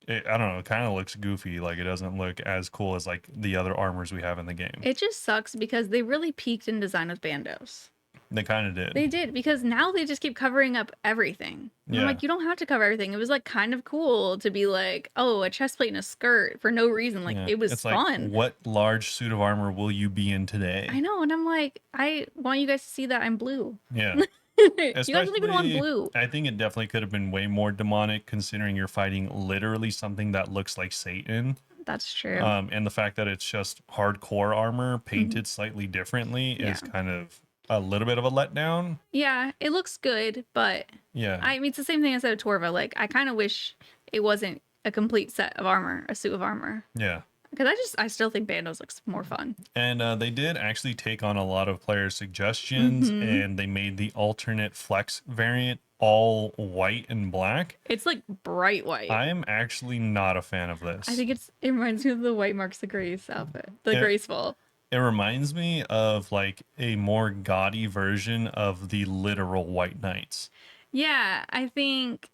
don't know, it kind of looks goofy. Like, it doesn't look as cool as like the other armors we have in the game. It just sucks because they really peaked in design with bandos. They kind of did. They did, because now they just keep covering up everything. And Yeah. I'm like, you don't have to cover everything. It was like kind of cool to be like, oh, a chest plate and a skirt for no reason. Like, Yeah. it was It's fun. Like, what large suit of armor will you be in today? I know, and I'm like, I want you guys to see that I'm blue. Yeah. You guys don't even want Especially, blue. I think it definitely could have been way more demonic, considering you're fighting literally something that looks like Satan. That's true. And the fact that it's just hardcore armor painted slightly differently is Yeah. kind of a little bit of a letdown. Yeah, it looks good, but Yeah. I mean, it's the same thing I said to Torva. Like, I kind of wish it wasn't a complete set of armor, a suit of armor. Yeah. Because I still think bandos looks more fun. And they did actually take on a lot of player suggestions, and they made the alternate flex variant all white and black. It's like bright white. I am actually not a fan of this. I think it reminds me of the White Marks of Grace outfit. The Yeah. Graceful. it reminds me of like a more gaudy version of the literal White Knights. Yeah, I think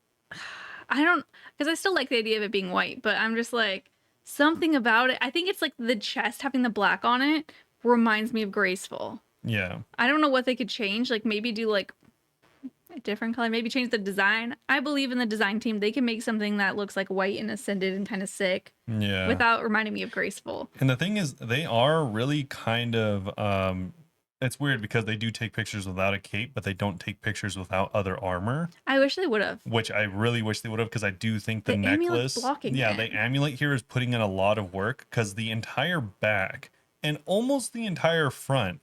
I don't because I still like the idea of it being white, but I'm just like something about it. I think it's like the chest having the black on it reminds me of Graceful. Yeah. I don't know what they could change, like maybe do like a different color, maybe change the design. I believe in the design team. They can make something that looks like white and ascended and kind of sick Yeah. without reminding me of Graceful. And the thing is, they are really kind of it's weird because they do take pictures without a cape, but they don't take pictures without other armor, I wish they would have. which I really wish they would have, because I do think the The amulet's necklace, blocking yeah, it. the amulet here is putting in a lot of work, because the entire back and almost the entire front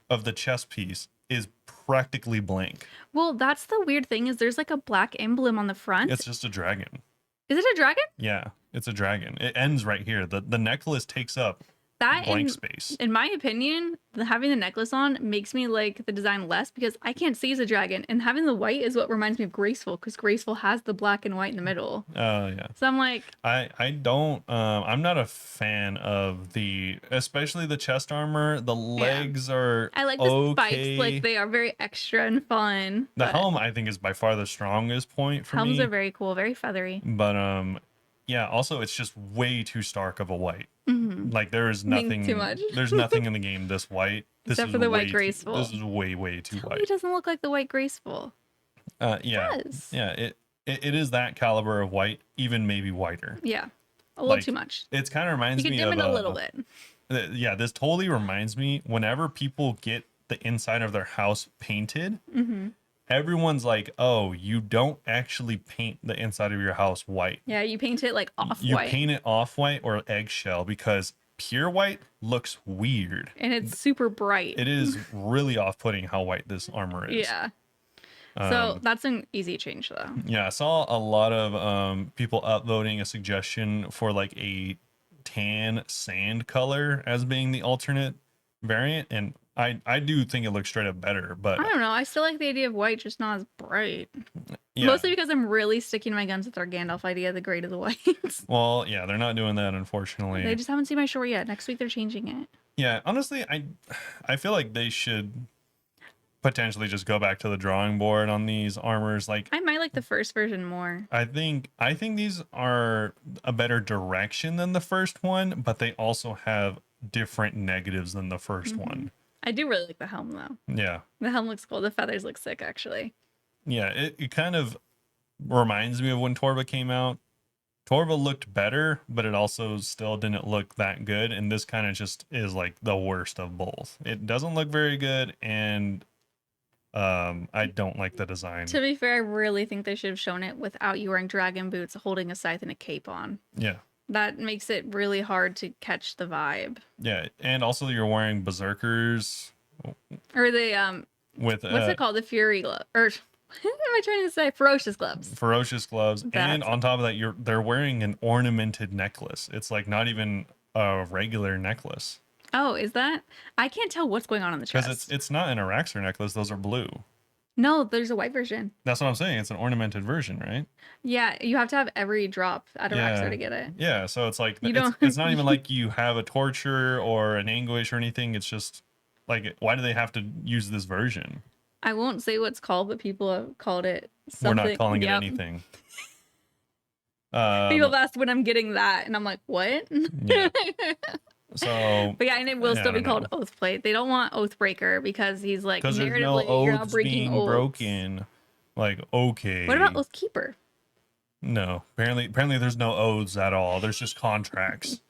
of the chest piece is practically blank. Well, that's the weird thing is there's like a black emblem on the front. It's just a dragon. Is it a dragon? Yeah, it's a dragon. It ends right here. The necklace takes up That blank space. in my opinion, having the necklace on makes me like the design less because I can't see as a dragon, and having the white is what reminds me of Graceful because Graceful has the black and white in the middle. Oh yeah. So I'm like, I don't I'm not a fan of especially the chest armor. The legs are I like the okay. spikes, like they are very extra and fun. The but helm I think is by far the strongest point for helms me. are very cool, very feathery. But yeah, also it's just way too stark of a white. Like there is Means nothing too much. there's nothing in the game this white. This Except is for the way white Graceful. This is way too Totally white. doesn't look like the white Graceful. Yeah. It does. Yeah, it is that caliber of white, even maybe whiter. Yeah, a little Like, too much. It's kind of reminds You can me dim of it a little bit. Yeah, this totally reminds me whenever people get the inside of their house painted, everyone's like, oh, you don't actually paint the inside of your house white. Yeah, you paint it like off You white, paint it off white or eggshell, because pure white looks weird. and it's super bright. It is really off-putting how white this armor is. Yeah. So that's an easy change though. Yeah, I saw a lot of people upvoting a suggestion for like a tan sand color as being the alternate variant, and I do think it looks straight up better, but I don't know. I still like the idea of white, just not as bright. yeah. Mostly because I'm really sticking to my guns with our Gandalf idea, the gray to the whites. Well, yeah, they're not doing that, unfortunately. They just haven't seen my short yet. Next week they're changing it. Yeah, honestly, I feel like they should potentially just go back to the drawing board on these armors. Like I might like the first version more. I think these are a better direction than the first one, but they also have different negatives than the 1st one. I do really like the helm though. Yeah. The helm looks cool. The feathers look sick actually. Yeah, it kind of reminds me of when Torva came out. Torva looked better, but it also still didn't look that good, and this kind of just is like the worst of both. It doesn't look very good, and I don't like the design. To be fair, I really think they should have shown it without you wearing dragon boots, holding a scythe and a cape on. Yeah. That makes it really hard to catch the vibe. Yeah, and also you're wearing berserkers Or the with what's it called? The fury glove. Or what am I trying to say? Ferocious gloves. ferocious gloves, and That's- on top of that, they're wearing an ornamented necklace. It's like not even a regular necklace, Oh, is that? I can't tell what's going on in the because chest. it's not an Araxer necklace. Those are blue. No, there's a white version. That's what I'm saying. It's an ornamented version, right? Yeah, you have to have every drop at a Yeah. Raxor to get it. Yeah, so it's like You it's, don't- it's not even like you have a torture or an anguish or anything. It's just like, why do they have to use this version? I won't say what's called, but people have called it We're something. not calling it Yep. anything. People have asked when I'm getting that, and I'm like, what? Yeah. So But yeah, and it will Yeah, still I be don't called Oathplate. They don't want Oathbreaker because he's like because there's no narratively you're not oaths breaking being oaths. broken. Like, okay. What about Oathkeeper? No, apparently there's no oaths at all. There's just contracts.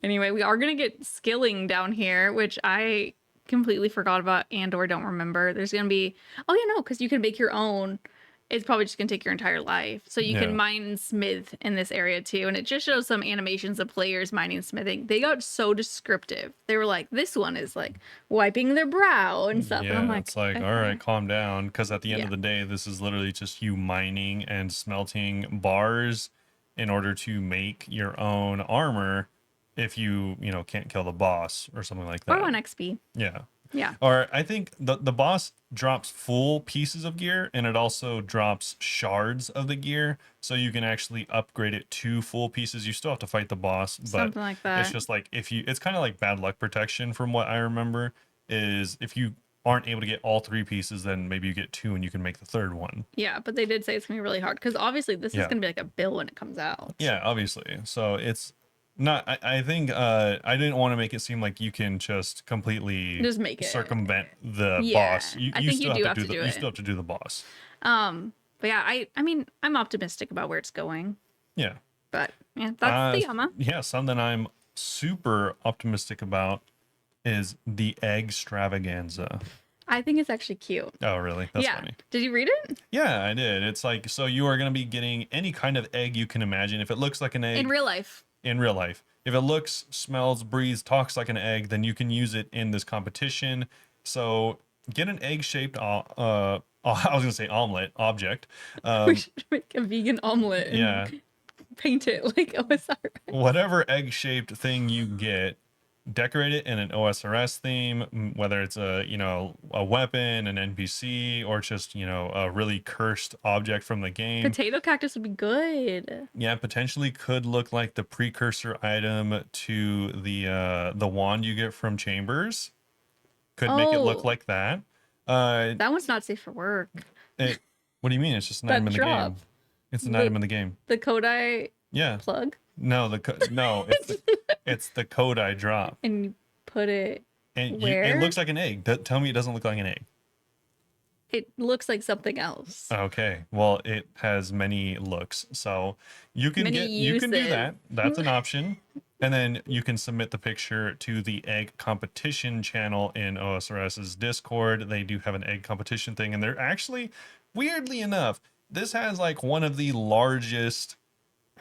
Anyway, we are gonna get skilling down here, which I completely forgot about and or don't remember. There's gonna be because you can make your own. It's probably just gonna take your entire life. So you Yeah. can mine and smith in this area too. And it just shows some animations of players mining and smithing. They got so descriptive. They were like, this one is like wiping their brow and stuff. and I'm Yeah, like, it's like, okay. all right, calm down. Because at the end Yeah. of the day, this is literally just you mining and smelting bars in order to make your own armor if you can't kill the boss or something like that. Or 1 XP. Yeah. Yeah. Or I think the boss drops full pieces of gear, and it also drops shards of the gear, so you can actually upgrade it to full pieces. You still have to fight the boss, but Something like it's that. just like it's kind of like bad luck protection from what I remember. Is if you aren't able to get all three pieces, then maybe you get two and you can make the third one. Yeah, but they did say it's gonna be really hard because obviously this is Yeah. gonna be like a bill when it comes out. Yeah, obviously. So it's not I think I didn't want to make it seem like you can just completely Just make it. circumvent the Yeah, boss. You I think you still do have to have to do you it. still have to do the boss. But yeah, I mean, I'm optimistic about where it's going. Yeah. But yeah, that's the Yama. Yeah, something I'm super optimistic about is the egg extravaganza. I think it's actually cute. Oh, really? That's Yeah. funny. Did you read it? Yeah, I did. It's like, so you are going to be getting any kind of egg you can imagine. If it looks like an egg In real life. in real life, if it looks, smells, breathes, talks like an egg, then you can use it in this competition. So get an egg-shaped, I was going to say omelet object. We should make a vegan omelet and Yeah, paint it like OSRS. whatever egg-shaped thing you get, decorate it in an OSRS theme, whether it's a weapon, an NPC, or just a really cursed object from the game. Potato cactus would be good. Yeah, potentially could look like the precursor item to the wand you get from Chambers. Could make it look Oh. like that. Uh, That one's not safe for work. what do you mean? It's just an That item in the drop. game. It's an The- item in the game. The Kodai Yeah. plug, No, no, it's the code I drop. and you put it And where? it looks like an egg. Tell me it doesn't look like an egg. It looks like something else. Okay. Well, it has many looks. So you can Many you can do uses. that. That's an option. And then you can submit the picture to the egg competition channel in OSRS's Discord. They do have an egg competition thing, and they're actually, weirdly enough, this has like one of the largest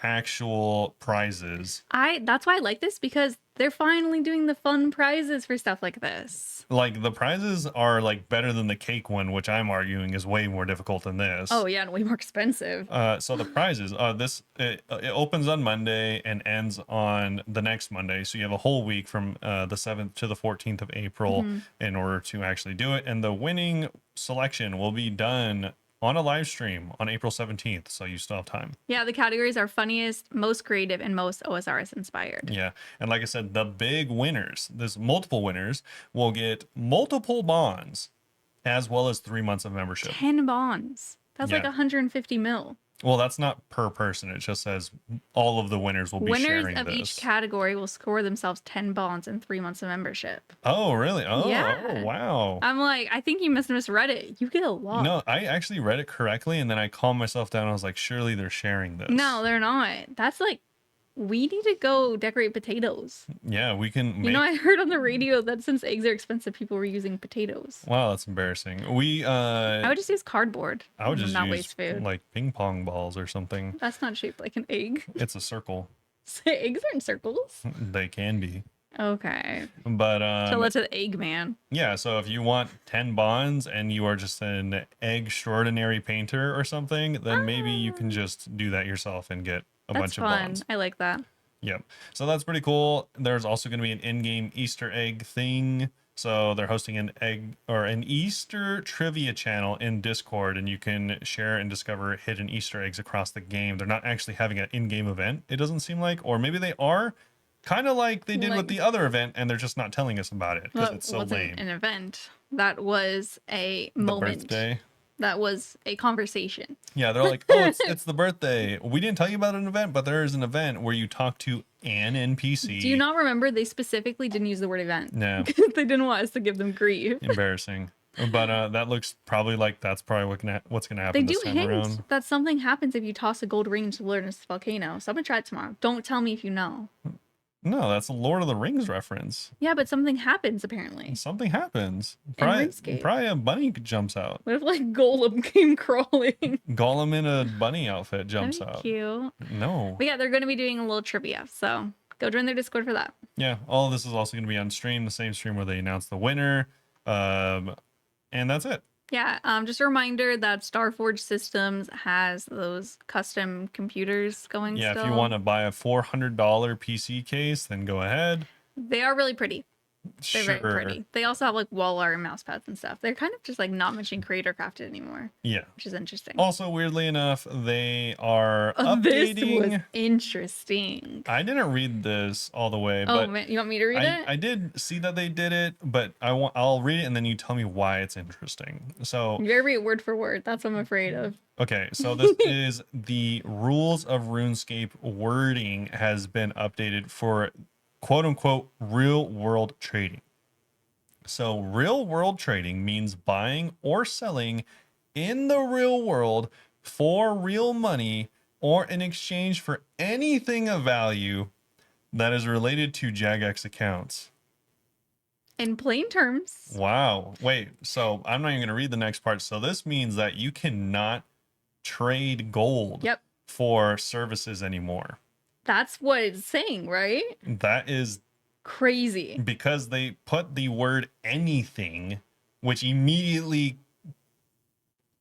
actual prizes. That's why I like this, because they're finally doing the fun prizes for stuff like this. Like the prizes are like better than the cake one, which I'm arguing is way more difficult than this. Oh yeah, and way more expensive. So the prizes, it opens on Monday and ends on the next Monday. So you have a whole week from the 7th to the 14th of April in order to actually do it. And the winning selection will be done on a live stream on April 17th. So you still have time. Yeah, the categories are funniest, most creative, and most OSRS inspired. Yeah. And like I said, the big winners, there's multiple winners, will get multiple bonds as well as 3 months of membership. 10 bonds. That's like Yeah. 150 mil. Well, that's not per person. It just says all of the winners will be Winners sharing of this. each category will score themselves 10 bonds and 3 months of membership. Oh, really? Oh, Yeah. oh, wow. I'm like, I think you misread it. You get a lot. No, I actually read it correctly, and then I calmed myself down. I was like, surely they're sharing this. No, they're not. That's like, we need to go decorate potatoes. Yeah, we can make... You know, I heard on the radio that since eggs are expensive, people were using potatoes. Wow, that's embarrassing. I would just use cardboard. I would and just not use waste food. like ping pong balls or something. That's not shaped like an egg. It's a circle. Eggs aren't circles. They can be. Okay. But Tell it to the egg man. yeah, so if you want 10 bonds and you are just an extraordinary painter or something, then maybe you can just do that yourself and get a That's bunch of fun. bonds. I like that. Yep. So that's pretty cool. There's also going to be an in-game Easter egg thing. So they're hosting an Easter trivia channel in Discord, and you can share and discover hidden Easter eggs across the game. They're not actually having an in-game event, it doesn't seem like, or maybe they are, kind of like they did with Like- the other event, and they're just not telling us about it because That it's so wasn't lame. an event. That was a The moment. birthday. That was a conversation. Yeah, they're like, oh, it's the birthday. We didn't tell you about an event, but there is an event where you talk to an NPC. Do you not remember they specifically didn't use the word event? No. They didn't want us to give them grief. Embarrassing. But that looks probably like that's probably what's gonna They happen do this time hint around. that something happens if you toss a gold ring into the wilderness volcano. So I'm gonna try it tomorrow. Don't tell me if you know. No, that's a Lord of the Rings reference. Yeah, but something happens apparently. Something happens. RuneScape. Probably a bunny jumps out. What if like Golem came crawling? Gollum in a bunny outfit jumps That'd be out. cute. No. But yeah, they're gonna be doing a little trivia. So go join their Discord for that. Yeah, all of this is also going to be on stream, the same stream where they announce the winner. And that's it. Yeah, just a reminder that Starforge Systems has those custom computers going Yeah, still. if you want to buy a $400 PC case, then go ahead. They are really pretty. They're very Sure. pretty. They also have like wall art and mouse pads and stuff. They're kind of just like not mentioning creator crafted anymore, Yeah. which is interesting. Also, weirdly enough, they are This was updating. interesting. I didn't read this all the way, Oh, but man, you want me to read it? I did see that they did it, but I'll read it and then you tell me why it's interesting. So You better read it word for word. That's what I'm afraid of. okay, so this is the rules of RuneScape wording has been updated for quote unquote real world trading. So real world trading means buying or selling in the real world for real money or in exchange for anything of value that is related to Jagex accounts. In plain terms. Wow. Wait, so I'm not even going to read the next part. So this means that you cannot trade gold Yep. for services anymore. That's what it's saying, right? That is Crazy. because they put the word anything, which immediately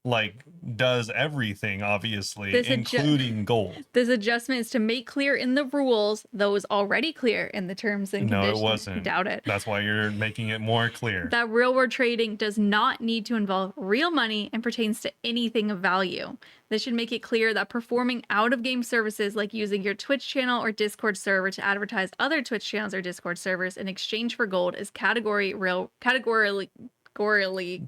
like does everything, obviously, including gold. This adjustment is to make clear in the rules those already clear in the terms and No, conditions. it wasn't. Doubt it. That's why you're making it more clear. That real world trading does not need to involve real money and pertains to anything of value. This should make it clear that performing out of game services like using your Twitch channel or Discord server to advertise other Twitch channels or Discord servers in exchange for gold is categorically it's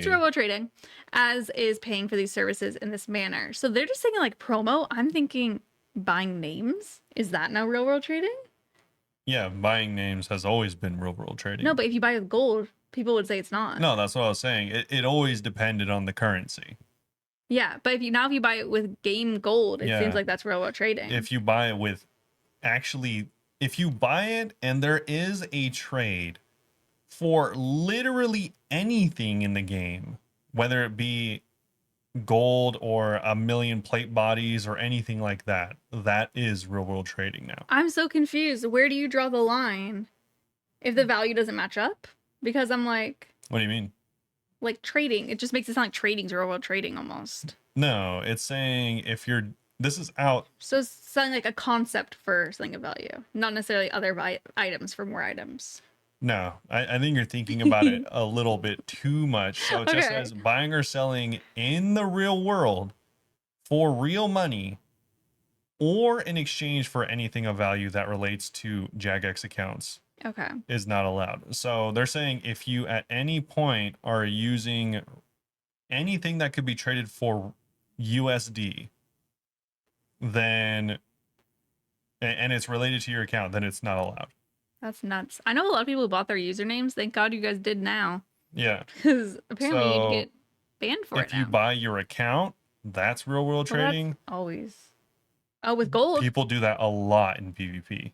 robo trading, as is paying for these services in this manner. So they're just saying like promo. I'm thinking buying names. Is that now real world trading? Yeah, buying names has always been real world trading. No, but if you buy with gold, people would say it's not. No, that's what I was saying. It always depended on the currency. Yeah, but if you buy it with game gold, it seems like that's real world trading. If you buy it with if you buy it and there is a trade for literally anything in the game, whether it be gold or a million plate bodies or anything like that, that is real world trading now. I'm so confused. Where do you draw the line if the value doesn't match up? Because I'm like, what do you mean? Like trading. It just makes it sound like trading's real world trading almost. No, it's saying this is out. So it's something like a concept for something of value, not necessarily other items for more items. No, I think you're thinking about it a little bit too much. So it just says buying or selling in the real world for real money or in exchange for anything of value that relates to Jagex accounts. Okay. Is not allowed. So they're saying if you at any point are using anything that could be traded for USD, then and it's related to your account, then it's not allowed. That's nuts. I know a lot of people who bought their usernames. Thank God you guys did now. Yeah. Because apparently you'd get banned for it now. If you buy your account, that's real world trading. That's always. Oh, with gold. People do that a lot in PvP.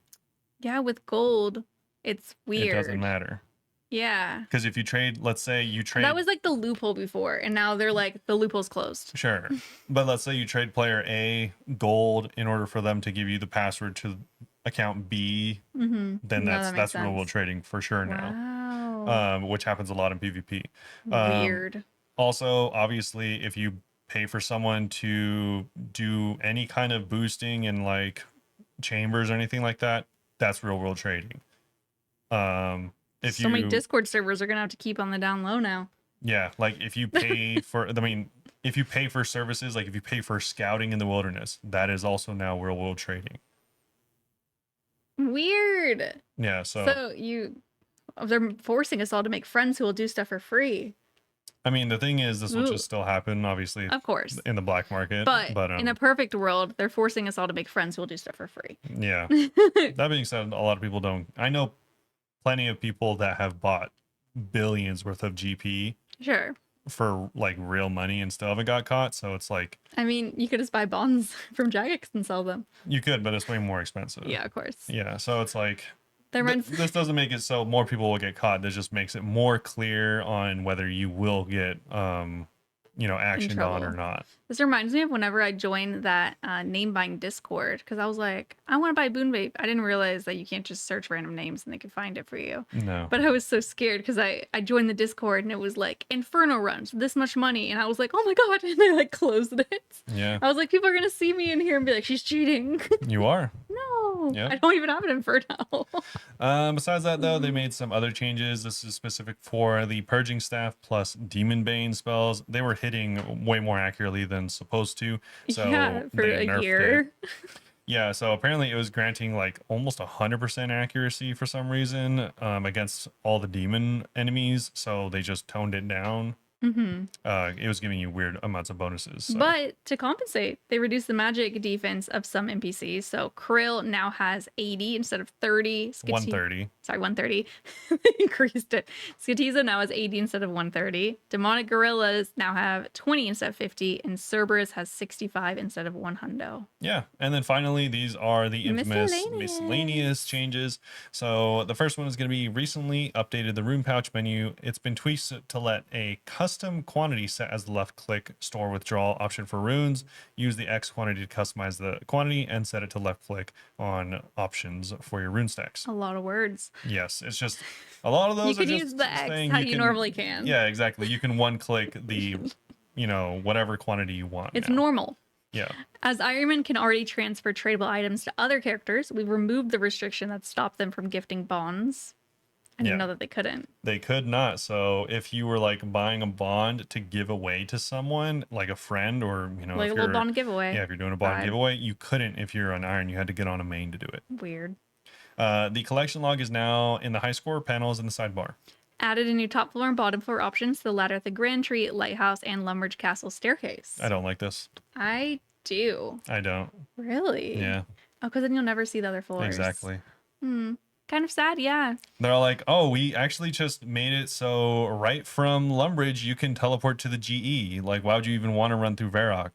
Yeah, with gold. It's weird. It doesn't matter. Yeah. Because if you trade, let's say you trade. That was like the loophole before, and now they're like, the loophole's closed. Sure. But let's say you trade player A gold in order for them to give you the password to account B, then that's real world trading for sure now. Wow. Which happens a lot in PvP. Weird. Also, obviously, if you pay for someone to do any kind of boosting in like chambers or anything like that, that's real world trading. Many Discord servers are gonna have to keep on the down low now. Yeah, like if you pay for, if you pay for services, like if you pay for scouting in the wilderness, that is also now real world trading. Weird. Yeah, so they're forcing us all to make friends who will do stuff for free. I mean, the thing is, this will just still happen, obviously, of course, in the black market. But in a perfect world, they're forcing us all to make friends who will do stuff for free. Yeah. That being said, a lot of people don't. I know plenty of people that have bought billions worth of GP. Sure. For like real money and still haven't got caught. So it's like, I mean, you could just buy bonds from Jagex and sell them. You could, but it's way more expensive. Yeah, of course. Yeah. So it's like, this doesn't make it so more people will get caught. This just makes it more clear on whether you will get, actioned on or not. This reminds me of whenever I joined that name buying Discord, because I was like, I want to buy Bunebape. I didn't realize that you can't just search random names and they could find it for you. No. But I was so scared because I joined the Discord and it was like Inferno runs this much money, and I was like, oh my god, and I like closed it. Yeah. I was like, people are gonna see me in here and be like, she's cheating. You are. No. Yep. I don't even have an Inferno. Besides that, though, they made some other changes. This is specific for the Purging Staff plus Demon Bane spells. They were hitting way more accurately than supposed to, so Yeah, for they a nerfed year. it. Yeah, so apparently it was granting like almost 100% accuracy for some reason against all the demon enemies, so they just toned it down. Mm-hmm. It was giving you weird amounts of bonuses. So. But to compensate, they reduced the magic defense of some NPCs. So Krill now has 80 instead of 30. 130. Sorry, 130. They increased it. Skatiza now has 80 instead of 130. Demonic Gorillas now have 20 instead of 50. And Cerberus has 65 instead of 100. Yeah, and then finally, these are the infamous Miscellaneous. miscellaneous changes. So the first one is going to be recently updated the rune pouch menu. It's been tweaked to let a custom quantity set as the left click store withdrawal option for runes. Use the X quantity to customize the quantity and set it to left click on options for your rune stacks. A lot of words. Yes, it's just a lot of those. You can are use just the X saying how you normally can. Yeah, exactly. You can one click the, whatever quantity you want. It's now. normal. Yeah. As Ironman can already transfer tradable items to other characters, we've removed the restriction that stopped them from gifting bonds. I didn't know that they couldn't. They could not. So if you were like buying a bond to give away to someone, like a friend or, Like a little bond giveaway. Yeah, if you're doing a bond giveaway, you couldn't if you're on Iron. You had to get on a main to do it. Weird. The collection log is now in the high score panels in the sidebar. Added a new top floor and bottom floor options to the ladder at the Grand Tree, Lighthouse, and Lumbridge Castle staircase. I don't like this. I do. I don't. Really? Yeah. Oh, because then you'll never see the other floors. Exactly. Kind of sad, yeah. They're all like, oh, we actually just made it so right from Lumbridge you can teleport to the GE. Like, why would you even want to run through Varrock?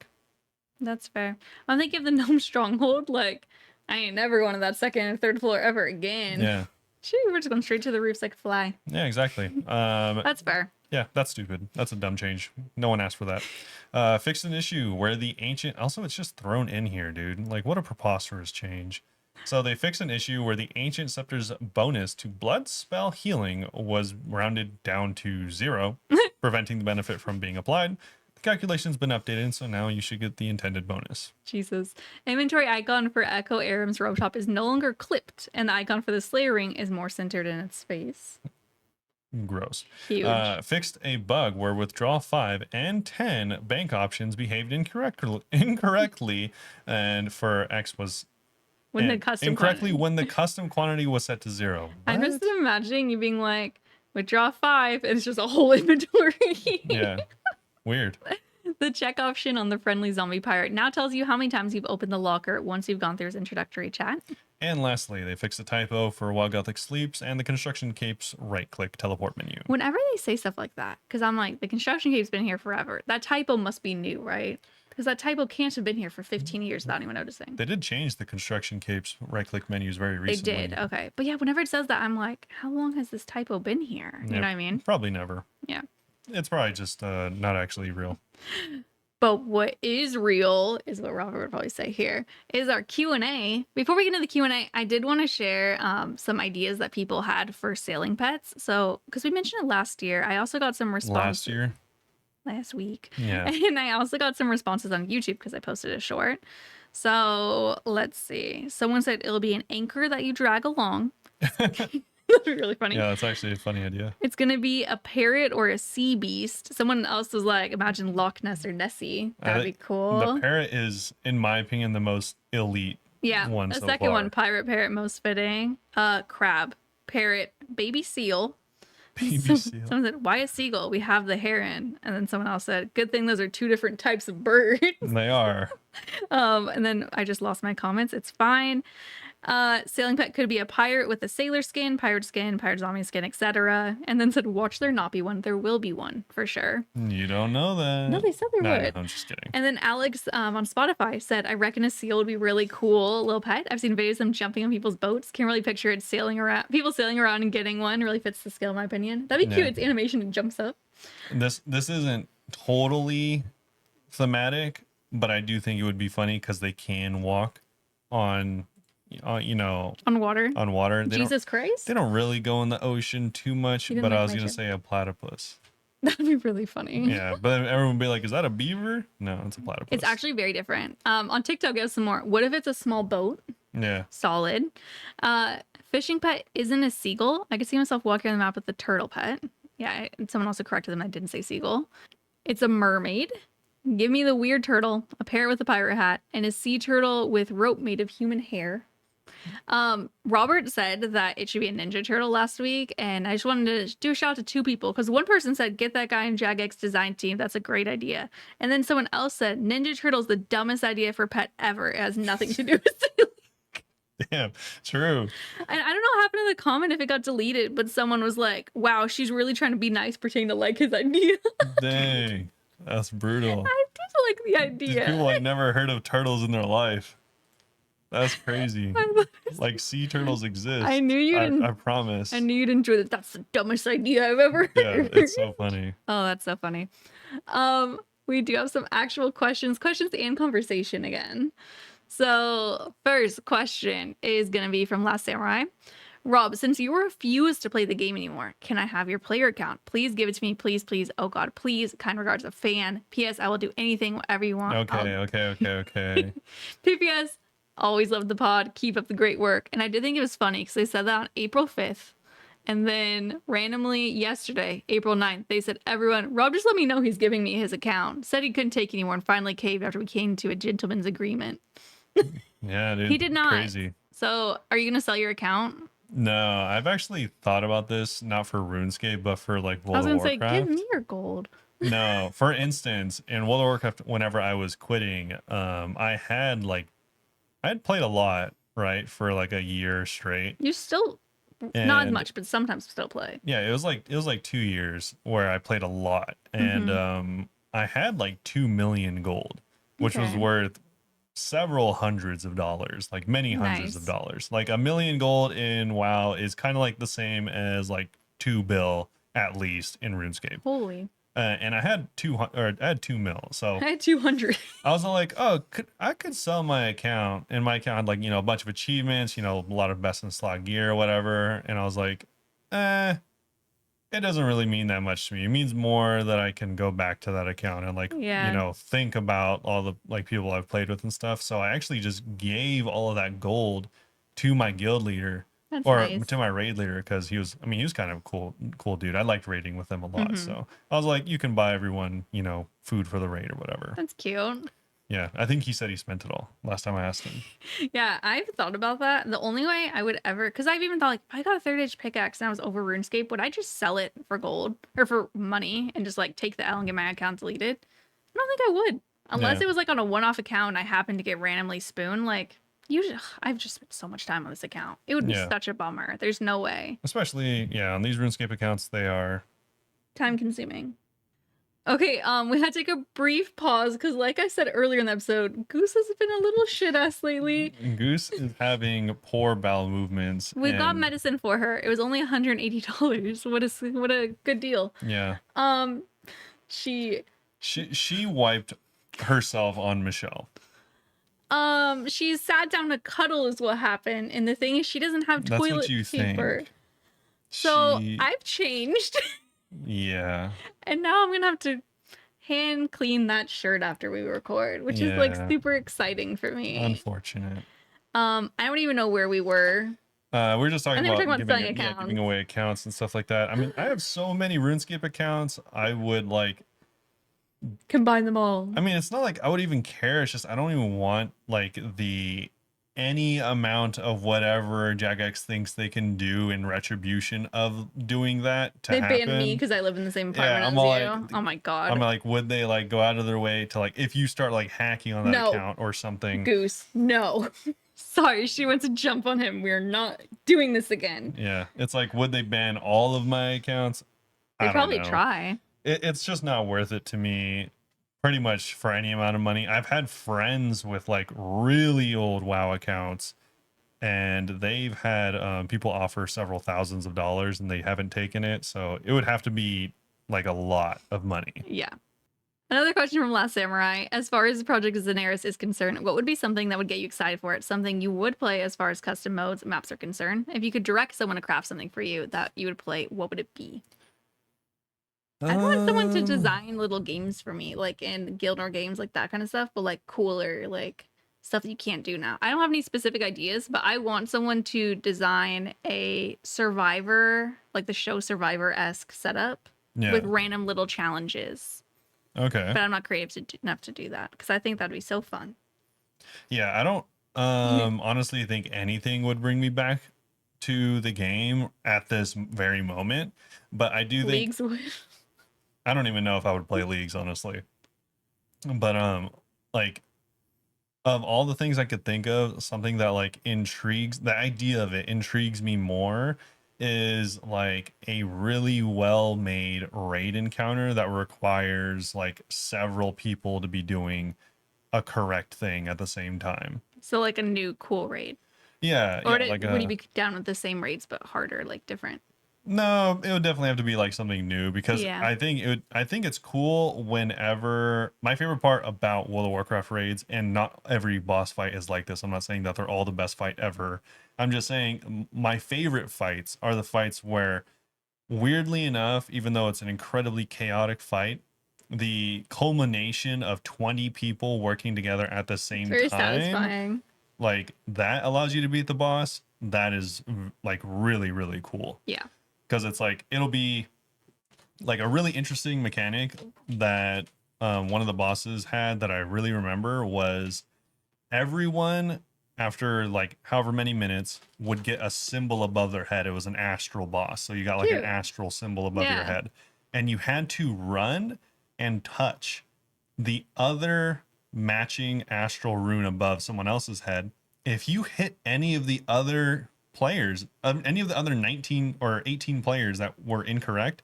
That's fair. I'm thinking of the Gnome Stronghold. Like, I ain't never going to that second and third floor ever again. Yeah. Gee, we're just going straight to the roofs like a fly. Yeah, exactly. That's fair. Yeah, that's stupid. That's a dumb change. No one asked for that. Fixed an issue where the ancient... Also, it's just thrown in here, dude. Like, what a preposterous change. So they fixed an issue where the Ancient Scepter's bonus to blood spell healing was rounded down to 0, preventing the benefit from being applied. The calculation's been updated, so now you should get the intended bonus. Jesus. Inventory icon for Echo Aram's robe top is no longer clipped, and the icon for the Slayer ring is more centered in its face. Gross. Huge. Fixed a bug where withdraw 5 and 10 bank options behaved incorrectly, and for X was When the custom incorrectly quantity. when the custom quantity was set to 0. I'm What? just imagining you being like, withdraw 5, and it's just a whole inventory. Yeah. Weird. The check option on the friendly zombie pirate now tells you how many times you've opened the locker once you've gone through his introductory chat. And lastly, they fixed a typo for Wild Gothic Sleeps and the Construction Cape's right-click teleport menu. Whenever they say stuff like that, because I'm like, the construction cape's been here forever. That typo must be new, right? Because that typo can't have been here for 15 years without anyone noticing. They did change the Construction Cape's right-click menus very recently. They did, okay. But yeah, whenever it says that, I'm like, how long has this typo been here? You know what I mean? Probably never. Yeah. It's probably just not actually real. But what is real is what Robert would probably say here is our Q&A. Before we get into the Q&A, I did want to share some ideas that people had for sailing pets. So, because we mentioned it last year, I also got some responses. Last week. Yeah. And I also got some responses on YouTube because I posted a short. So let's see. Someone said it'll be an anchor that you drag along. That'd be really funny. Yeah, that's actually a funny idea. It's going to be a parrot or a sea beast. Someone else was like, imagine Loch Ness or Nessie. That'd be cool. The parrot is, in my opinion, the most elite one the so second far. one, pirate, parrot, most fitting. Crab, parrot, baby seal. Baby seal. Someone said, why a seagull? We have the heron. And then someone else said, good thing those are two different types of birds. They are. And then I just lost my comments. It's fine. Sailing pet could be a pirate with a sailor skin, pirate zombie skin, etc. And then said, watch there not be one. There will be one for sure. You don't know that. No, they said there would. No, I'm just kidding. And then Alex on Spotify said, I reckon a seal would be really cool, little pet. I've seen videos of them jumping on people's boats. Can't really picture it sailing around. People sailing around and getting one really fits the scale, in my opinion. That'd be cute. It's animation and jumps up. This isn't totally thematic, but I do think it would be funny because they can walk on, on water. On water. Jesus Christ. They don't really go in the ocean too much, but I was going to say a platypus. That'd be really funny. Yeah, but everyone would be like, is that a beaver? No, it's a platypus. It's actually very different. On TikTok, we have some more. What if it's a small boat Yeah. Solid. Fishing pet isn't a seagull. I could see myself walking on the map with the turtle pet. Yeah, someone also corrected them. I didn't say seagull. It's a mermaid. Give me the weird turtle, a parrot with a pirate hat, and a sea turtle with rope made of human hair. Robert said that it should be a Ninja Turtle last week, and I just wanted to do a shout out to two people because one person said, get that guy in Jagex design team. That's a great idea. And then someone else said, Ninja Turtle's the dumbest idea for pet ever. It has nothing to do with it. Damn, true. And I don't know what happened to the comment if it got deleted, but someone was like, wow, she's really trying to be nice, pretending to like his idea. Dang, that's brutal. I did like the These idea. people like never heard of turtles in their life. That's crazy. Like sea turtles exist. I knew you didn't. I promise. I knew you'd enjoy that. That's the dumbest idea I've ever heard. Yeah, it's so funny. Oh, that's so funny. We do have some actual questions and conversation again. So first question is gonna be from Last Samurai. Rob, since you refuse to play the game anymore, can I have your player account? Please give it to me, please, please. Oh God, please. Kind regards, a fan. P.S. I will do anything, whatever you want. Okay. P.P.S. Always loved the pod. Keep up the great work. And I did think it was funny because they said that on April 5th. And then randomly yesterday, April 9th, they said, everyone, Rob just let me know he's giving me his account. Said he couldn't take anymore and finally caved after we came to a gentleman's agreement. Yeah, dude. He did not. Crazy. So are you going to sell your account? No, I've actually thought about this, not for RuneScape, but for like World of I was Warcraft. going to say, give me your gold. No, for instance, in World of Warcraft, whenever I was quitting, I had played a lot, right, for like a year straight. You still, not much, but sometimes still play. Yeah, it was like 2 years where I played a lot, and I had like 2 million gold, which was worth several hundreds of dollars, like many hundreds of dollars. Like 1 million gold in WoW is kind of like the same as like 2 bill at least in RuneScape. Holy. And I had 2 mil, so I had 200. I was like, oh, I could sell my account, and my account had like, a bunch of achievements, a lot of best in slot gear or whatever, and I was like, it doesn't really mean that much to me. It means more that I can go back to that account and like, think about all the like people I've played with and stuff. So I actually just gave all of that gold to my guild leader. That's or nice. to my raid leader, because he was kind of a cool dude. I liked raiding with him a lot. So I was like, you can buy everyone, food for the raid or whatever. That's cute. Yeah, I think he said he spent it all last time I asked him. Yeah, I've thought about that. The only way I would ever, because I've even thought, like, if I got a 3rd-edge pickaxe and I was over RuneScape, would I just sell it for gold or for money and just like take the L and get my account deleted? I don't think I would, unless it was like on a one-off account and I happened to get randomly spoon. Like, usually, I've just spent so much time on this account. It would be such a bummer. There's no way. Especially, on these RuneScape accounts, they are time-consuming. Okay, we had to take a brief pause because, like I said earlier in the episode, Goose has been a little shit-ass lately. Goose is having poor bowel movements. We got medicine for her. It was only $180. What a good deal. Yeah. She wiped herself on Michelle. She sat down to cuddle is what happened, and the thing is, she doesn't have toilet paper. Think. So I've changed. Yeah. And now I'm gonna have to hand clean that shirt after we record, which is like super exciting for me. Unfortunate. I don't even know where we were. We're just talking about giving away accounts and stuff like that. I mean, I have so many RuneScape accounts. I would like combine them all. I mean, it's not like I would even care. It's just I don't even want like any amount of whatever Jagex thinks they can do in retribution of doing that to happen. They banned me because I live in the same apartment as you. Like, oh my God. I'm like, would they like go out of their way to like, if you start like hacking on that account or something? Goose, no. Sorry, she went to jump on him. We're not doing this again. Yeah, it's like, would they ban all of my accounts? They probably try. It's just not worth it to me. Pretty much for any amount of money. I've had friends with like really old WoW accounts, and they've had people offer several thousands of dollars and they haven't taken it. So it would have to be like a lot of money. Yeah. Another question from Last Samurai. As far as Project Daenerys is concerned, what would be something that would get you excited for it? Something you would play as far as custom modes and maps are concerned? If you could direct someone to craft something for you that you would play, what would it be? I want someone to design little games for me, like in Guild War games, like that kind of stuff, but like cooler, like stuff that you can't do now. I don't have any specific ideas, but I want someone to design a Survivor, like the show Survivor-esque setup with random little challenges. Okay. But I'm not creative enough to do that because I think that'd be so fun. Yeah, I don't honestly think anything would bring me back to the game at this very moment, but I do think Leagues would. I don't even know if I would play leagues, honestly. But like of all the things I could think of, something that like intrigues, the idea of it intrigues me more is like a really well made raid encounter that requires like several people to be doing a correct thing at the same time. So like a new cool raid. Yeah, Or yeah, like would you be down with the same raids but harder, like different? no, it would definitely have to be like something new because Yeah. I think it's cool whenever my favorite part about World of Warcraft raids, and not every boss fight is like this. I'm not saying that they're all the best fight ever. I'm just saying my favorite fights are the fights where, weirdly enough, even though it's an incredibly chaotic fight, the culmination of 20 people working together at the same Very time, satisfying. like that allows you to beat the boss. That is like really, really cool. Yeah. Because it's like it'll be like a really interesting mechanic that one of the bosses had that I really remember was everyone after like however many minutes would get a symbol above their head. It was an astral boss, so you got like Cute. an astral symbol above your Yeah. head, and you had to run and touch the other matching astral rune above someone else's head. If you hit any of the other players, any of the other 19 or 18 players that were incorrect,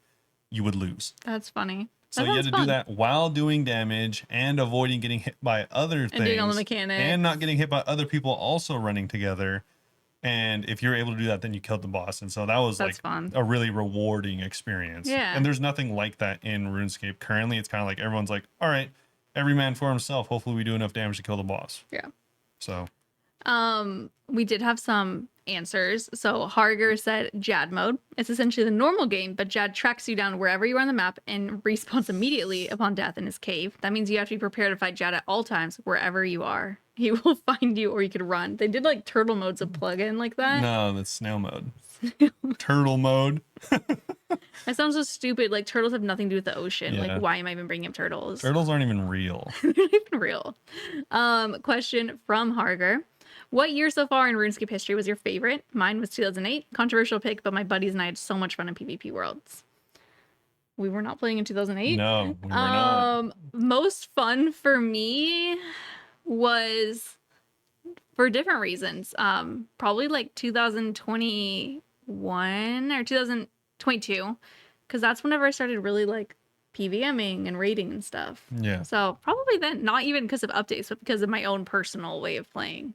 you would lose. That's funny. So That you had sounds to do fun. that while doing damage and avoiding getting hit by other things And doing all the mechanics. and not getting hit by other people also running together. And if you're able to do that, then you killed the boss. And so that was That's like fun. a really rewarding experience. Yeah. And there's nothing like that in RuneScape currently. It's kind of like everyone's like, all right, every man for himself. Hopefully we do enough damage to kill the boss. Yeah. So We did have some answers. So Harger said Jad mode. It's essentially the normal game, but Jad tracks you down wherever you are on the map and respawns immediately upon death in his cave. That means you have to be prepared to fight Jad at all times, wherever you are. He will find you or you could run. They did like turtle modes of plug-in like that. no, that's snail mode. Turtle mode. That sounds so stupid. Like turtles have nothing to do with the ocean. Yeah. Like why am I even bringing up turtles? Turtles aren't even real. They're not even real. Question from Harger. What year so far in RuneScape history was your favorite? Mine was 2008. Controversial pick, but my buddies and I had so much fun in PvP Worlds. We were not playing in 2008. No, we were not. Most fun for me was for different reasons. Probably like 2021 or 2022, because that's whenever I started really like PVMing and raiding and stuff. Yeah. So probably then, not even because of updates, but because of my own personal way of playing.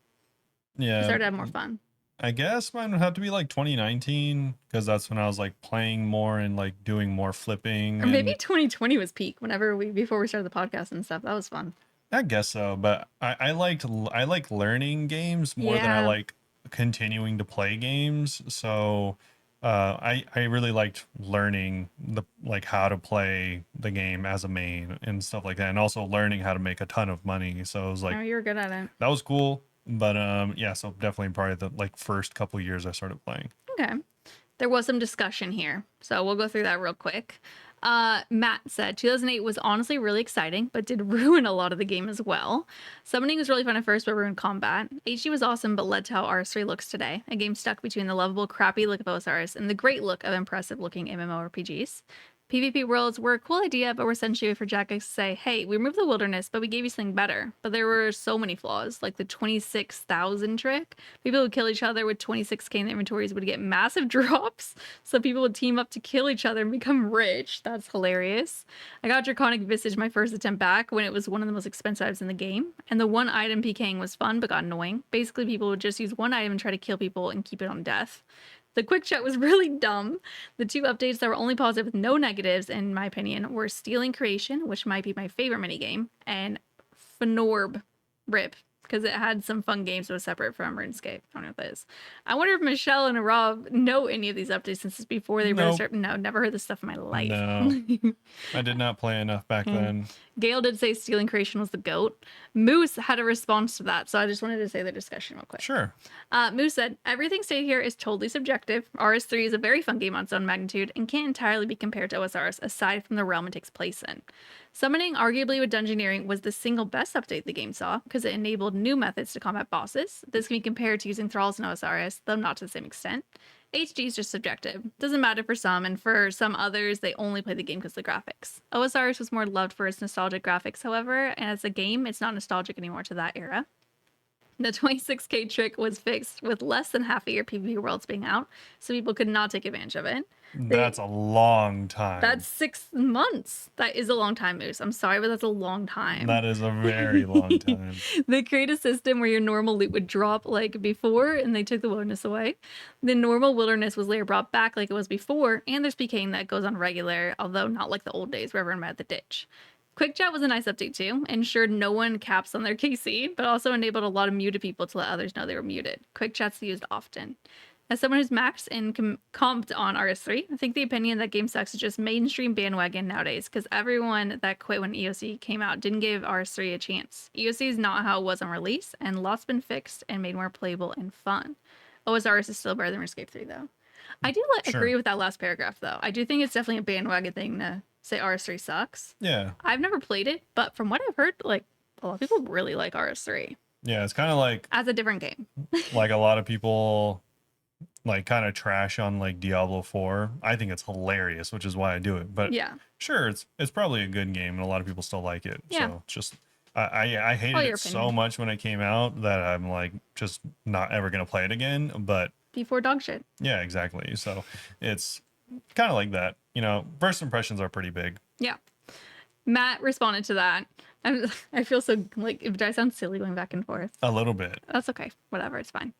Yeah. I started to have more fun. I guess mine would have to be like 2019 because that's when I was like playing more and like doing more flipping. Or maybe and 2020 was peak before we started the podcast and stuff. That was fun. I guess so, but I like learning games more than I Yeah. like continuing to play games. So I really liked learning like how to play the game as a main and stuff like that, and also learning how to make a ton of money. So it was like Oh, you were good at it. that was cool. But yeah, so definitely probably the like first couple years I started playing. Okay. There was some discussion here, so we'll go through that real quick. Matt said 2008 was honestly really exciting, but did ruin a lot of the game as well. Summoning was really fun at first, but ruined combat. HD was awesome, but led to how RS3 looks today. A game stuck between the lovable, crappy look of OSRS and the great look of impressive looking MMORPGs. PvP worlds were a cool idea, but were essentially for Jack to say, hey, we removed the wilderness, but we gave you something better. But there were so many flaws, like the 26,000 trick. People would kill each other with 26k in their inventories would get massive drops. So people would team up to kill each other and become rich. That's hilarious. I got Draconic Visage my first attempt back when it was one of the most expensive items in the game. And the one item PKing was fun, but got annoying. Basically, people would just use one item and try to kill people and keep it on death. The quick chat was really dumb. The two updates that were only positive with no negatives, in my opinion, were Stealing Creation, which might be my favorite minigame, and Fnorb. RIP. because it had some fun games that was separate from RuneScape. I don't know what that is. I wonder if Michelle and Rob know any of these updates since it's before they really Nope. started. No, never heard this stuff in my life. No. I did not play enough back then. Gail did say stealing creation was the GOAT. Moose had a response to that, so I just wanted to say the discussion real quick. Sure. Moose said, everything stated here is totally subjective. RS3 is a very fun game on its own magnitude and can't entirely be compared to OSRS aside from the realm it takes place in. Summoning, arguably with dungeoneering, was the single best update the game saw because it enabled new methods to combat bosses. This can be compared to using thralls in OSRS, though not to the same extent. HD is just subjective. Doesn't matter for some, and for some others, they only play the game because of the graphics. OSRS was more loved for its nostalgic graphics, however, and as a game, it's not nostalgic anymore to that era. The 26k trick was fixed with less than half a year PvP Worlds being out, so people could not take advantage of it. That's a long time. That's 6 months. That is a long time, Moose. I'm sorry, but that's a long time. That is a very long time. They create a system where your normal loot would drop like before, and they took the wilderness away. The normal wilderness was later brought back like it was before, and there's PKing that goes on regular, although not like the old days where everyone met at the ditch. Quick chat was a nice update too, ensured no one caps on their KC, but also enabled a lot of muted people to let others know they were muted. Quick chat's used often. As someone who's maxed and comped on RS3, I think the opinion that game sucks is just mainstream bandwagon nowadays, because everyone that quit when EOC came out didn't give RS3 a chance. EOC is not how it was on release, and lots been fixed and made more playable and fun. OSRS is still better than RuneScape 3 though. I do agree with that last paragraph though. I do think it's definitely a bandwagon thing to say RS3 sucks. Yeah. I've never played it, but from what I've heard, like a lot of people really like RS3. Yeah, it's kind of like as a different game. Like a lot of people like kind of trash on like Diablo 4. I think it's hilarious, which is why I do it. But yeah, sure, it's probably a good game and a lot of people still like it. Yeah. So it's just I hated it so much when it came out that I'm like just not ever gonna play it again. But before dog shit. Yeah, exactly. So it's kind of like that. You know, first impressions are pretty big. Yeah. Matt responded to that. I feel so like, if I sound silly going back and forth. A little bit. That's okay. Whatever. It's fine.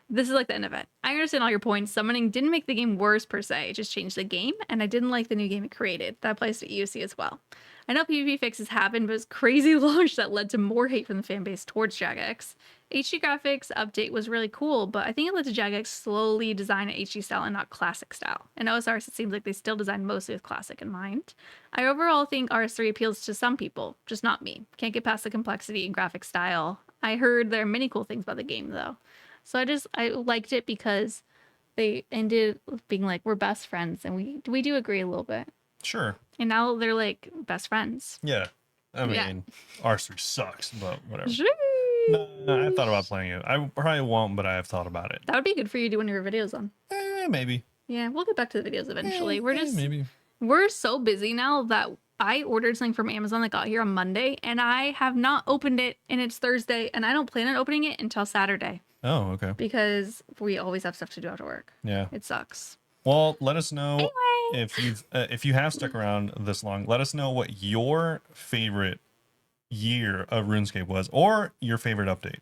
This is like the end of it. I understand all your points. Summoning didn't make the game worse per se. It just changed the game, and I didn't like the new game it created. That applies to EOC as well. I know PvP fixes happened, but it was crazy launch that led to more hate from the fan base towards Jagex. HD graphics update was really cool, but I think it led to Jagex slowly design an HD style and not classic style. In OSRS, it seems like they still design mostly with classic in mind. I overall think RS3 appeals to some people, just not me. Can't get past the complexity and graphic style. I heard there are many cool things about the game though. So I liked it because they ended being like, we're best friends, and we do agree a little bit. Sure. And now they're like best friends. Yeah. I mean, RS3 sucks, but whatever. Sure. No, I thought about playing it. I probably won't, but I have thought about it. That would be good for you to do one of your videos on. Maybe. Yeah, we'll get back to the videos eventually. Maybe. We're so busy now that I ordered something from Amazon that got here on Monday, and I have not opened it, and it's Thursday, and I don't plan on opening it until Saturday. Oh, okay. Because we always have stuff to do after work. Yeah. It sucks. Well, let us know Anyway. if you have stuck around this long. Let us know what your favorite year of RuneScape was, or your favorite update.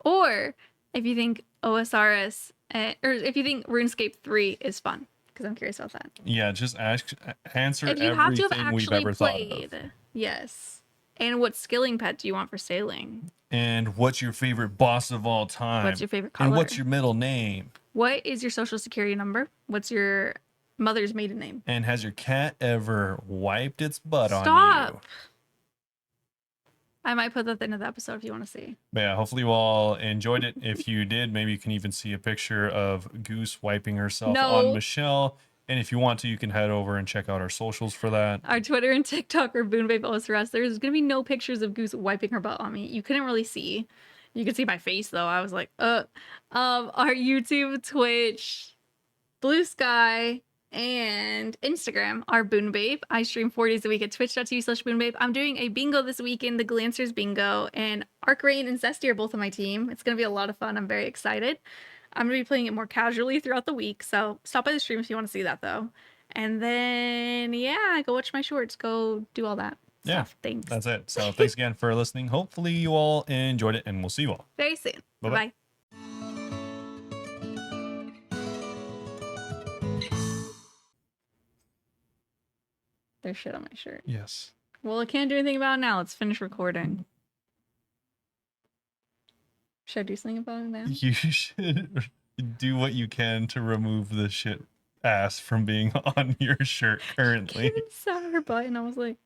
Or if you think OSRS, or if you think RuneScape 3 is fun, because I'm curious about that. Yeah, just answer if you everything have to have we've actually ever played, thought of. yes. And what skilling pet do you want for sailing? And what's your favorite boss of all time? What's your favorite color? And what's your middle name? What is your social security number? What's your mother's maiden name? And has your cat ever wiped its butt on you? I might put that at the end of the episode if you want to see. But yeah, hopefully you all enjoyed it. If you did, maybe you can even see a picture of Goose wiping herself on Michelle. And if you want to, you can head over and check out our socials for that. Our Twitter and TikTok are Bunebapeosrs. There's going to be no pictures of Goose wiping her butt on me. You couldn't really see. You could see my face, though. I was like, Our YouTube, Twitch, Blue Sky, and Instagram are Bunebape. I stream 4 days a week at twitch.tv/Bunebape. I'm doing a bingo this weekend, the Glancers bingo, and Arcrain and Zesty are both on my team. It's going to be a lot of fun. I'm very excited. I'm going to be playing it more casually throughout the week, so stop by the stream if you want to see that, though. And then, yeah, go watch my shorts. Go do all that stuff. Thanks. That's it. So thanks again for listening. Hopefully you all enjoyed it, and we'll see you all very soon. Bye-bye. There's shit on my shirt. Yes. Well, I can't do anything about it now. Let's finish recording. Should I do something about it now? You should do what you can to remove the shit ass from being on your shirt currently. Kitten saw her butt and I was like,